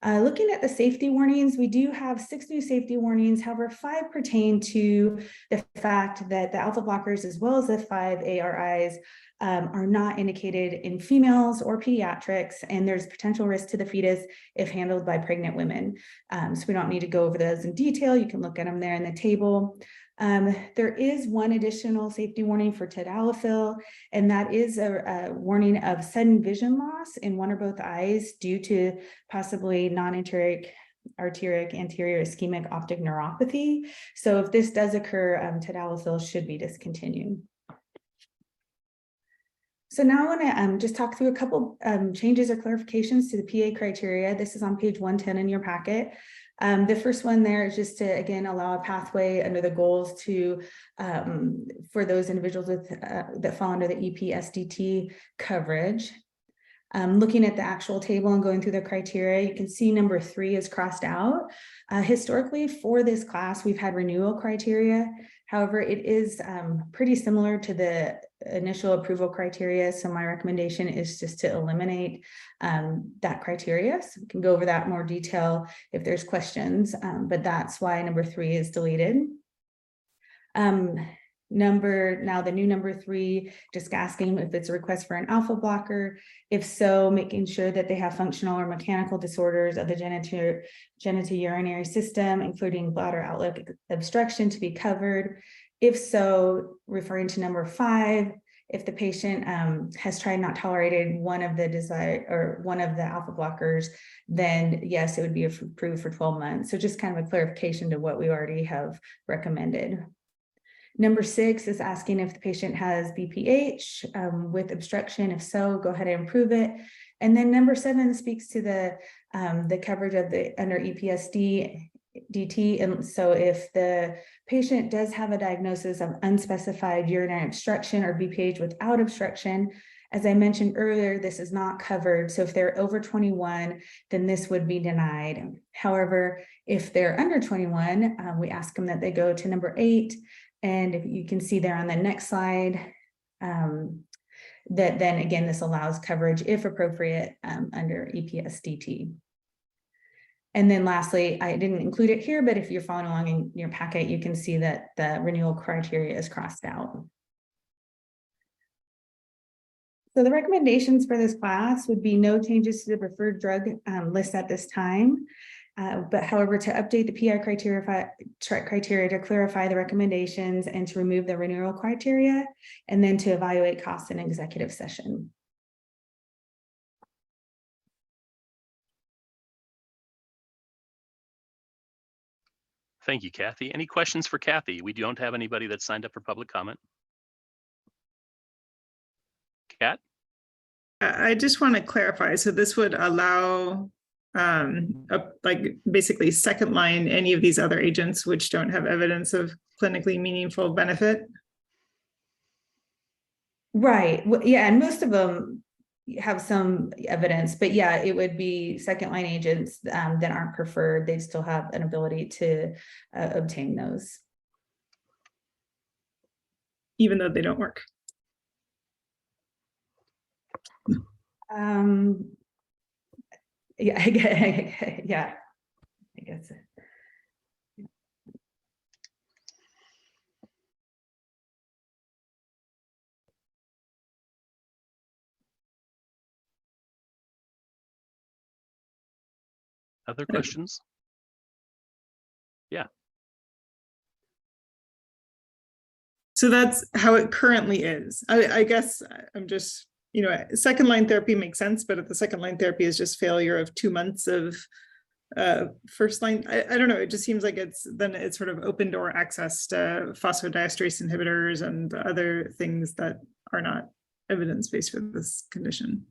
Looking at the safety warnings, we do have 6 new safety warnings. However, 5 pertain to the fact that the alpha blockers, as well as the 5 ARIs, are not indicated in females or pediatrics, and there's potential risk to the fetus if handled by pregnant women. So we don't need to go over those in detail. You can look at them there in the table. There is one additional safety warning for tadalafil, and that is a warning of sudden vision loss in one or both eyes due to possibly non-enteric arteritic anterior ischemic optic neuropathy. So if this does occur, tadalafil should be discontinued. So now I want to just talk through a couple changes or clarifications to the PA criteria. This is on page 110 in your packet. The first one there is just to, again, allow a pathway under the goals to for those individuals with that fall under the EPSDT coverage. Looking at the actual table and going through the criteria, you can see number 3 is crossed out. Historically, for this class, we've had renewal criteria. However, it is pretty similar to the initial approval criteria. So my recommendation is just to eliminate that criteria. So we can go over that in more detail if there's questions, but that's why number 3 is deleted. The new number 3, just asking if it's a request for an alpha blocker. If so, making sure that they have functional or mechanical disorders of the genitourinary system, including bladder outlet obstruction, to be covered. If so, referring to number 5, if the patient has tried not tolerated one of the alpha blockers, then yes, it would be approved for 12 months. So just kind of a clarification to what we already have recommended. Number 6 is asking if the patient has BPH with obstruction. If so, go ahead and approve it. And then number 7 speaks to the coverage of the under EPSDT. And so if the patient does have a diagnosis of unspecified urinary obstruction or BPH without obstruction, as I mentioned earlier, this is not covered. So if they're over 21, then this would be denied. However, if they're under 21, we ask them that they go to number 8. And if you can see there on the next slide, that then again, this allows coverage if appropriate under EPSDT. And then lastly, I didn't include it here, but if you're following along in your packet, you can see that the renewal criteria is crossed out. So the recommendations for this class would be no changes to the preferred drug list at this time. But however, to update the PI criteria to clarify the recommendations and to remove the renewal criteria, and then to evaluate costs in executive session. Thank you, Kathy. Any questions for Kathy? We don't have anybody that signed up for public comment. Kat? I just want to clarify. So this would allow like basically second line any of these other agents which don't have evidence of clinically meaningful benefit. Right. Yeah, and most of them have some evidence, but yeah, it would be second line agents that aren't preferred. They'd still have an ability to obtain those. Even though they don't work. Yeah, yeah, I guess. Other questions? Yeah. So that's how it currently is. I guess I'm just, second line therapy makes sense, but if the second line therapy is just failure of 2 months of first line, I don't know, it just seems like it's sort of open door access to phosphodiesterase inhibitors and other things that are not evidence-based for this condition.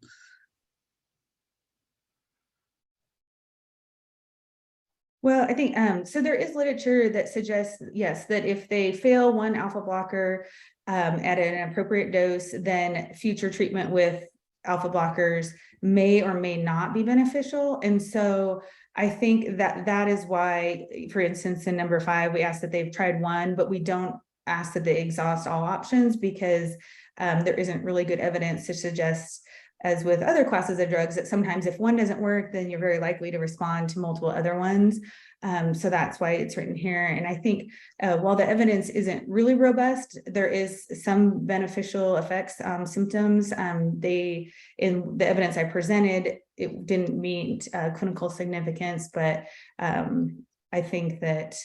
Well, I think so there is literature that suggests, yes, that if they fail one alpha blocker at an appropriate dose, then future treatment with alpha blockers may or may not be beneficial. And so I think that is why, for instance, in number 5, we asked that they've tried one, but we don't ask that they exhaust all options because there isn't really good evidence to suggest, as with other classes of drugs, that sometimes if one doesn't work, then you're very likely to respond to multiple other ones. So that's why it's written here. And I think while the evidence isn't really robust, there is some beneficial effects, symptoms. In the evidence I presented, it didn't meet clinical significance, but I think that,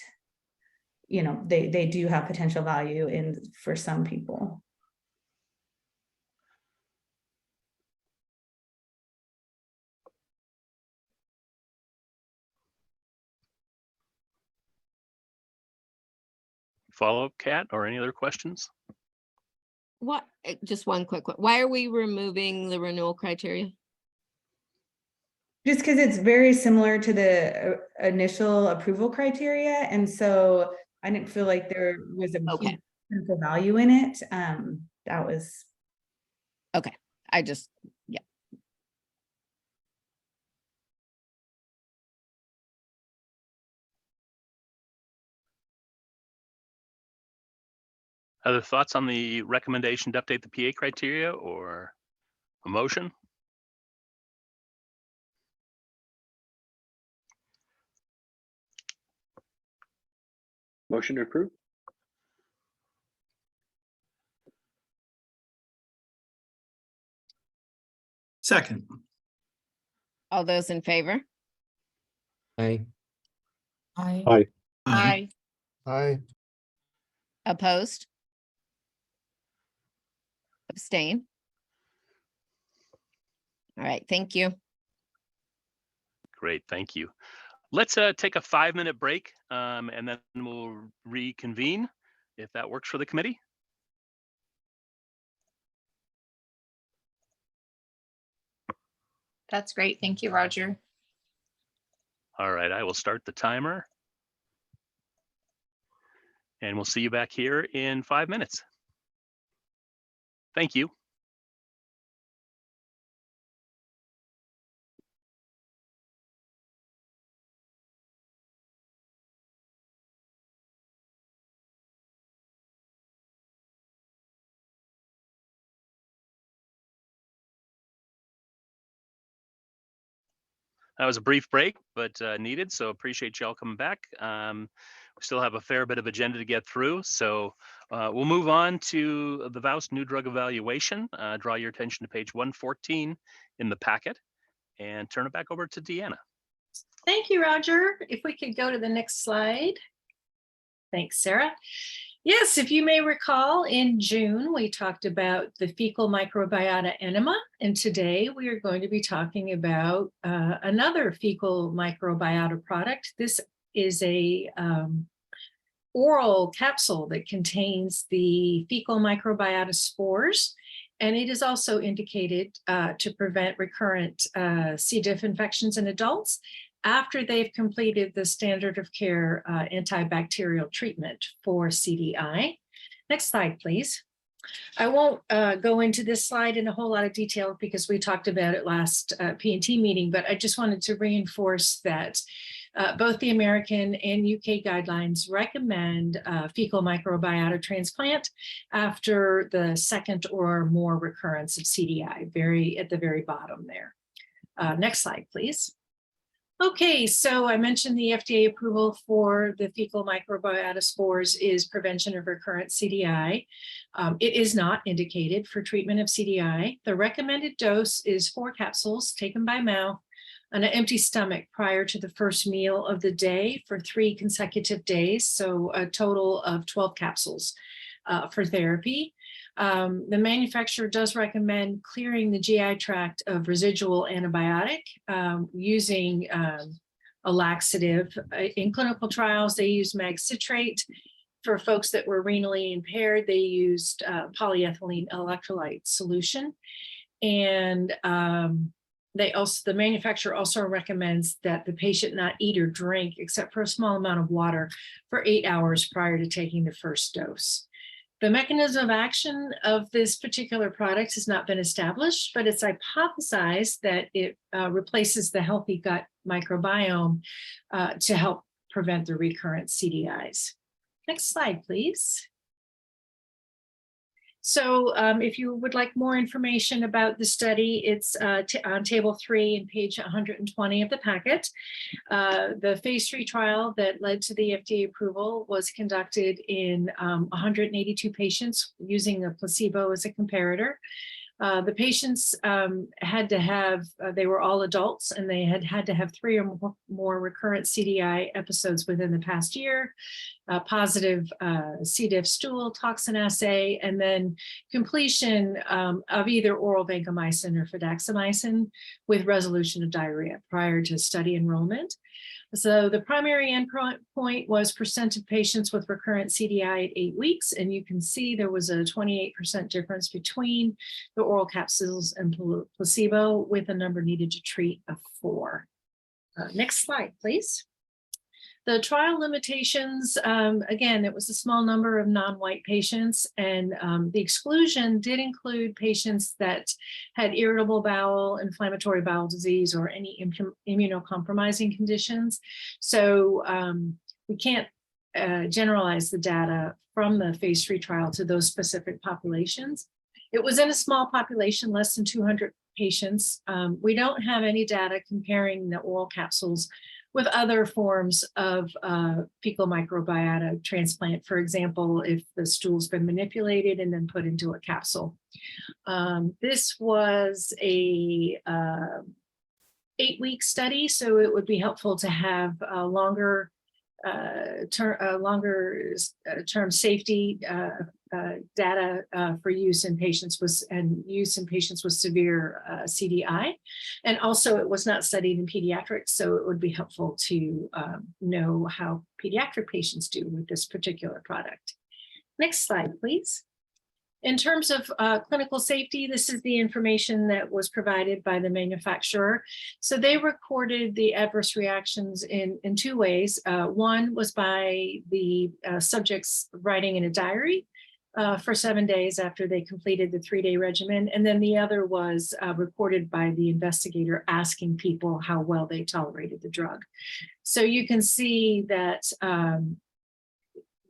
you know, they do have potential value for some people. Follow-up, Kat, or any other questions? What, just one quick one. Why are we removing the renewal criteria? Just because it's very similar to the initial approval criteria. And so I didn't feel like there was a huge clinical value in it. That was. Okay, I just, yeah. Other thoughts on the recommendation to update the PA criteria or a motion? Motion to approve. Second. All those in favor? Aye. Aye. Aye. Aye. Aye. Opposed? Abstain? All right, thank you. Great, thank you. Let's take a 5-minute break and then we'll reconvene if that works for the committee. That's great. Thank you, Roger. All right, I will start the timer. And we'll see you back here in 5 minutes. Thank you. That was a brief break, but needed, so appreciate y'all coming back. We still have a fair bit of agenda to get through, so we'll move on to the VOWST new drug evaluation. Draw your attention to page 114 in the packet and turn it back over to Deanna. Thank you, Roger. If we could go to the next slide. Thanks, Sarah. Yes, if you may recall, in June, we talked about the fecal microbiota enema, and today we are going to be talking about another fecal microbiota product. This is a oral capsule that contains the fecal microbiota spores, and it is also indicated to prevent recurrent C. diff infections in adults after they've completed the standard of care antibacterial treatment for CDI. Next slide, please. I won't go into this slide in a whole lot of detail because we talked about it last P&T meeting, but I just wanted to reinforce that both the American and UK guidelines recommend fecal microbiota transplant after the second or more recurrence of CDI, at the very bottom there. Next slide, please. Okay, so I mentioned the FDA approval for the fecal microbiota spores is prevention of recurrent CDI. It is not indicated for treatment of CDI. The recommended dose is 4 capsules taken by mouth on an empty stomach prior to the first meal of the day for 3 consecutive days, so a total of 12 capsules for therapy. The manufacturer does recommend clearing the GI tract of residual antibiotic using a laxative. In clinical trials, they used mag citrate. For folks that were renally impaired, they used polyethylene electrolyte solution. And the manufacturer also recommends that the patient not eat or drink except for a small amount of water for 8 hours prior to taking the first dose. The mechanism of action of this particular product has not been established, but it's hypothesized that it replaces the healthy gut microbiome to help prevent the recurrent CDIs. Next slide, please. So if you would like more information about the study, it's on table 3 and page 120 of the packet. The phase 3 trial that led to the FDA approval was conducted in 182 patients using a placebo as a comparator. The patients had to have, they were all adults, and they had to have 3 or more recurrent CDI episodes within the past year, positive C. diff stool toxin assay, and then completion of either oral vancomycin or fidaxomicin with resolution of diarrhea prior to study enrollment. So the primary endpoint was % of patients with recurrent CDI at 8 weeks, and you can see there was a 28% difference between the oral capsules and placebo, with a number needed to treat of 4. Next slide, please. The trial limitations, again, it was a small number of non-white patients, and the exclusion did include patients that had irritable bowel, inflammatory bowel disease, or any immunocompromising conditions. So we can't generalize the data from the phase 3 trial to those specific populations. It was in a small population, less than 200 patients. We don't have any data comparing the oral capsules with other forms of fecal microbiota transplant. For example, if the stool's been manipulated and then put into a capsule. This was a 8-week study, so it would be helpful to have a longer term safety data for use in patients with severe CDI. And also, it was not studied in pediatrics, so it would be helpful to know how pediatric patients do with this particular product. Next slide, please. In terms of clinical safety, this is the information that was provided by the manufacturer. So they recorded the adverse reactions in 2 ways. One was by the subjects writing in a diary for 7 days after they completed the 3-day regimen. And then the other was recorded by the investigator asking people how well they tolerated the drug. So you can see that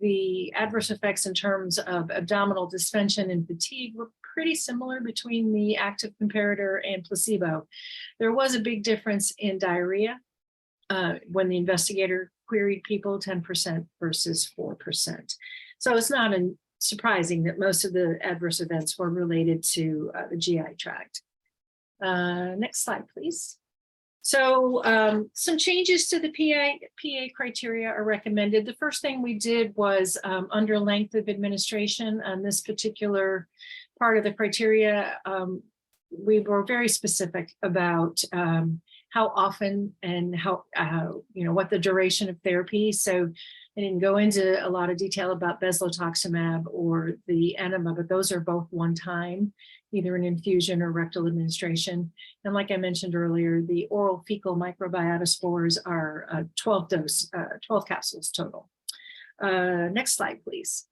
the adverse effects in terms of abdominal distension and fatigue were pretty similar between the active comparator and placebo. There was a big difference in diarrhea when the investigator queried people, 10% versus 4%. So it's not surprising that most of the adverse events were related to the GI tract. Next slide, please. So some changes to the PA criteria are recommended. The first thing we did was under length of administration on this particular part of the criteria, we were very specific about how often and how, what the duration of therapy. So I didn't go into a lot of detail about bezlotoxumab or the enema, but those are both one time, either an infusion or rectal administration. And like I mentioned earlier, the oral fecal microbiota spores are 12 capsules total. Next slide, please.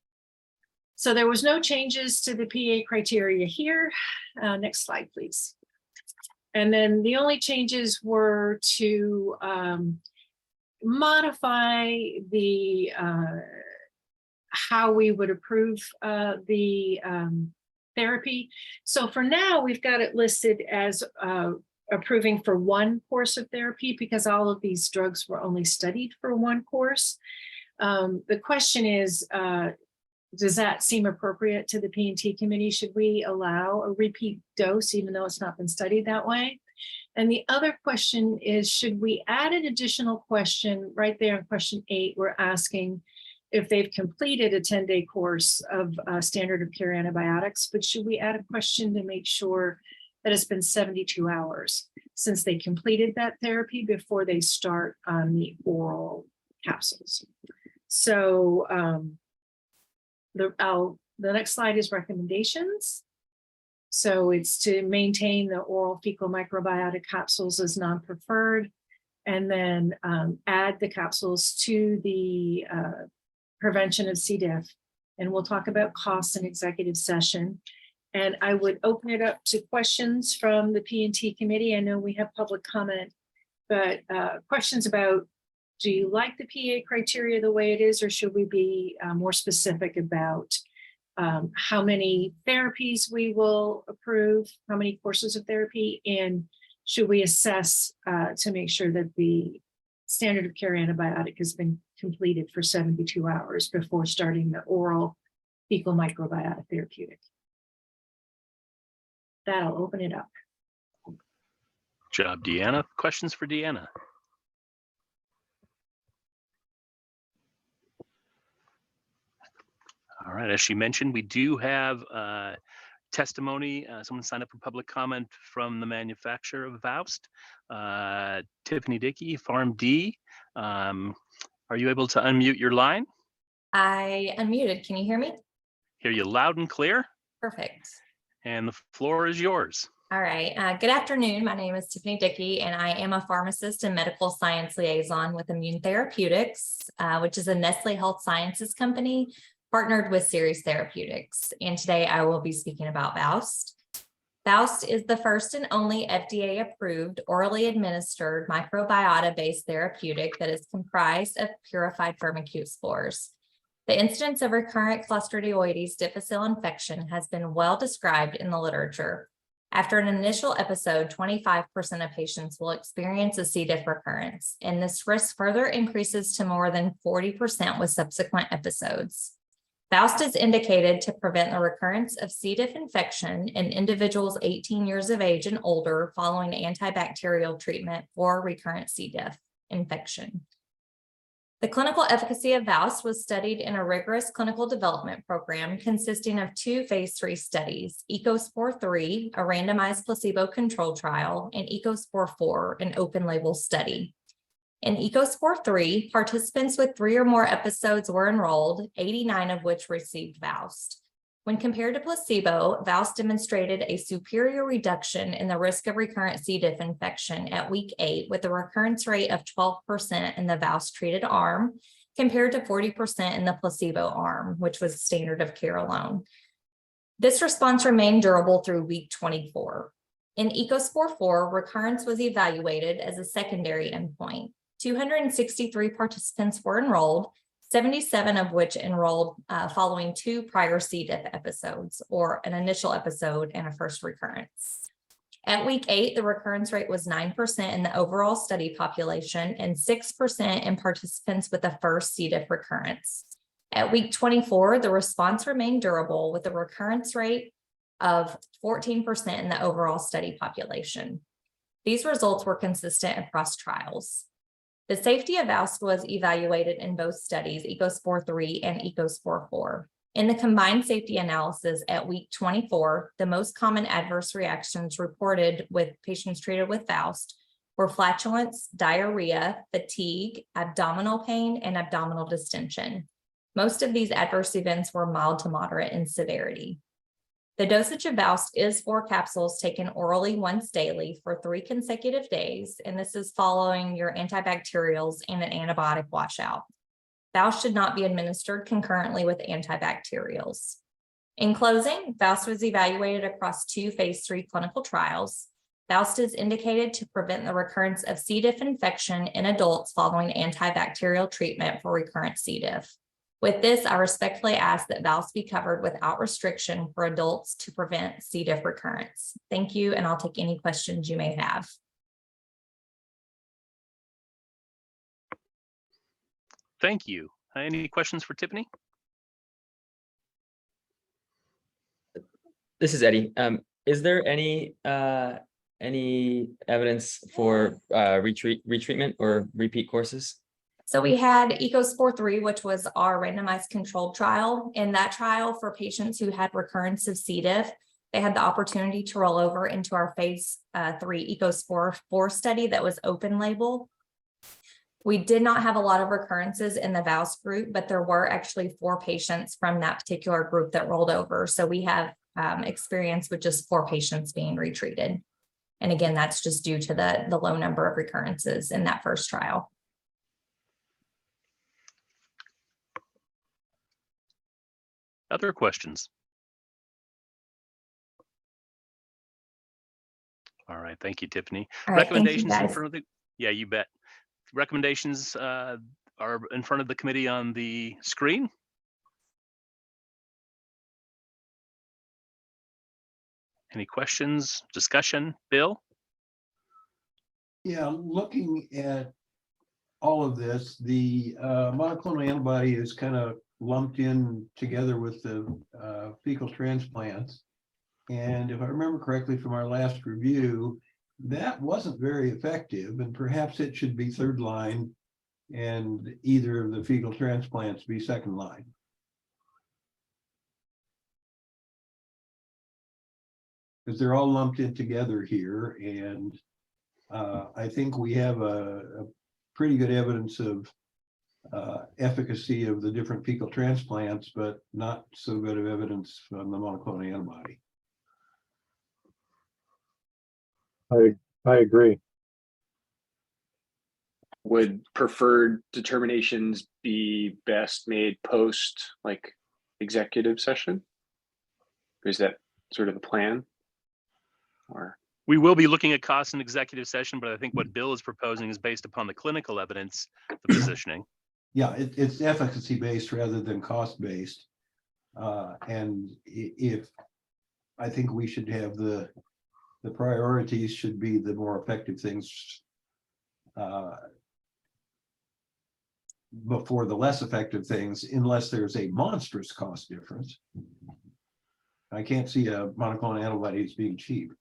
So there was no changes to the PA criteria here. Next slide, please. And then the only changes were to modify the how we would approve the therapy. So for now, we've got it listed as approving for 1 course of therapy because all of these drugs were only studied for 1 course. The question is, does that seem appropriate to the P&T committee? Should we allow a repeat dose even though it's not been studied that way? And the other question is, should we add an additional question right there in question 8? We're asking if they've completed a 10-day course of standard of care antibiotics, but should we add a question to make sure that it's been 72 hours since they completed that therapy before they start on the oral capsules? So the next slide is recommendations. So it's to maintain the oral fecal microbiota capsules as non-preferred, and then add the capsules to the prevention of C. diff. And we'll talk about costs in executive session. And I would open it up to questions from the P&T committee. I know we have public comment, but questions about, do you like the PA criteria the way it is, or should we be more specific about how many therapies we will approve, how many courses of therapy, and should we assess to make sure that the standard of care antibiotic has been completed for 72 hours before starting the oral fecal microbiota therapeutic. That'll open it up. Good job, Deanna. Questions for Deanna? All right, as she mentioned, we do have testimony. Someone signed up for public comment from the manufacturer of Voust, Tiffany Dickey, Farm D. Are you able to unmute your line? I unmuted. Can you hear me? Hear you loud and clear. Perfect. And the floor is yours. All right. Good afternoon. My name is Tiffany Dickey, and I am a pharmacist and medical science liaison with Immune Therapeutics, which is a Nestle Health Sciences company partnered with Series Therapeutics. And today I will be speaking about Voust. Voust is the first and only FDA-approved orally administered microbiota-based therapeutic that is comprised of purified firmicute spores. The incidence of recurrent Clostridioides difficile infection has been well described in the literature. After an initial episode, 25% of patients will experience a C. diff recurrence, and this risk further increases to more than 40% with subsequent episodes. Voust is indicated to prevent the recurrence of C. diff infection in individuals 18 years of age and older following antibacterial treatment for recurrent C. diff infection. The clinical efficacy of Voust was studied in a rigorous clinical development program consisting of 2 phase 3 studies, EcoSpore 3, a randomized placebo-controlled trial, and EcoSpore 4, an open-label study. In EcoSpore 3, participants with 3 or more episodes were enrolled, 89 of which received Voust. When compared to placebo, Voust demonstrated a superior reduction in the risk of recurrent C. diff infection at week 8, with a recurrence rate of 12% in the Voust-treated arm, compared to 40% in the placebo arm, which was standard of care alone. This response remained durable through week 24. In EcoSpore 4, recurrence was evaluated as a secondary endpoint. 263 participants were enrolled, 77 of which enrolled following 2 prior C. diff episodes, or an initial episode and a first recurrence. At week 8, the recurrence rate was 9% in the overall study population and 6% in participants with a first C. diff recurrence. At week 24, the response remained durable with a recurrence rate of 14% in the overall study population. These results were consistent across trials. The safety of Voust was evaluated in both studies, EcoSpore 3 and EcoSpore 4. In the combined safety analysis at week 24, the most common adverse reactions reported with patients treated with Voust were flatulence, diarrhea, fatigue, abdominal pain, and abdominal distension. Most of these adverse events were mild to moderate in severity. The dosage of Voust is 4 capsules taken orally once daily for 3 consecutive days, and this is following your antibacterials and an antibiotic washout. Voust should not be administered concurrently with antibacterials. In closing, Voust was evaluated across 2 phase 3 clinical trials. Voust is indicated to prevent the recurrence of C. diff infection in adults following antibacterial treatment for recurrent C. diff. With this, I respectfully ask that Voust be covered without restriction for adults to prevent C. diff recurrence. Thank you, and I'll take any questions you may have. Thank you. Any questions for Tiffany? This is Eddie. Is there any evidence for retreatment or repeat courses? So we had EcoSpore 3, which was our randomized controlled trial. In that trial, for patients who had recurrence of C. diff, they had the opportunity to roll over into our phase 3 EcoSpore 4 study that was open label. We did not have a lot of recurrences in the Voust group, but there were actually 4 patients from that particular group that rolled over. So we have experience with just 4 patients being retreated. And again, that's just due to the low number of recurrences in that first trial. Other questions? All right, thank you, Tiffany. All right, Recommendations thank you, in guys. front of the, yeah, you bet. Recommendations are in front of the committee on the screen. Any questions, discussion? Bill? Yeah, looking at all of this, the monoclonal antibody is kind of lumped in together with the fecal transplants. And if I remember correctly from our last review, that wasn't very effective, and perhaps it should be third line and either of the fecal transplants be second line. Because they're all lumped in together here, and I think we have a pretty good evidence of efficacy of the different fecal transplants, but not so good of evidence from the monoclonal antibody. I agree. Would preferred determinations be best made post like executive session? Is that sort of the plan? Or We will be looking at costs in executive session, but I think what Bill is proposing is based upon the clinical evidence, the positioning. Yeah, it's efficacy based rather than cost based. And if I think we should have the priorities should be the more effective things before the less effective things, unless there's a monstrous cost difference. I can't see a monoclonal antibody as being cheap.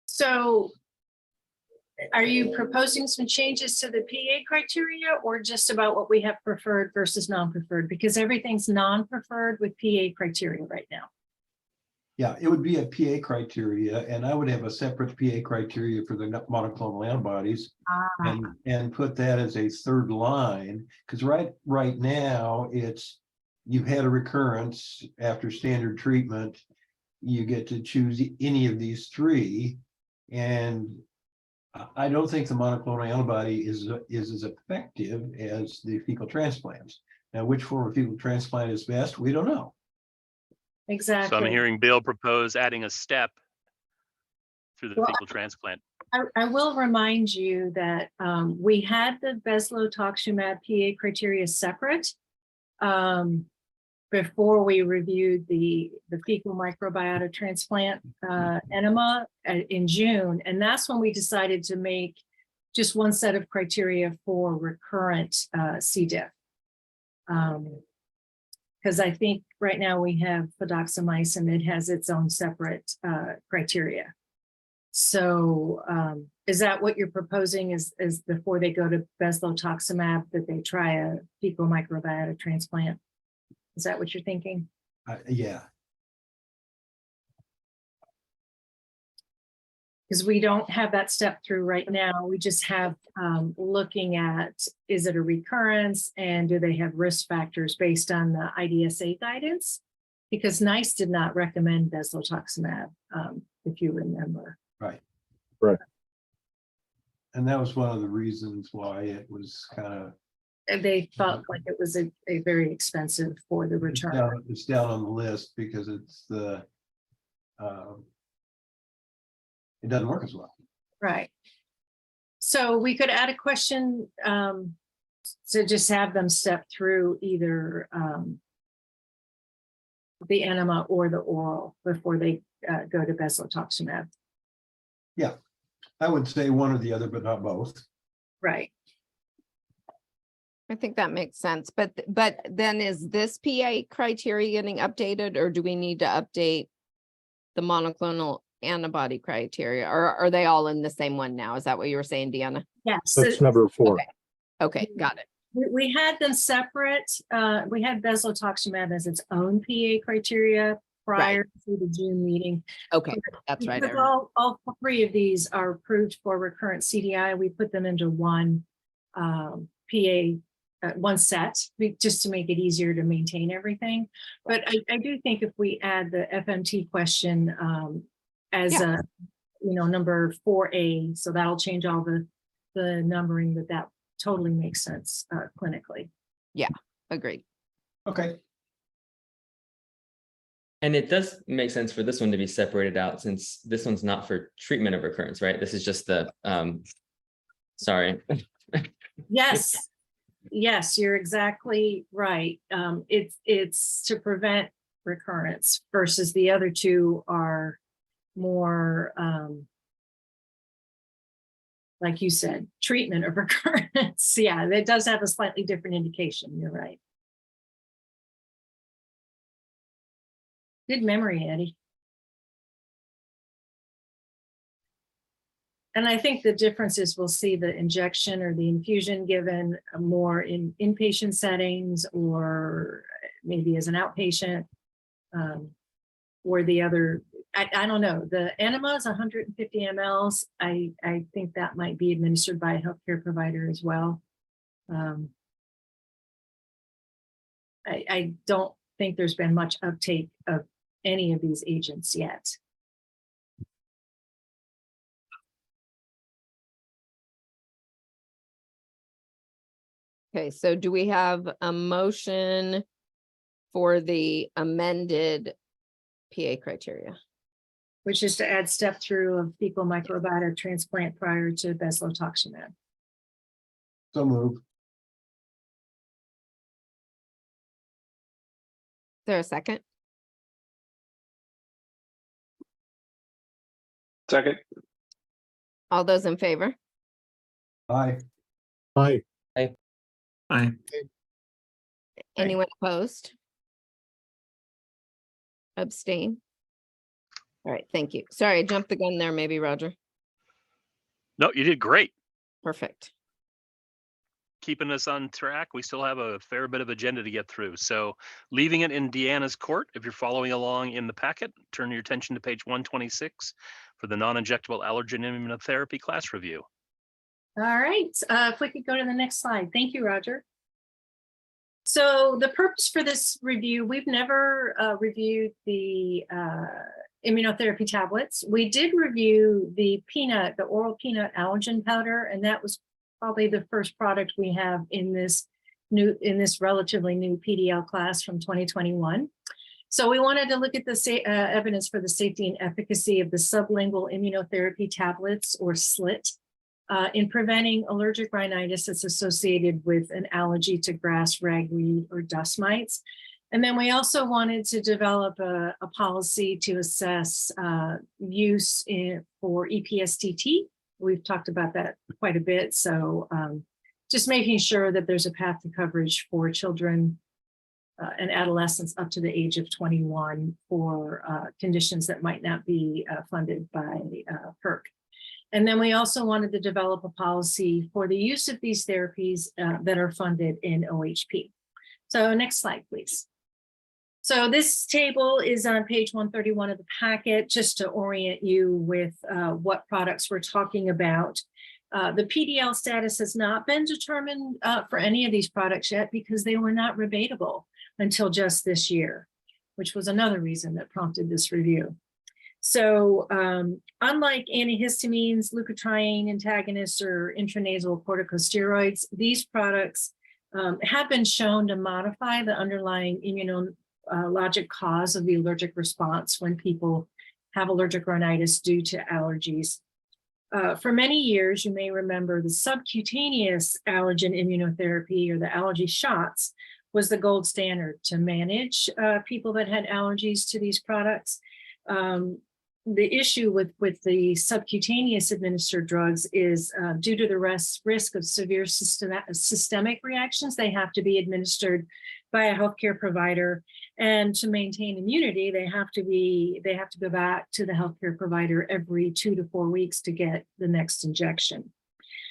So are you proposing some changes to the PA criteria or just about what we have preferred versus non-preferred? Because everything's non-preferred with PA criteria right now. Yeah, it would be a PA criteria, and I would have a separate PA criteria for the monoclonal antibodies and put that as a third line, because right now it's you've had a recurrence after standard treatment, you get to choose any of these three, and I don't think the monoclonal antibody is as effective as the fecal transplants. Now, which form of fecal transplant is best? We don't know. Exactly. So I'm hearing Bill propose adding a step through the fecal transplant. I will remind you that we had the bezlotoxumab PA criteria separate before we reviewed the fecal microbiota transplant enema in June. And that's when we decided to make just one set of criteria for recurrent C. diff. Because I think right now we have fidaxomicin, it has its own separate criteria. So is that what you're proposing is before they go to bezlotoxumab that they try a fecal microbiota transplant? Is that what you're thinking? Yeah. Because we don't have that step through right now. We just have looking at, is it a recurrence and do they have risk factors based on the IDSA guidance? Because NICE did not recommend bezlotoxumab, if you remember. Right. Right. And that was one of the reasons why it was kind of. And they felt like it was a very expensive for the return. It's down on the list because it's the. It doesn't work as well. Right. So we could add a question to just have them step through either the enema or the oral before they go to bezlotoxumab. Yeah, I would say one or the other, but not both. Right. I think that makes sense. But then is this PA criteria getting updated, or do we need to update the monoclonal antibody criteria, or are they all in the same one now? Is that what you were saying, Deanna? Yes. That's number 4. Okay, got it. We had them separate. We had bezlotoxumab as its own PA criteria prior to the June meeting. Okay, that's right. All 3 of these are approved for recurrent CDI. We put them into one PA, one set, just to make it easier to maintain everything. But I do think if we add the FMT question as a, number 4A, so that'll change all the numbering, that totally makes sense clinically. Yeah, agreed. Okay. And it does make sense for this one to be separated out, since this one's not for treatment of recurrence, right? This is just the, sorry. Yes, you're exactly right. It's to prevent recurrence versus the other two are more, like you said, treatment of recurrence. Yeah, it does have a slightly different indication. You're right. Good memory, Eddie. And I think the difference is we'll see the injection or the infusion given more in inpatient settings or maybe as an outpatient, or the other, I don't know. The enema is 150 mLs. I think that might be administered by a healthcare provider as well. I don't think there's been much uptake of any of these agents yet. Okay, so do we have a motion for the amended PA criteria? Which is to add step through of fecal microbiota transplant prior to bezlotoxumab. So move. Is there a second? Second. All those in favor? Aye. Aye. Aye. Anyone opposed? Abstain? All right, thank you. Sorry, I jumped the gun there, maybe, Roger. No, you did great. Perfect. Keeping us on track. We still have a fair bit of agenda to get through. So leaving it in Deanna's court, if you're following along in the packet, turn your attention to page 126 for the non-injectable allergen immunotherapy class review. All right, if we could go to the next slide. Thank you, Roger. So the purpose for this review, we've never reviewed the immunotherapy tablets. We did review the oral peanut allergen powder, and that was probably the first product we have in this relatively new PDL class from 2021. So we wanted to look at the evidence for the safety and efficacy of the sublingual immunotherapy tablets, or SLIT, in preventing allergic rhinitis that's associated with an allergy to grass, ragweed, or dust mites. And then we also wanted to develop a policy to assess use for EPSTT. We've talked about that quite a bit. So just making sure that there's a path to coverage for children and adolescents up to the age of 21 for conditions that might not be funded by PERC. And then we also wanted to develop a policy for the use of these therapies that are funded in OHP. So next slide, please. So this table is on page 131 of the packet, just to orient you with what products we're talking about. The PDL status has not been determined for any of these products yet because they were not rebatable until just this year, which was another reason that prompted this review. So unlike antihistamines, leukotriene antagonists, or intranasal corticosteroids, these products have been shown to modify the underlying immunologic cause of the allergic response when people have allergic rhinitis due to allergies. For many years, you may remember the subcutaneous allergen immunotherapy, or the allergy shots, was the gold standard to manage people that had allergies to these products. The issue with the subcutaneous administered drugs is due to the risk of severe systemic reactions, they have to be administered by a healthcare provider. And to maintain immunity, they have to go back to the healthcare provider every 2 to 4 weeks to get the next injection.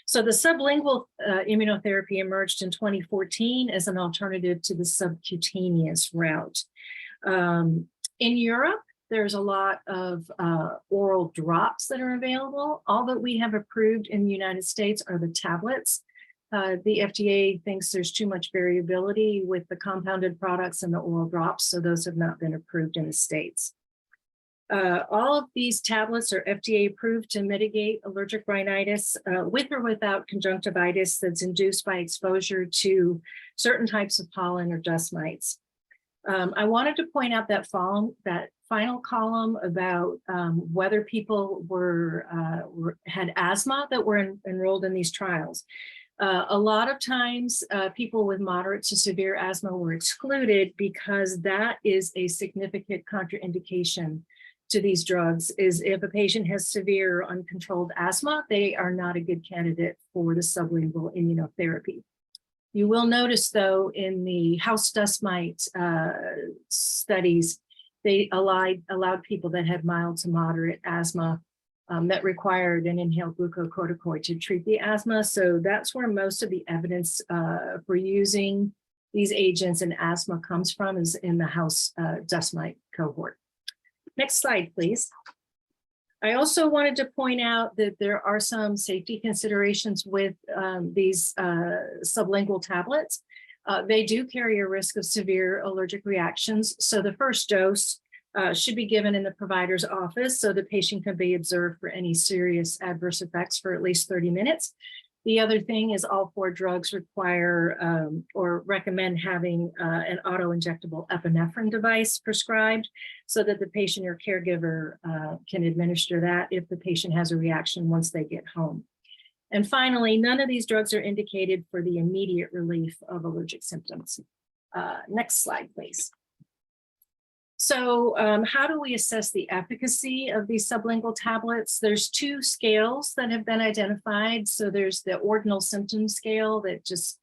So the sublingual immunotherapy emerged in 2014 as an alternative to the subcutaneous route. In Europe, there's a lot of oral drops that are available. All that we have approved in the United States are the tablets. The FDA thinks there's too much variability with the compounded products and the oral drops, so those have not been approved in the States. All of these tablets are FDA approved to mitigate allergic rhinitis with or without conjunctivitis that's induced by exposure to certain types of pollen or dust mites. I wanted to point out that final column about whether people had asthma that were enrolled in these trials. A lot of times, people with moderate to severe asthma were excluded because that is a significant contraindication to these drugs. Is if a patient has severe uncontrolled asthma, they are not a good candidate for the sublingual immunotherapy. You will notice, though, in the house dust mite studies, they allowed people that had mild to moderate asthma that required an inhaled glucocorticoid to treat the asthma. So that's where most of the evidence for using these agents in asthma comes from, is in the house dust mite cohort. Next slide, please. I also wanted to point out that there are some safety considerations with these sublingual tablets. They do carry a risk of severe allergic reactions. So the first dose should be given in the provider's office so the patient can be observed for any serious adverse effects for at least 30 minutes. The other thing is all 4 drugs require or recommend having an auto-injectable epinephrine device prescribed so that the patient or caregiver can administer that if the patient has a reaction once they get home. And finally, none of these drugs are indicated for the immediate relief of allergic symptoms. Next slide, please. So how do we assess the efficacy of these sublingual tablets? There's 2 scales that have been identified. So there's the ordinal symptom scale that just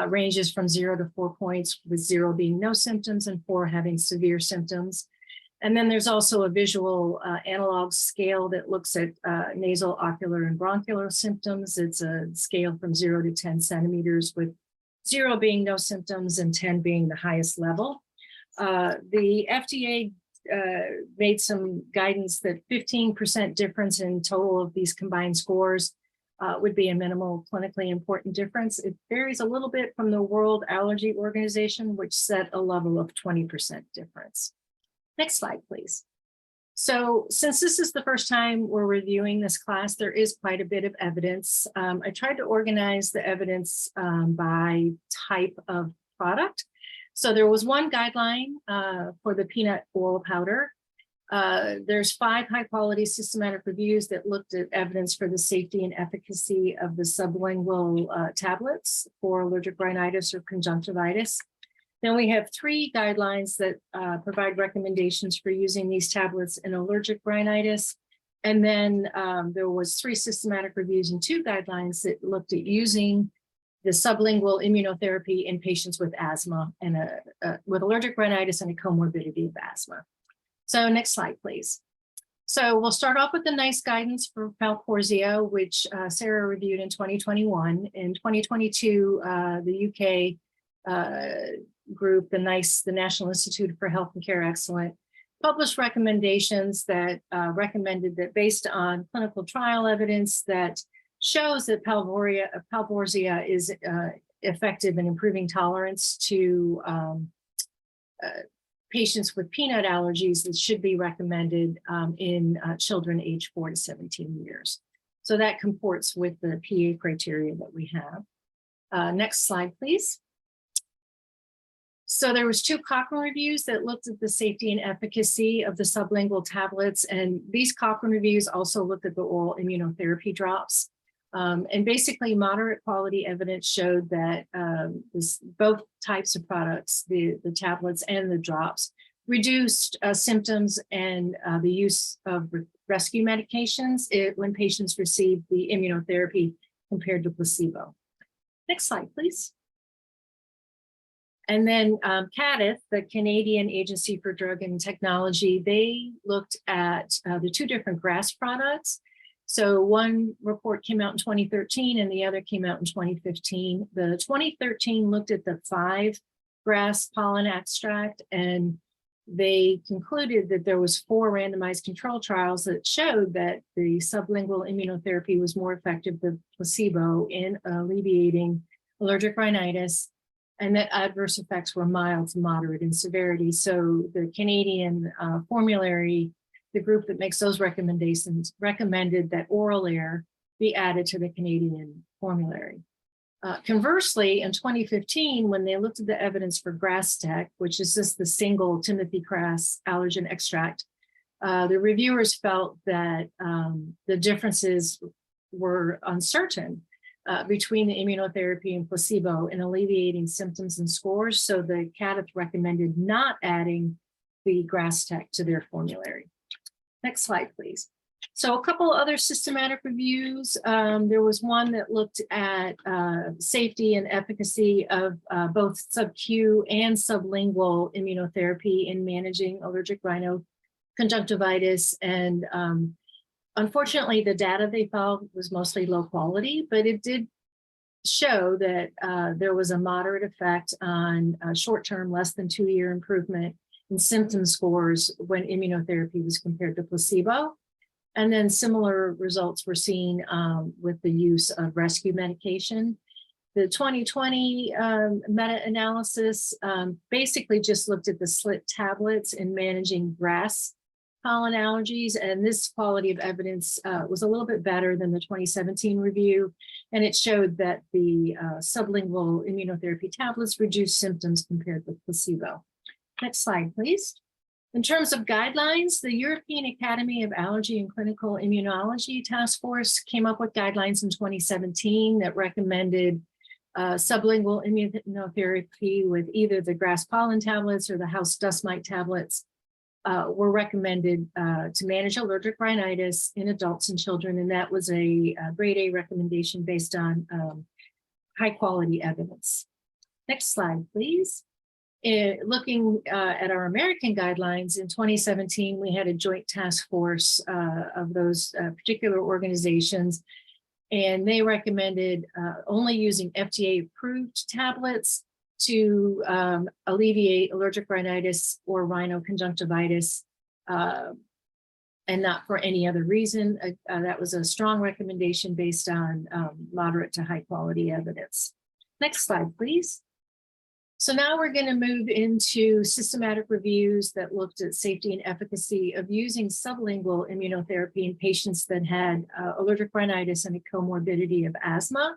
ranges from 0 to 4 points, with 0 being no symptoms and 4 having severe symptoms. And then there's also a visual analog scale that looks at nasal, ocular, and bronchial symptoms. It's a scale from 0 to 10 centimeters, with 0 being no symptoms and 10 being the highest level. The FDA made some guidance that 15% difference in total of these combined scores would be a minimal clinically important difference. It varies a little bit from the World Allergy Organization, which set a level of 20% difference. Next slide, please. So since this is the first time we're reviewing this class, there is quite a bit of evidence. I tried to organize the evidence by type of product. So there was one guideline for the peanut oil powder. There's 5 high-quality systematic reviews that looked at evidence for the safety and efficacy of the sublingual tablets for allergic rhinitis or conjunctivitis. Then we have 3 guidelines that provide recommendations for using these tablets in allergic rhinitis. And then there was 3 systematic reviews and 2 guidelines that looked at using the sublingual immunotherapy in patients with asthma and with allergic rhinitis and a comorbidity of asthma. So next slide, please. So we'll start off with the NICE guidance for Palforzia, which Sarah reviewed in 2021. In 2022, the UK group, the NICE, the National Institute for Health and Care Excellence, published recommendations that recommended that based on clinical trial evidence that shows that Palforzia is effective in improving tolerance to patients with peanut allergies, that should be recommended in children aged 4 to 17 years. So that comports with the PA criteria that we have. Next slide, please. So there was 2 Cochrane reviews that looked at the safety and efficacy of the sublingual tablets. And these Cochrane reviews also looked at the oral immunotherapy drops. And basically moderate quality evidence showed that both types of products, the tablets and the drops, reduced symptoms and the use of rescue medications when patients received the immunotherapy compared to placebo. Next slide, please. And then CADTH, the Canadian Agency for Drug and Technology, they looked at the 2 different grass products. So one report came out in 2013 and the other came out in 2015. The 2013 looked at the 5 grass pollen extract, and they concluded that there was 4 randomized control trials that showed that the sublingual immunotherapy was more effective than placebo in alleviating allergic rhinitis, and that adverse effects were mild to moderate in severity. So the Canadian formulary, the group that makes those recommendations, recommended that oral air be added to the Canadian formulary. Conversely, in 2015, when they looked at the evidence for Grass Tech, which is just the single Timothy grass allergen extract, the reviewers felt that the differences were uncertain. between the immunotherapy and placebo in alleviating symptoms and scores. So the CADTH recommended not adding the GRAS tech to their formulary. Next slide, please. So a couple other systematic reviews. There was one that looked at safety and efficacy of both sub-Q and sublingual immunotherapy in managing allergic rhinoconjunctivitis. And unfortunately, the data they found was mostly low quality, but it did show that there was a moderate effect on short-term, less than 2-year improvement in symptom scores when immunotherapy was compared to placebo. And then similar results were seen with the use of rescue medication. The 2020 meta-analysis basically just looked at the slit tablets in managing grass pollen allergies, and this quality of evidence was a little bit better than the 2017 review, and it showed that the sublingual immunotherapy tablets reduced symptoms compared with placebo. Next slide, please. In terms of guidelines, the European Academy of Allergy and Clinical Immunology Task Force came up with guidelines in 2017 that recommended sublingual immunotherapy with either the grass pollen tablets or the house dust mite tablets were recommended to manage allergic rhinitis in adults and children, and that was a grade A recommendation based on high quality evidence. Next slide, please. Looking at our American guidelines in 2017, we had a joint task force of those particular organizations, and they recommended only using FDA-approved tablets to alleviate allergic rhinitis or rhinoconjunctivitis, and not for any other reason. That was a strong recommendation based on moderate to high quality evidence. Next slide, please. So now we're going to move into systematic reviews that looked at safety and efficacy of using sublingual immunotherapy in patients that had allergic rhinitis and a comorbidity of asthma.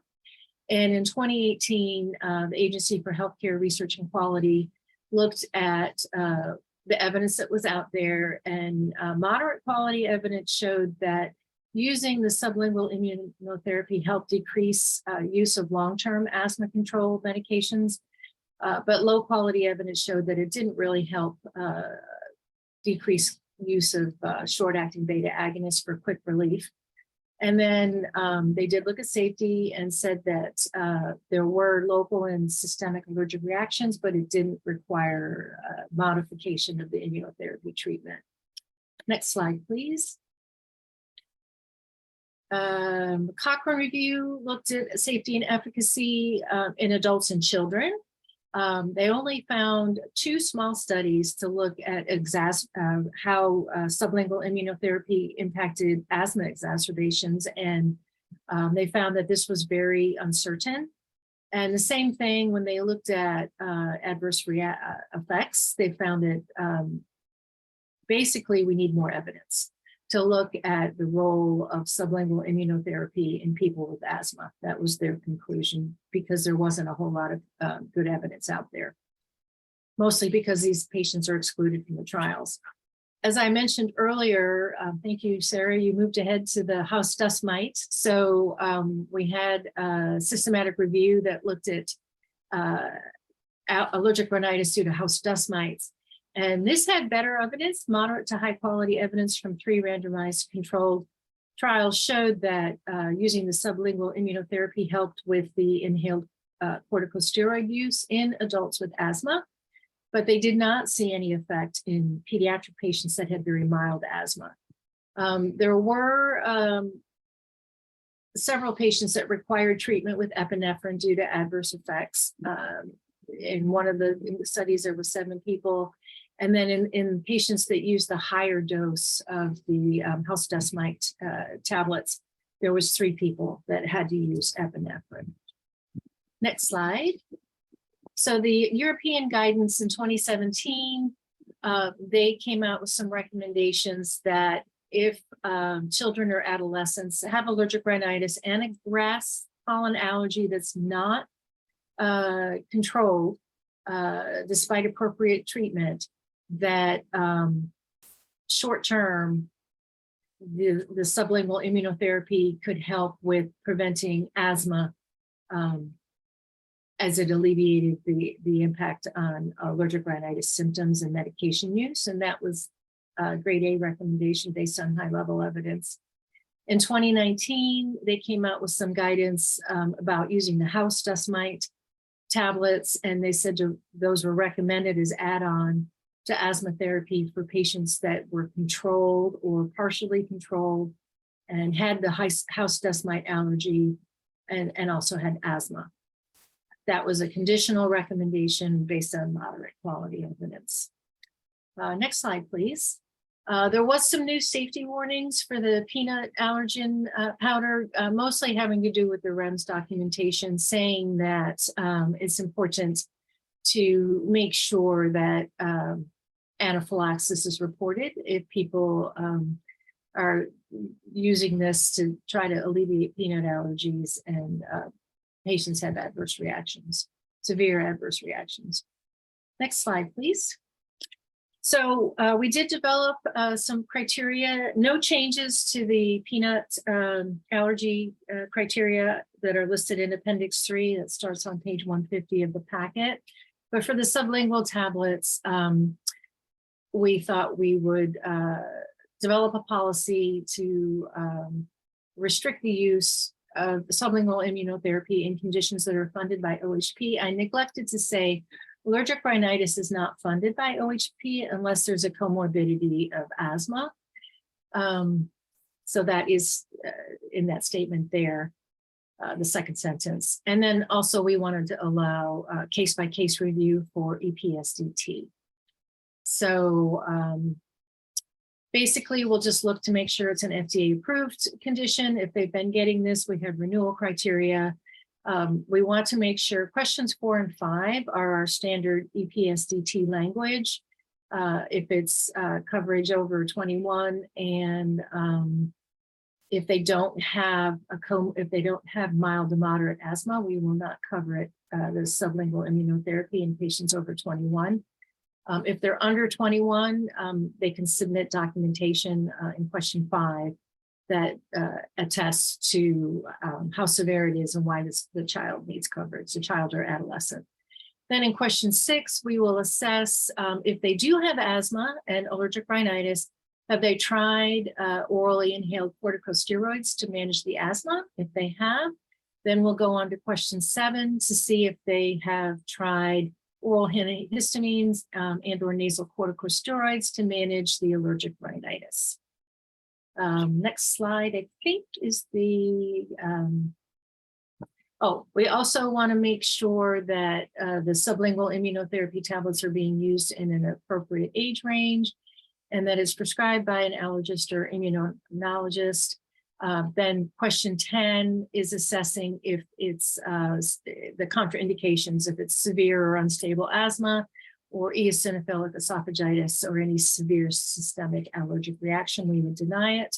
And in 2018, the Agency for Healthcare Research and Quality looked at the evidence that was out there, and moderate quality evidence showed that using the sublingual immunotherapy helped decrease use of long-term asthma control medications. But low quality evidence showed that it didn't really help decrease use of short-acting beta agonists for quick relief. And then they did look at safety and said that there were local and systemic allergic reactions, but it didn't require modification of the immunotherapy treatment. Next slide, please. Cochrane review looked at safety and efficacy in adults and children. They only found 2 small studies to look at how sublingual immunotherapy impacted asthma exacerbations, and they found that this was very uncertain. And the same thing when they looked at adverse effects, they found that basically we need more evidence to look at the role of sublingual immunotherapy in people with asthma. That was their conclusion, because there wasn't a whole lot of good evidence out there, mostly because these patients are excluded from the trials. As I mentioned earlier, thank you, Sarah, you moved ahead to the house dust mite. So we had a systematic review that looked at allergic rhinitis due to house dust mites. And this had better evidence, moderate to high quality evidence from 3 randomized controlled trials showed that using the sublingual immunotherapy helped with the inhaled corticosteroid use in adults with asthma, but they did not see any effect in pediatric patients that had very mild asthma. There were several patients that required treatment with epinephrine due to adverse effects. In one of the studies, there were 7 people. And then in patients that used the higher dose of the house dust mite tablets, there was 3 people that had to use epinephrine. Next slide. So the European guidance in 2017, they came out with some recommendations that if children or adolescents have allergic rhinitis and a grass pollen allergy that's not controlled despite appropriate treatment, that short-term, the sublingual immunotherapy could help with preventing asthma as it alleviated the impact on allergic rhinitis symptoms and medication use. And that was a grade A recommendation based on high level evidence. In 2019, they came out with some guidance about using the house dust mite tablets, and they said those were recommended as add-on to asthma therapy for patients that were controlled or partially controlled and had the house dust mite allergy and also had asthma. That was a conditional recommendation based on moderate quality evidence. Next slide, please. There was some new safety warnings for the peanut allergen powder, mostly having to do with the REMS documentation, saying that it's important to make sure that anaphylaxis is reported if people are using this to try to alleviate peanut allergies and patients have adverse reactions, severe adverse reactions. Next slide, please. So we did develop some criteria, no changes to the peanut allergy criteria that are listed in Appendix 3 that starts on page 150 of the packet. But for the sublingual tablets, we thought we would develop a policy to restrict the use of sublingual immunotherapy in conditions that are funded by OHP. I neglected to say allergic rhinitis is not funded by OHP unless there's a comorbidity of asthma. So that is in that statement there, the second sentence. And then also we wanted to allow case-by-case review for EPSDT. So basically, we'll just look to make sure it's an FDA-approved condition. If they've been getting this, we have renewal criteria. We want to make sure questions 4 and 5 are our standard EPSDT language. If it's coverage over 21, and if they don't have mild to moderate asthma, we will not cover it, the sublingual immunotherapy in patients over 21. If they're under 21, they can submit documentation in question 5 that attests to how severe it is and why the child needs coverage, the child or adolescent. Then in question 6, we will assess if they do have asthma and allergic rhinitis, have they tried orally inhaled corticosteroids to manage the asthma? If they have, then we'll go on to question 7 to see if they have tried oral histamines and or nasal corticosteroids to manage the allergic rhinitis. Next slide, I think, is the, we also want to make sure that the sublingual immunotherapy tablets are being used in an appropriate age range and that it's prescribed by an allergist or immunologist. Then question 10 is assessing if it's the contraindications, if it's severe or unstable asthma or eosinophilic esophagitis or any severe systemic allergic reaction, we would deny it.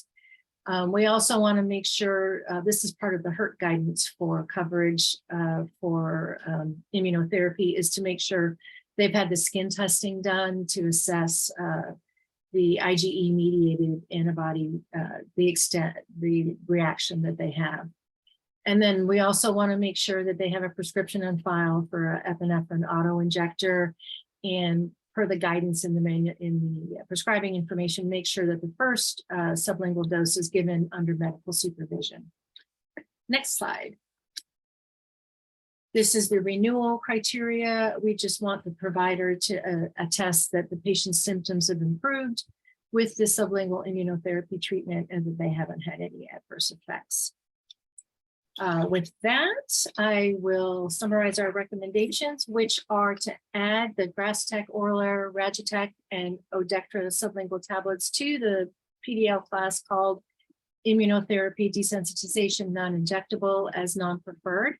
We also want to make sure this is part of the HERT guidance for coverage for immunotherapy, is to make sure they've had the skin testing done to assess the IgE mediated antibody, the extent, the reaction that they have. And then we also want to make sure that they have a prescription on file for an epinephrine auto injector, and per the guidance in the prescribing information, make sure that the first sublingual dose is given under medical supervision. Next slide. This is the renewal criteria. We just want the provider to attest that the patient's symptoms have improved with the sublingual immunotherapy treatment and that they haven't had any adverse effects. With that, I will summarize our recommendations, which are to add the Grastek, Orlair, Ragitech, and Odectra sublingual tablets to the PDL class called immunotherapy desensitization non-injectable as non-preferred,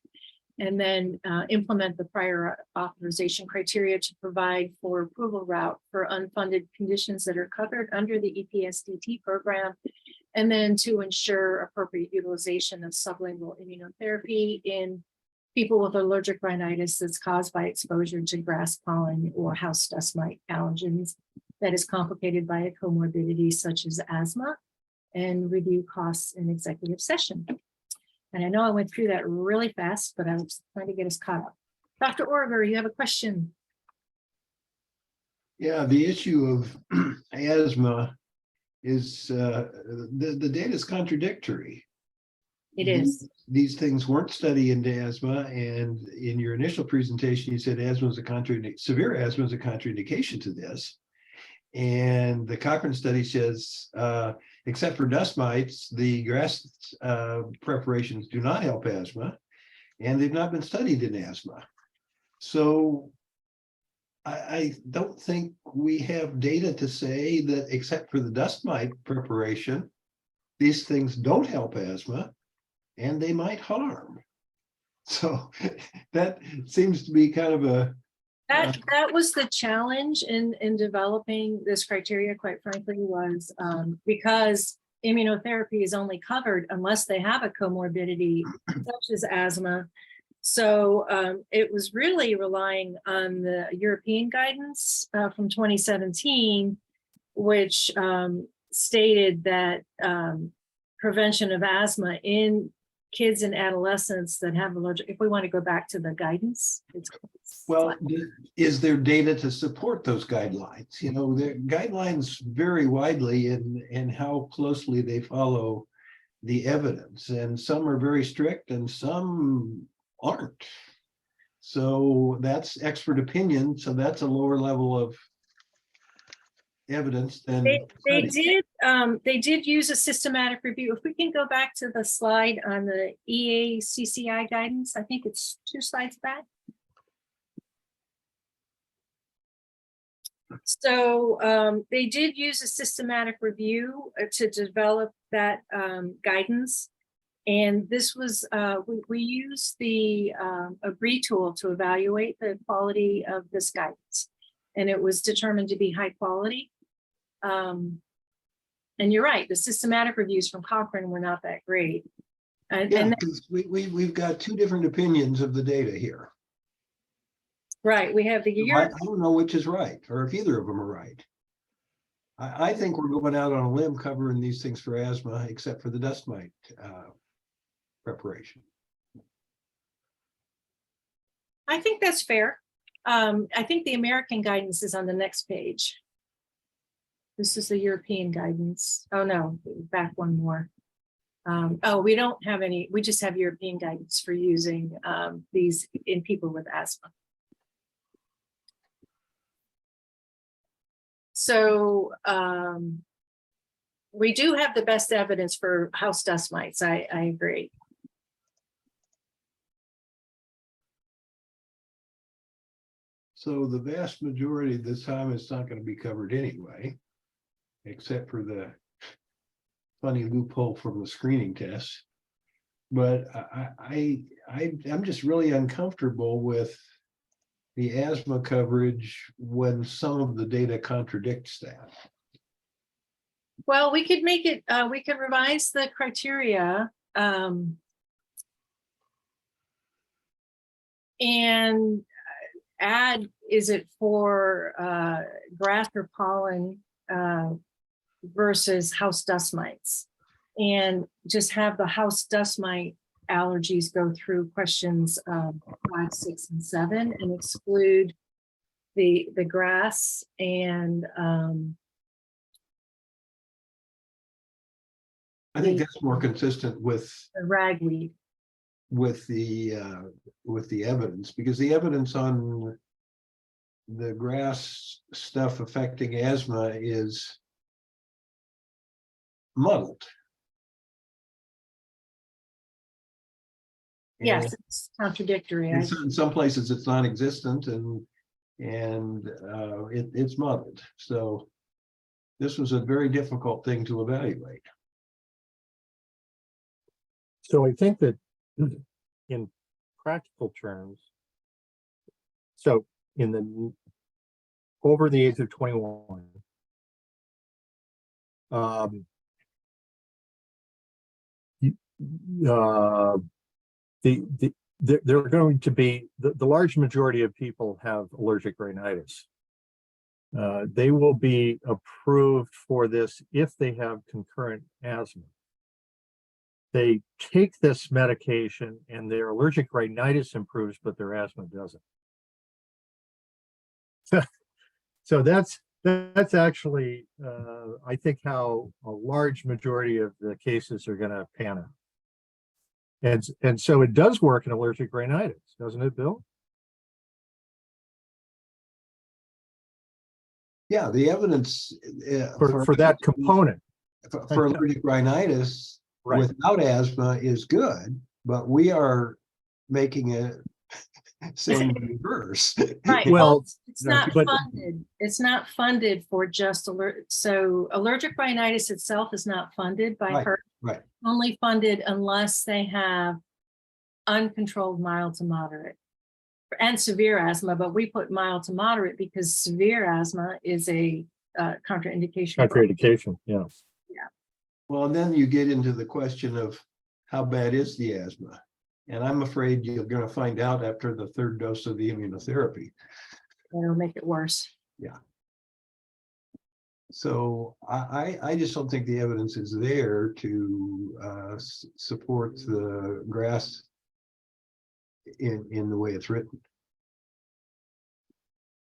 and then implement the prior authorization criteria to provide for approval route for unfunded conditions that are covered under the EPSDT program, and then to ensure appropriate utilization of sublingual immunotherapy in people with allergic rhinitis that's caused by exposure to grass pollen or house dust mite allergens that is complicated by a comorbidity such as asthma, and review costs in executive session. And I know I went through that really fast, but I was trying to get us caught up. Dr. Orger, you have a question? Yeah, the issue of asthma is the data is contradictory. It is. These things weren't studied into asthma, and in your initial presentation, you said asthma is a severe asthma is a contraindication to this. And the Cochrane study says, except for dust mites, the grass preparations do not help asthma, and they've not been studied in asthma. So I don't think we have data to say that except for the dust mite preparation, these things don't help asthma and they might harm. So that seems to be kind of a That was the challenge in developing this criteria, quite frankly, was because immunotherapy is only covered unless they have a comorbidity such as asthma. So it was really relying on the European guidance from 2017, which stated that prevention of asthma in kids and adolescents that have allergic, if we want to go back to the guidance, well, is there data to support those guidelines? You know, the guidelines vary widely in how closely they follow the evidence, and some are very strict and some aren't. So that's expert opinion. So that's a lower level of evidence than they did use a systematic review. If we can go back to the slide on the EACCI guidance, I think it's 2 slides back. So they did use a systematic review to develop that guidance. And this was, we used the AGREE tool to evaluate the quality of this guidance. And it was determined to be high quality. And you're right, the systematic reviews from Cochrane were not that great. And we've got 2 different opinions of the data here. Right, we have the year. I don't know which is right, or if either of them are right. I think we're going out on a limb covering these things for asthma, except for the dust mite preparation. I think that's fair. I think the American guidance is on the next page. This is the European guidance. Oh no, back one more. Oh, we don't have any, we just have European guidance for using these in people with asthma. So we do have the best evidence for house dust mites. I agree. So the vast majority of the time it's not going to be covered anyway, except for the funny loophole from the screening test. But I'm just really uncomfortable with the asthma coverage when some of the data contradicts that. Well, we could make it, we could revise the criteria and add, is it for grass or pollen versus house dust mites, and just have the house dust mite allergies go through questions 5, 6, and 7 and exclude the grass and I think that's more consistent with the ragweed. With the evidence, because the evidence on the grass stuff affecting asthma is muddled. Yes, it's contradictory. In some places it's non-existent, and it's muddled. So this was a very difficult thing to evaluate. So I think that in practical terms, so in the over the age of 21, they're going to be the large majority of people have allergic rhinitis. They will be approved for this if they have concurrent asthma. they take this medication and their allergic rhinitis improves, but their asthma doesn't. So that's actually, I think, how a large majority of the cases are going to pan out. And so it does work in allergic rhinitis, doesn't it, Bill? Yeah, the evidence For that component. for allergic rhinitis without asthma is good, but we are making it saying the reverse. Right. Well, it's not funded. It's not funded for just so allergic rhinitis itself is not funded by HERC. Right. Only funded unless they have uncontrolled mild to moderate and severe asthma, but we put mild to moderate because severe asthma is a contraindication. Contraindication, yeah. Yeah. Well, and then you get into the question of how bad is the asthma? And I'm afraid you're going to find out after the third dose of the immunotherapy. It'll make it worse. Yeah. So I just don't think the evidence is there to support the GRAS in the way it's written.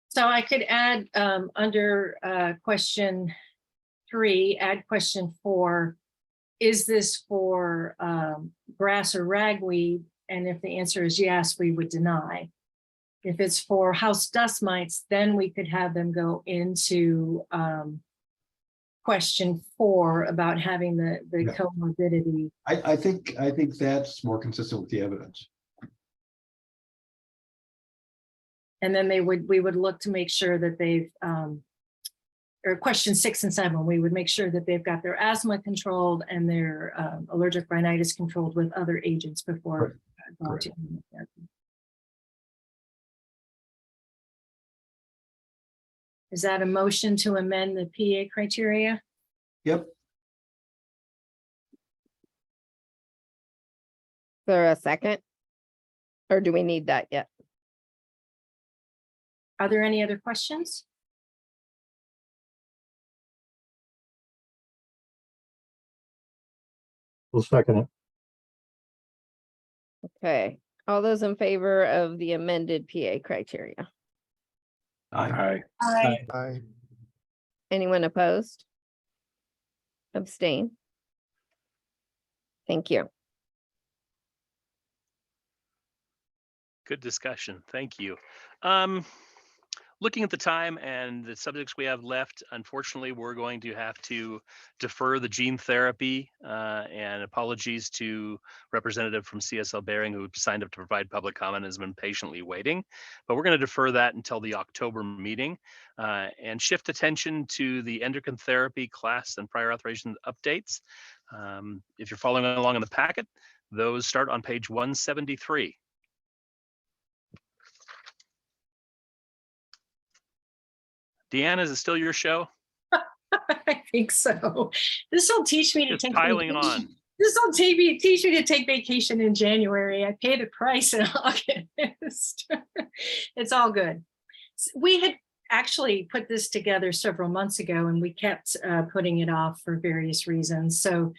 So I could add under question 3, add question 4. Is this for grass or ragweed? And if the answer is yes, we would deny. If it's for house dust mites, then we could have them go into question 4 about having the comorbidity. I think that's more consistent with the evidence. And then we would look to make sure that they've or question 6 and 7, we would make sure that they've got their asthma controlled and their allergic rhinitis controlled with other agents before going to immunotherapy. Is that a motion to amend the PA criteria? Yep. Is there a second? Or do we need that yet? Are there any other questions? We'll second it. Okay, all those in favor of the amended PA criteria? Aye. Aye. Anyone opposed? Abstain? Thank you. Good discussion. Thank you. Looking at the time and the subjects we have left, unfortunately, we're going to have to defer the gene therapy and apologies to representative from CSL Behring who signed up to provide public comment and has been patiently waiting. But we're going to defer that until the October meeting and shift attention to the endocrine therapy class and prior authorization updates. If you're following along in the packet, those start on page 173. Deanna, is it still your show? I think so. This will teach me to Just take piling vacation. on. This will teach me to take vacation in January. I pay the price in August. It's all good. We had actually put this together several months ago and we kept putting it off for various reasons. So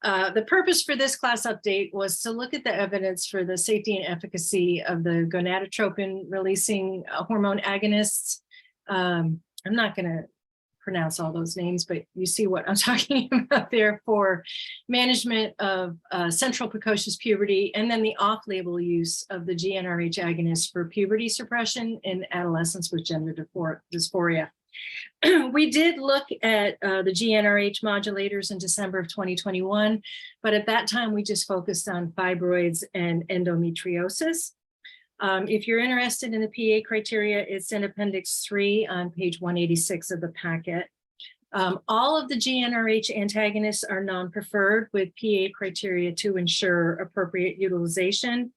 the purpose for this class update was to look at the evidence for the safety and efficacy of the gonadotropin releasing hormone agonists. I'm not going to pronounce all those names, but you see what I'm talking about there for management of central precocious puberty, and then the off-label use of the GnRH agonist for puberty suppression in adolescents with gender dysphoria. We did look at the GnRH modulators in December of 2021, but at that time we just focused on fibroids and endometriosis. If you're interested in the PA criteria, it's in Appendix 3 on page 186 of the packet. All of the GnRH antagonists are non-preferred with PA criteria to ensure appropriate utilization.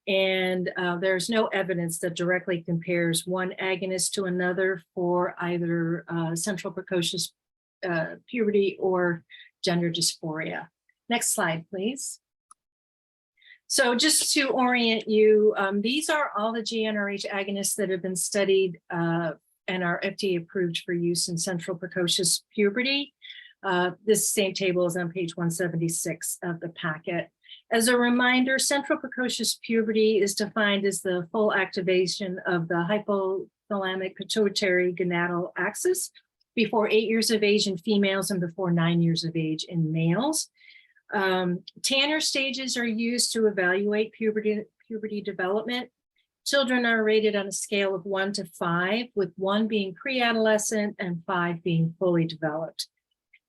And there's no evidence that directly compares one agonist to another for either central precocious puberty or gender dysphoria. Next slide, please. So just to orient you, these are all the GnRH agonists that have been studied and are FDA approved for use in central precocious puberty. This same table is on page 176 of the packet. As a reminder, central precocious puberty is defined as the full activation of the hypothalamic pituitary gonadal axis before 8 years of age in females and before 9 years of age in males. Tanner stages are used to evaluate puberty development. Children are rated on a scale of 1 to 5, with 1 being pre-adolescent and 5 being fully developed.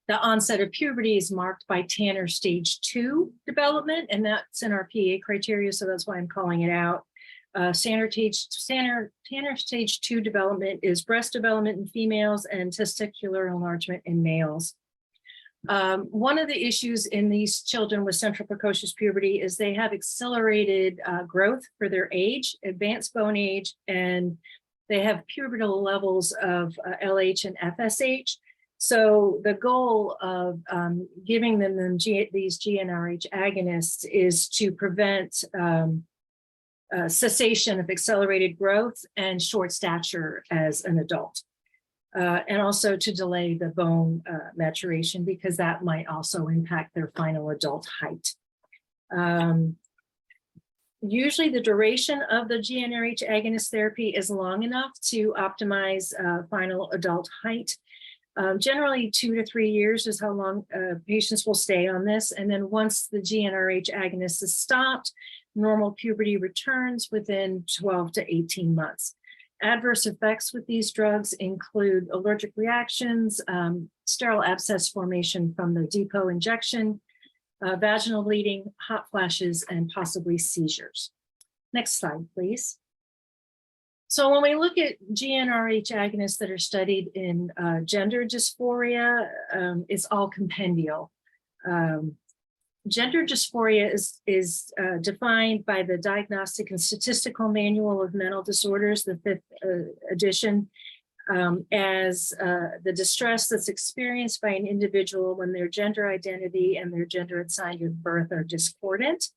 The onset of puberty is marked by Tanner stage 2 development, and that's in our PA criteria, so that's why I'm calling it out. Tanner stage 2 development is breast development in females and testicular enlargement in males. One of the issues in these children with central precocious puberty is they have accelerated growth for their age, advanced bone age, and they have pubertal levels of LH and FSH. So the goal of giving them these GnRH agonists is to prevent cessation of accelerated growth and short stature as an adult. And also to delay the bone maturation, because that might also impact their final adult height. Usually the duration of the GnRH agonist therapy is long enough to optimize final adult height. Generally 2 to 3 years is how long patients will stay on this. And then once the GnRH agonist is stopped, normal puberty returns within 12 to 18 months. Adverse effects with these drugs include allergic reactions, sterile abscess formation from the depot injection, vaginal bleeding, hot flashes, and possibly seizures. Next slide, please. So when we look at GnRH agonists that are studied in gender dysphoria, it's all compendial. Gender dysphoria is defined by the Diagnostic and Statistical Manual of Mental Disorders, the 5th edition, as the distress that's experienced by an individual when their gender identity and their gender assigned at birth are discordant.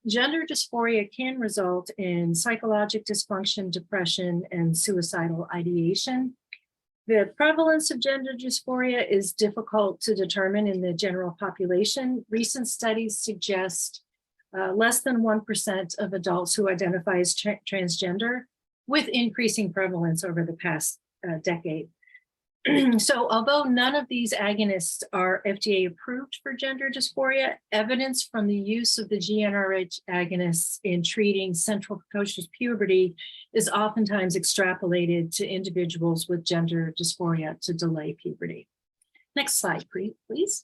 Gender dysphoria can result in psychologic dysfunction, depression, and suicidal ideation. The prevalence of gender dysphoria is difficult to determine in the general population. Recent studies suggest less than 1% of adults who identify as transgender, with increasing prevalence over the past decade. So although none of these agonists are FDA approved for gender dysphoria, evidence from the use of the GnRH agonists in treating central precocious puberty is oftentimes extrapolated to individuals with gender dysphoria to delay puberty. Next slide, please.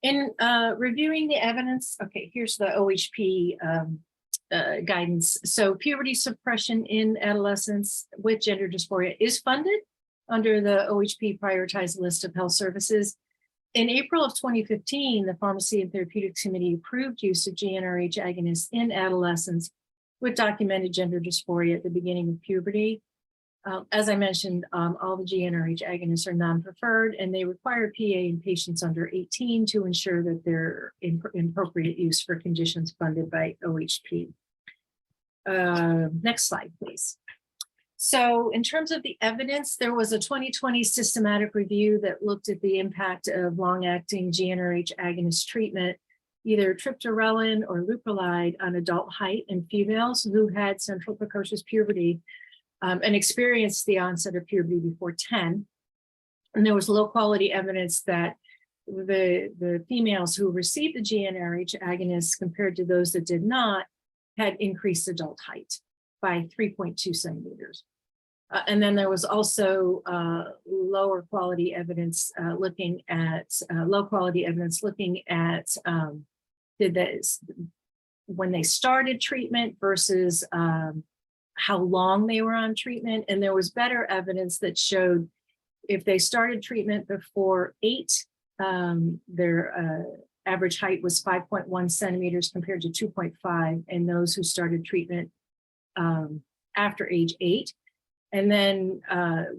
In reviewing the evidence, okay, here's the OHP guidance. So puberty suppression in adolescents with gender dysphoria is funded under the OHP prioritized list of health services. In April of 2015, the Pharmacy and Therapeutics Committee approved use of GnRH agonists in adolescents with documented gender dysphoria at the beginning of puberty. As I mentioned, all the GnRH agonists are non-preferred, and they require PA in patients under 18 to ensure that they're in appropriate use for conditions funded by OHP. Next slide, please. So in terms of the evidence, there was a 2020 systematic review that looked at the impact of long-acting GnRH agonist treatment, either triptorelin or leuprolide, on adult height in females who had central precocious puberty and experienced the onset of puberty before 10. And there was low quality evidence that the females who received the GnRH agonists compared to those that did not had increased adult height by 3.2 centimeters. And then there was also lower quality evidence looking at did this when they started treatment versus how long they were on treatment. And there was better evidence that showed if they started treatment before 8, their average height was 5.1 centimeters compared to 2.5 in those who started treatment after age 8. And then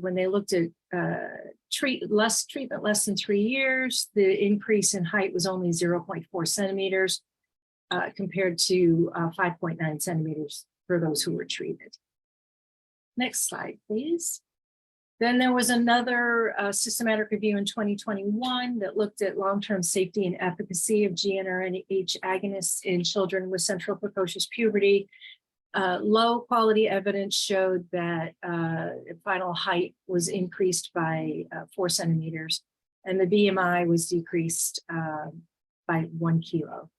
when they looked at treatment less than 3 years, the increase in height was only 0.4 centimeters compared to 5.9 centimeters for those who were treated. Next slide, please. Then there was another systematic review in 2021 that looked at long-term safety and efficacy of GnRH agonists in children with central precocious puberty. Low quality evidence showed that final height was increased by 4 centimeters, and the BMI was decreased by 1 kilo.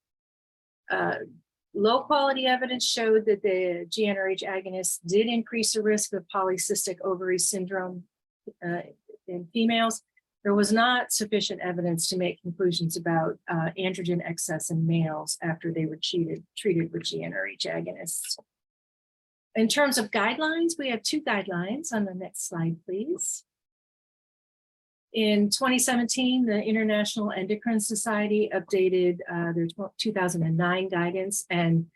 Low quality evidence showed that the GnRH agonists did increase the risk of polycystic ovary syndrome in females. There was not sufficient evidence to make conclusions about androgen excess in males after they were treated with GnRH agonists. In terms of guidelines, we have 2 guidelines on the next slide, please. In 2017, the International Endocrine Society updated their 2009 guidance, and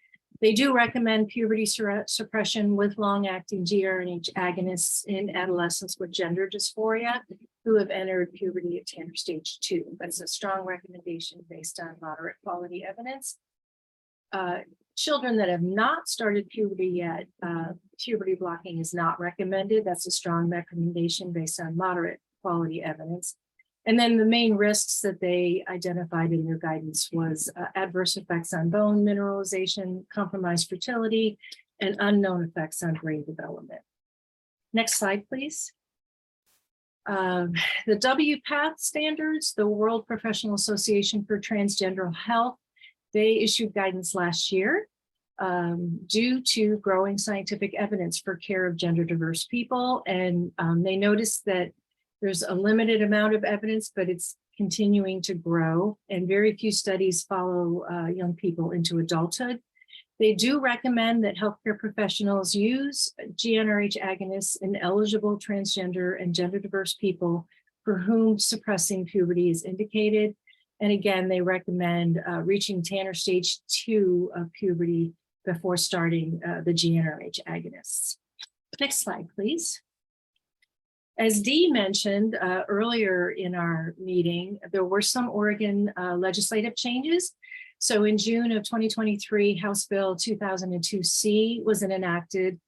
they do recommend puberty suppression with long-acting GnRH agonists in adolescents with gender dysphoria who have entered puberty at Tanner stage 2. But it's a strong recommendation based on moderate quality evidence. Children that have not started puberty yet, puberty blocking is not recommended. That's a strong recommendation based on moderate quality evidence. And then the main risks that they identified in their guidance was adverse effects on bone mineralization, compromised fertility, and unknown effects on brain development. Next slide, please. The WPATH standards, the World Professional Association for Transgender Health, they issued guidance last year due to growing scientific evidence for care of gender diverse people. And they noticed that there's a limited amount of evidence, but it's continuing to grow, and very few studies follow young people into adulthood. They do recommend that healthcare professionals use GnRH agonists in eligible transgender and gender diverse people for whom suppressing puberty is indicated. And again, they recommend reaching Tanner stage 2 of puberty before starting the GnRH agonists. Next slide, please. As Dee mentioned earlier in our meeting, there were some Oregon legislative changes. So in June of 2023, House Bill 2002C was enacted.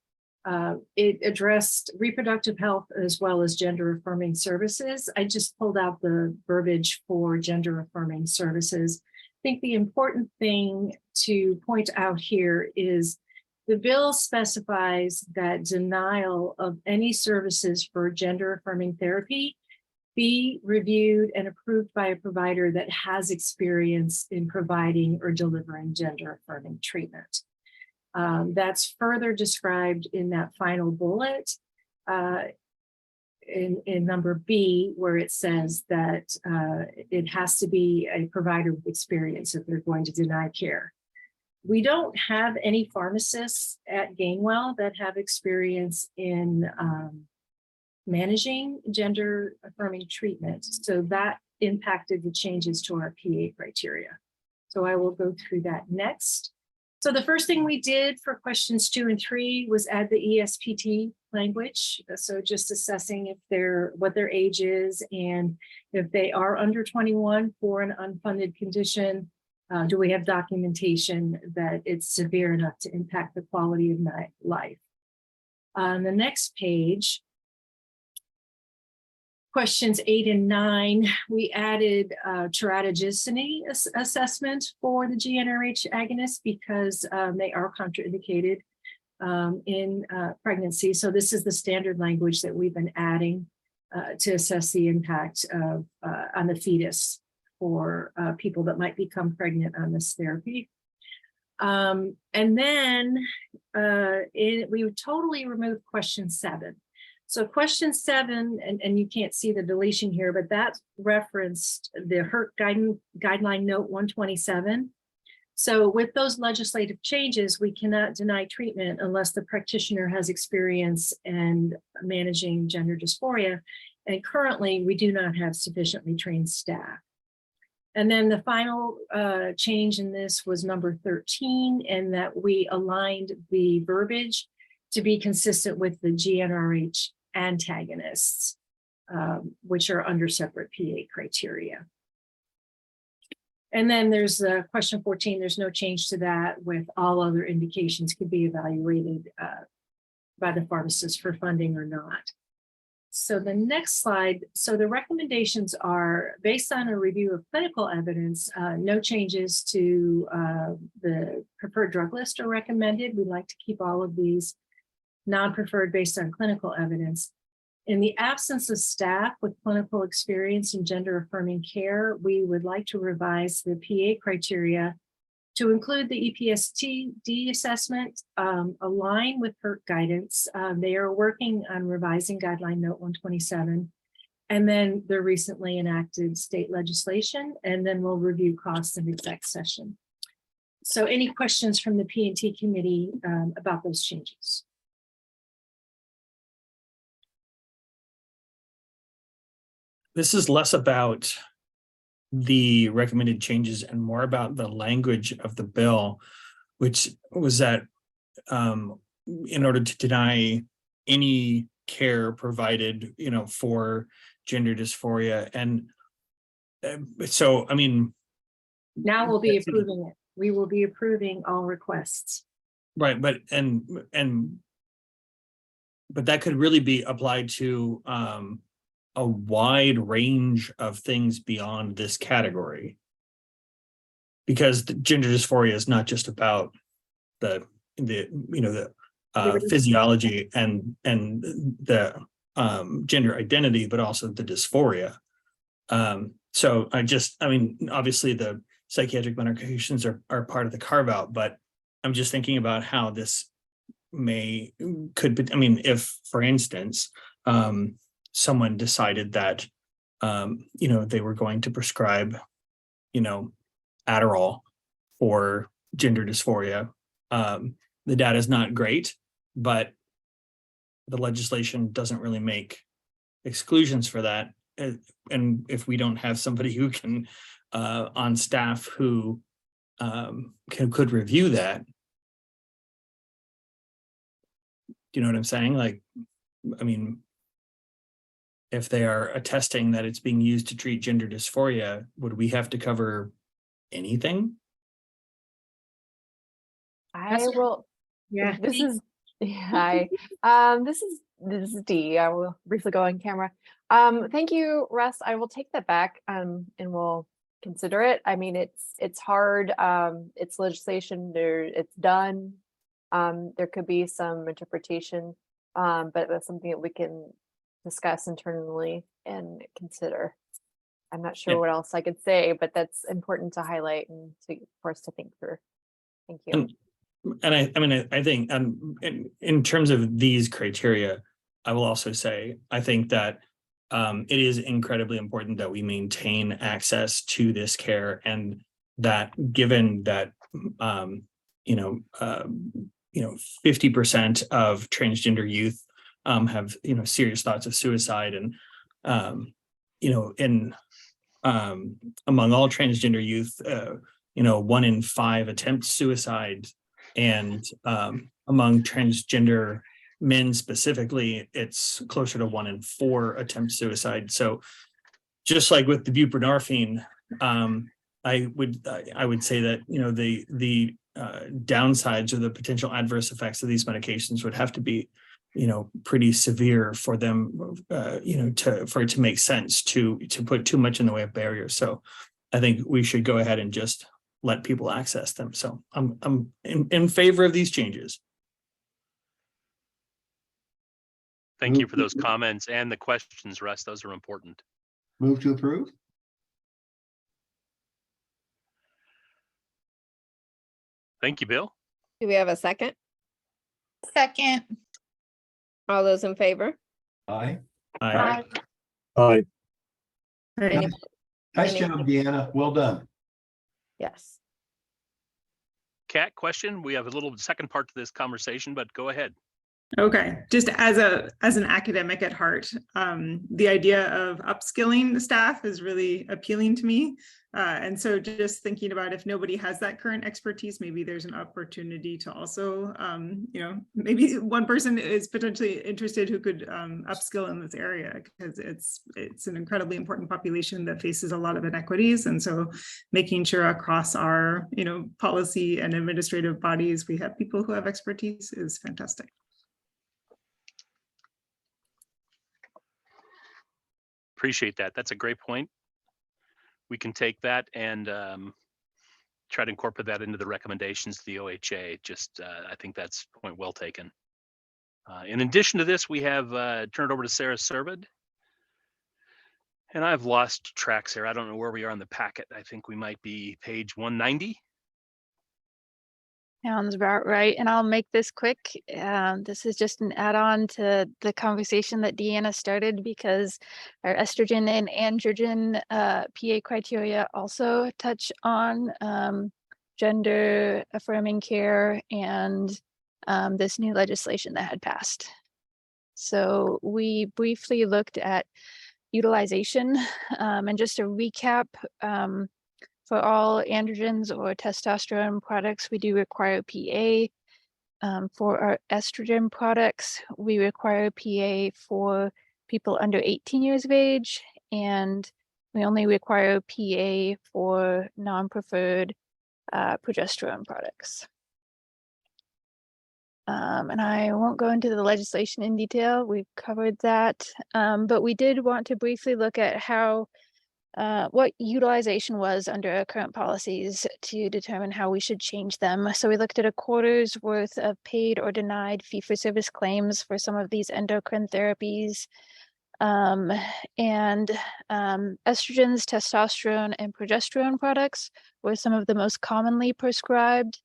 It addressed reproductive health as well as gender affirming services. I just pulled out the verbiage for gender affirming services. I think the important thing to point out here is the bill specifies that denial of any services for gender affirming therapy be reviewed and approved by a provider that has experience in providing or delivering gender affirming treatment. That's further described in that final bullet in number B, where it says that it has to be a provider with experience if they're going to deny care. We don't have any pharmacists at Gainwell that have experience in managing gender affirming treatment. So that impacted the changes to our PA criteria. So I will go through that next. So the first thing we did for questions 2 and 3 was add the ESPT language. So just assessing if what their age is, and if they are under 21 for an unfunded condition, do we have documentation that it's severe enough to impact the quality of life? On the next page, questions 8 and 9, we added teratogeny assessment for the GnRH agonists because they are contraindicated in pregnancy. So this is the standard language that we've been adding to assess the impact of on the fetus for people that might become pregnant on this therapy. And then we would totally remove question 7. So question 7, and you can't see the deletion here, but that referenced the HERC guideline note 127. So with those legislative changes, we cannot deny treatment unless the practitioner has experience in managing gender dysphoria. And currently we do not have sufficiently trained staff. And then the final change in this was number 13, and that we aligned the verbiage to be consistent with the GnRH antagonists, which are under separate PA criteria. And then there's question 14, there's no change to that, with all other indications could be evaluated by the pharmacist for funding or not. So the next slide, so the recommendations are based on a review of clinical evidence, no changes to the preferred drug list are recommended. We'd like to keep all of these non-preferred based on clinical evidence. In the absence of staff with clinical experience in gender affirming care, we would like to revise the PA criteria to include the EPSTD assessment, align with PERT guidance. They are working on revising guideline note 127, and then the recently enacted state legislation, and then we'll review costs in exec session. So any questions from the P&T committee about those changes? This is less about the recommended changes and more about the language of the bill, which was that in order to deny any care provided, for gender dysphoria. And so, I mean, now we'll be approving it. We will be approving all requests. Right, but that could really be applied to a wide range of things beyond this category, because the gender dysphoria is not just about the physiology and the gender identity, but also the dysphoria. So obviously the psychiatric medications are part of the carve out, but I'm just thinking about how this if, for instance, someone decided that, they were going to prescribe, Adderall for gender dysphoria. The data is not great, but the legislation doesn't really make exclusions for that. And if we don't have somebody who can, on staff who could review that, you know what I'm saying? Like, I mean, if they are attesting that it's being used to treat gender dysphoria, would we have to cover anything? I will. Yeah. This is hi. This is Dee. I will briefly go on camera. Thank you, Russ. I will take that back and we'll consider it. I mean, it's hard. It's legislation. It's done. There could be some interpretation, but that's something that we can discuss internally and consider. I'm not sure what else I could say, but that's important to highlight and for us to think through. Thank you. And I think in terms of these criteria, I will also say, I think that it is incredibly important that we maintain access to this care, and that given that 50% of transgender youth have serious thoughts of suicide, and among all transgender youth, 1 in 5 attempt suicide, and among transgender men specifically, it's closer to 1 in 4 attempt suicide. So just like with the buprenorphine, I would say that the downsides or the potential adverse effects of these medications would have to be pretty severe for them for it to make sense to put too much in the way of barriers. So I think we should go ahead and just let people access them. So I'm in favor of these changes. Thank you for those comments and the questions, Russ. Those are important. Move to approve. Thank you, Bill. Do we have a second? Second. All those in favor? Aye. Aye. Aye. Any- Nice any- job, Deanna. Well done. Yes. Kat, question? We have a little second part to this conversation, but go ahead. Okay, just as an academic at heart, the idea of upskilling the staff is really appealing to me. And so just thinking about if nobody has that current expertise, maybe there's an opportunity to also, maybe one person is potentially interested who could upskill in this area, because it's an incredibly important population that faces a lot of inequities. And so making sure across our, policy and administrative bodies, we have people who have expertise is fantastic. appreciate that. That's a great point. We can take that and try to incorporate that into the recommendations to the OHA. Just, I think that's a point well taken. In addition to this, we have turned over to Sarah Servid. And I've lost track, Sarah. I don't know where we are in the packet. I think we might be page 190. Sounds about right. And I'll make this quick. This is just an add-on to the conversation that Deanna started, because our estrogen and androgen PA criteria also touch on gender affirming care and this new legislation that had passed. So we briefly looked at utilization and just a recap. For all androgens or testosterone products, we do require PA. For our estrogen products, we require PA for people under 18 years of age, and we only require PA for non-preferred progesterone products. And I won't go into the legislation in detail. We've covered that, but we did want to briefly look at how what utilization was under our current policies to determine how we should change them. So we looked at a quarter's worth of paid or denied fee-for-service claims for some of these endocrine therapies. Estrogens, testosterone, and progesterone products were some of the most commonly prescribed.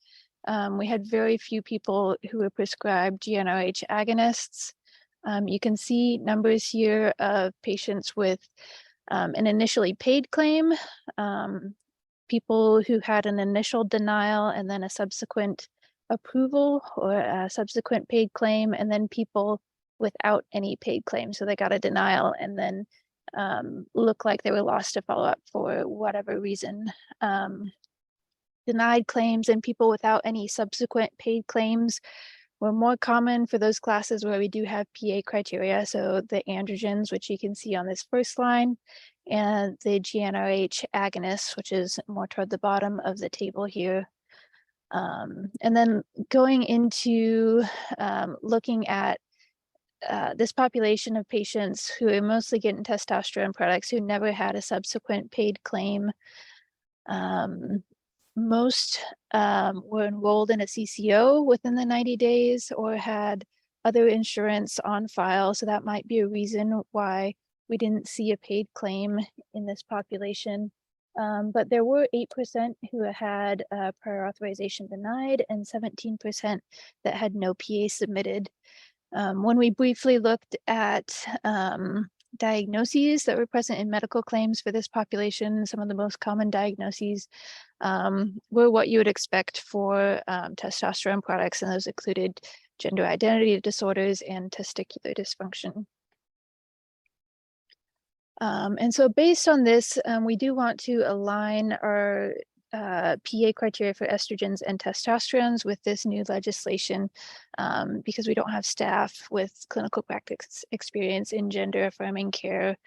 We had very few people who were prescribed GnRH agonists. You can see numbers here of patients with an initially paid claim, people who had an initial denial and then a subsequent approval or a subsequent paid claim, and then people without any paid claim. So they got a denial and then looked like they were lost to follow up for whatever reason. Denied claims and people without any subsequent paid claims were more common for those classes where we do have PA criteria. So the androgens, which you can see on this first line, and the GnRH agonists, which is more toward the bottom of the table here. And then going into looking at this population of patients who are mostly getting testosterone products who never had a subsequent paid claim. Most were enrolled in a CCO within the 90 days or had other insurance on file. So that might be a reason why we didn't see a paid claim in this population. But there were 8% who had prior authorization denied and 17% that had no PA submitted. When we briefly looked at diagnoses that were present in medical claims for this population, some of the most common diagnoses were what you would expect for testosterone products, and those included gender identity disorders and testicular dysfunction. And so based on this, we do want to align our PA criteria for estrogens and testosterones with this new legislation because we don't have staff with clinical practice experience in gender affirming care.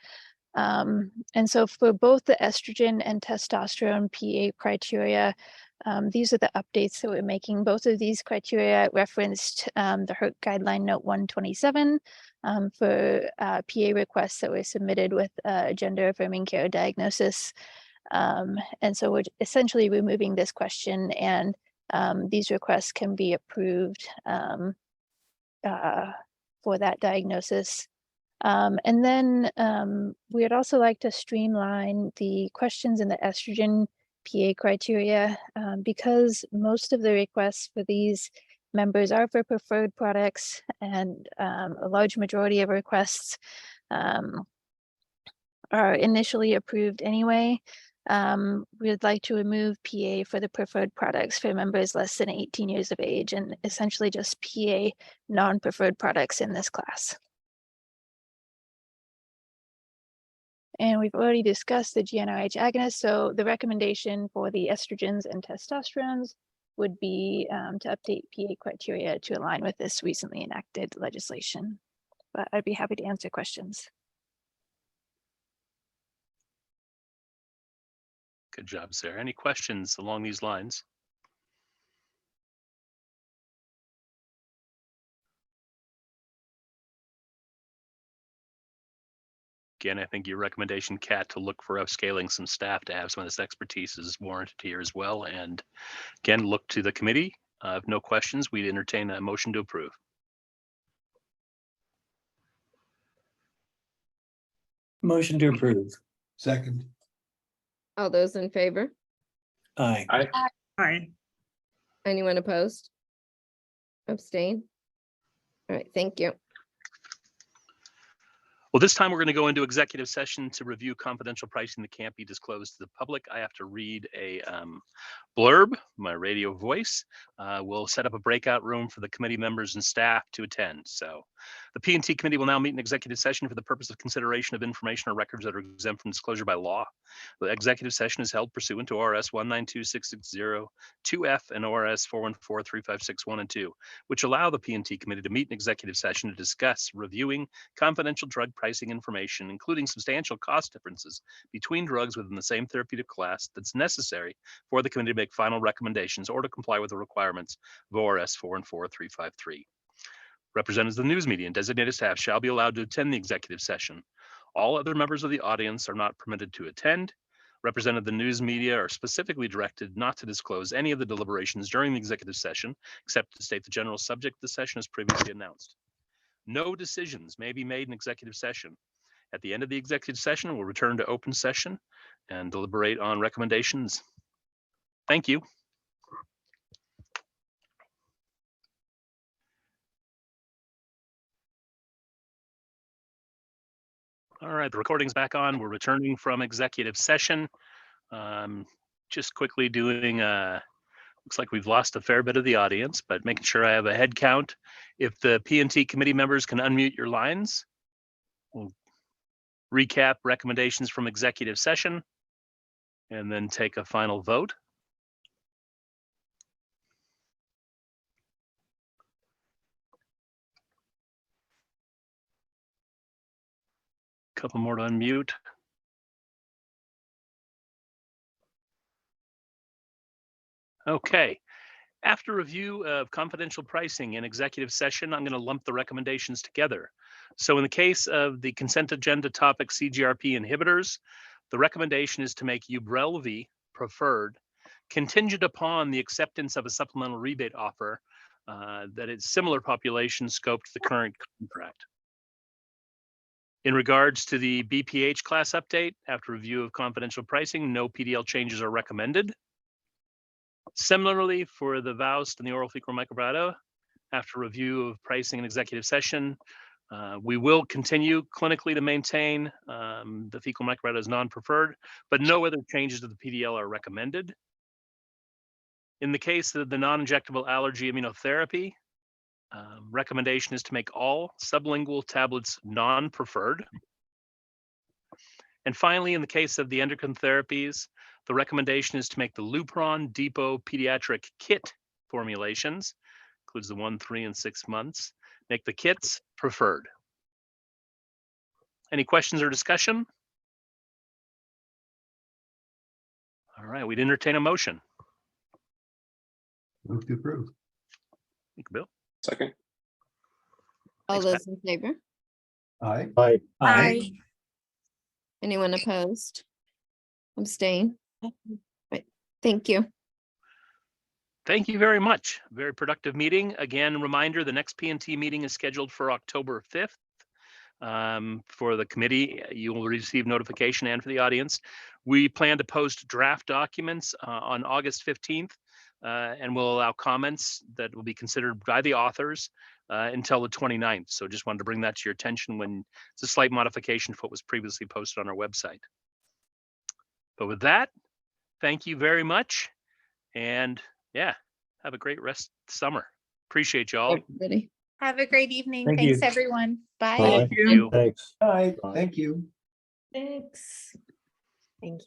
And so for both the estrogen and testosterone PA criteria, these are the updates that we're making. Both of these criteria referenced the HERC guideline note 127 for PA requests that were submitted with gender affirming care diagnosis. And so we're essentially removing this question, and these requests can be approved for that diagnosis. And then we'd also like to streamline the questions in the estrogen PA criteria because most of the requests for these members are for preferred products, and a large majority of requests are initially approved anyway. We'd like to remove PA for the preferred products for members less than 18 years of age, and essentially just PA non-preferred products in this class. And we've already discussed the GnRH agonist, so the recommendation for the estrogens and testosterones would be to update PA criteria to align with this recently enacted legislation. But I'd be happy to answer questions. Good job, Sarah. Any questions along these lines? again, I think your recommendation, Kat, to look for upscaling some staff to have some of this expertise is warranted here as well. And again, look to the committee. If no questions, we'd entertain a motion to approve. Motion to approve. Second. All those in favor? Aye. Aye. Anyone opposed? Abstain? All right, thank you. Well, this time we're going to go into executive session to review confidential pricing that can't be disclosed to the public. I have to read a blurb, my radio voice. We'll set up a breakout room for the committee members and staff to attend. So the P&T committee will now meet in executive session for the purpose of consideration of information or records that are exempt from disclosure by law. The executive session is held pursuant to ORS 1926602F and ORS 4143561 and 2, which allow the P&T committee to meet in executive session to discuss reviewing confidential drug pricing information, including substantial cost differences between drugs within the same therapeutic class that's necessary for the committee to make final recommendations or to comply with the requirements of ORS 4143553. Representatives of the news media and designated staff shall be allowed to attend the executive session. All other members of the audience are not permitted to attend. Representatives of the news media are specifically directed not to disclose any of the deliberations during the executive session, except to state the general subject of the session as previously announced. No decisions may be made in executive session. At the end of the executive session, we'll return to open session and deliberate on recommendations. Thank you. All right, the recording's back on. We're returning from executive session. Just quickly doing, looks like we've lost a fair bit of the audience, but making sure I have a head count. If the P&T committee members can unmute your lines, we'll recap recommendations from executive session and then take a final vote. Couple more to unmute. Okay. After review of confidential pricing in executive session, I'm going to lump the recommendations together. So in the case of the consent agenda topic CGRP inhibitors, the recommendation is to make Ubrelvy preferred, contingent upon the acceptance of a supplemental rebate offer that is similar population scope to the current contract. In regards to the BPH class update, after review of confidential pricing, no PDL changes are recommended. Similarly, for the VOWST and the oral fecal microbiota, after review of pricing and executive session, we will continue clinically to maintain the fecal microbiota as non-preferred, but no other changes to the PDL are recommended. In the case of the non-injectable allergy immunotherapy, recommendation is to make all sublingual tablets non-preferred. And finally, in the case of the endocrine therapies, the recommendation is to make the Lupron Depot pediatric kit formulations, includes the 1, 3, and 6 months, make the kits preferred. Any questions or discussion? All right, we'd entertain a motion. Move to approve. Thank you, Bill. Second. All Thanks, those in favor? Aye. Aye. Aye. Anyone opposed? Abstain? Right, thank you. Thank you very much. Very productive meeting. Again, reminder, the next P&T meeting is scheduled for October 5th. For the committee, you will receive notification, and for the audience. We plan to post draft documents on August 15th, and we'll allow comments that will be considered by the authors until the 29th. So just wanted to bring that to your attention when it's a slight modification for what was previously posted on our website. But with that, thank you very much. And yeah, have a great rest of the summer. Appreciate you all. Everybody. Have a great evening. Thank Thanks, you. everyone. Bye. Bye. Thank you. Thanks. Aye. Bye. Thank you. Thanks. Thank you.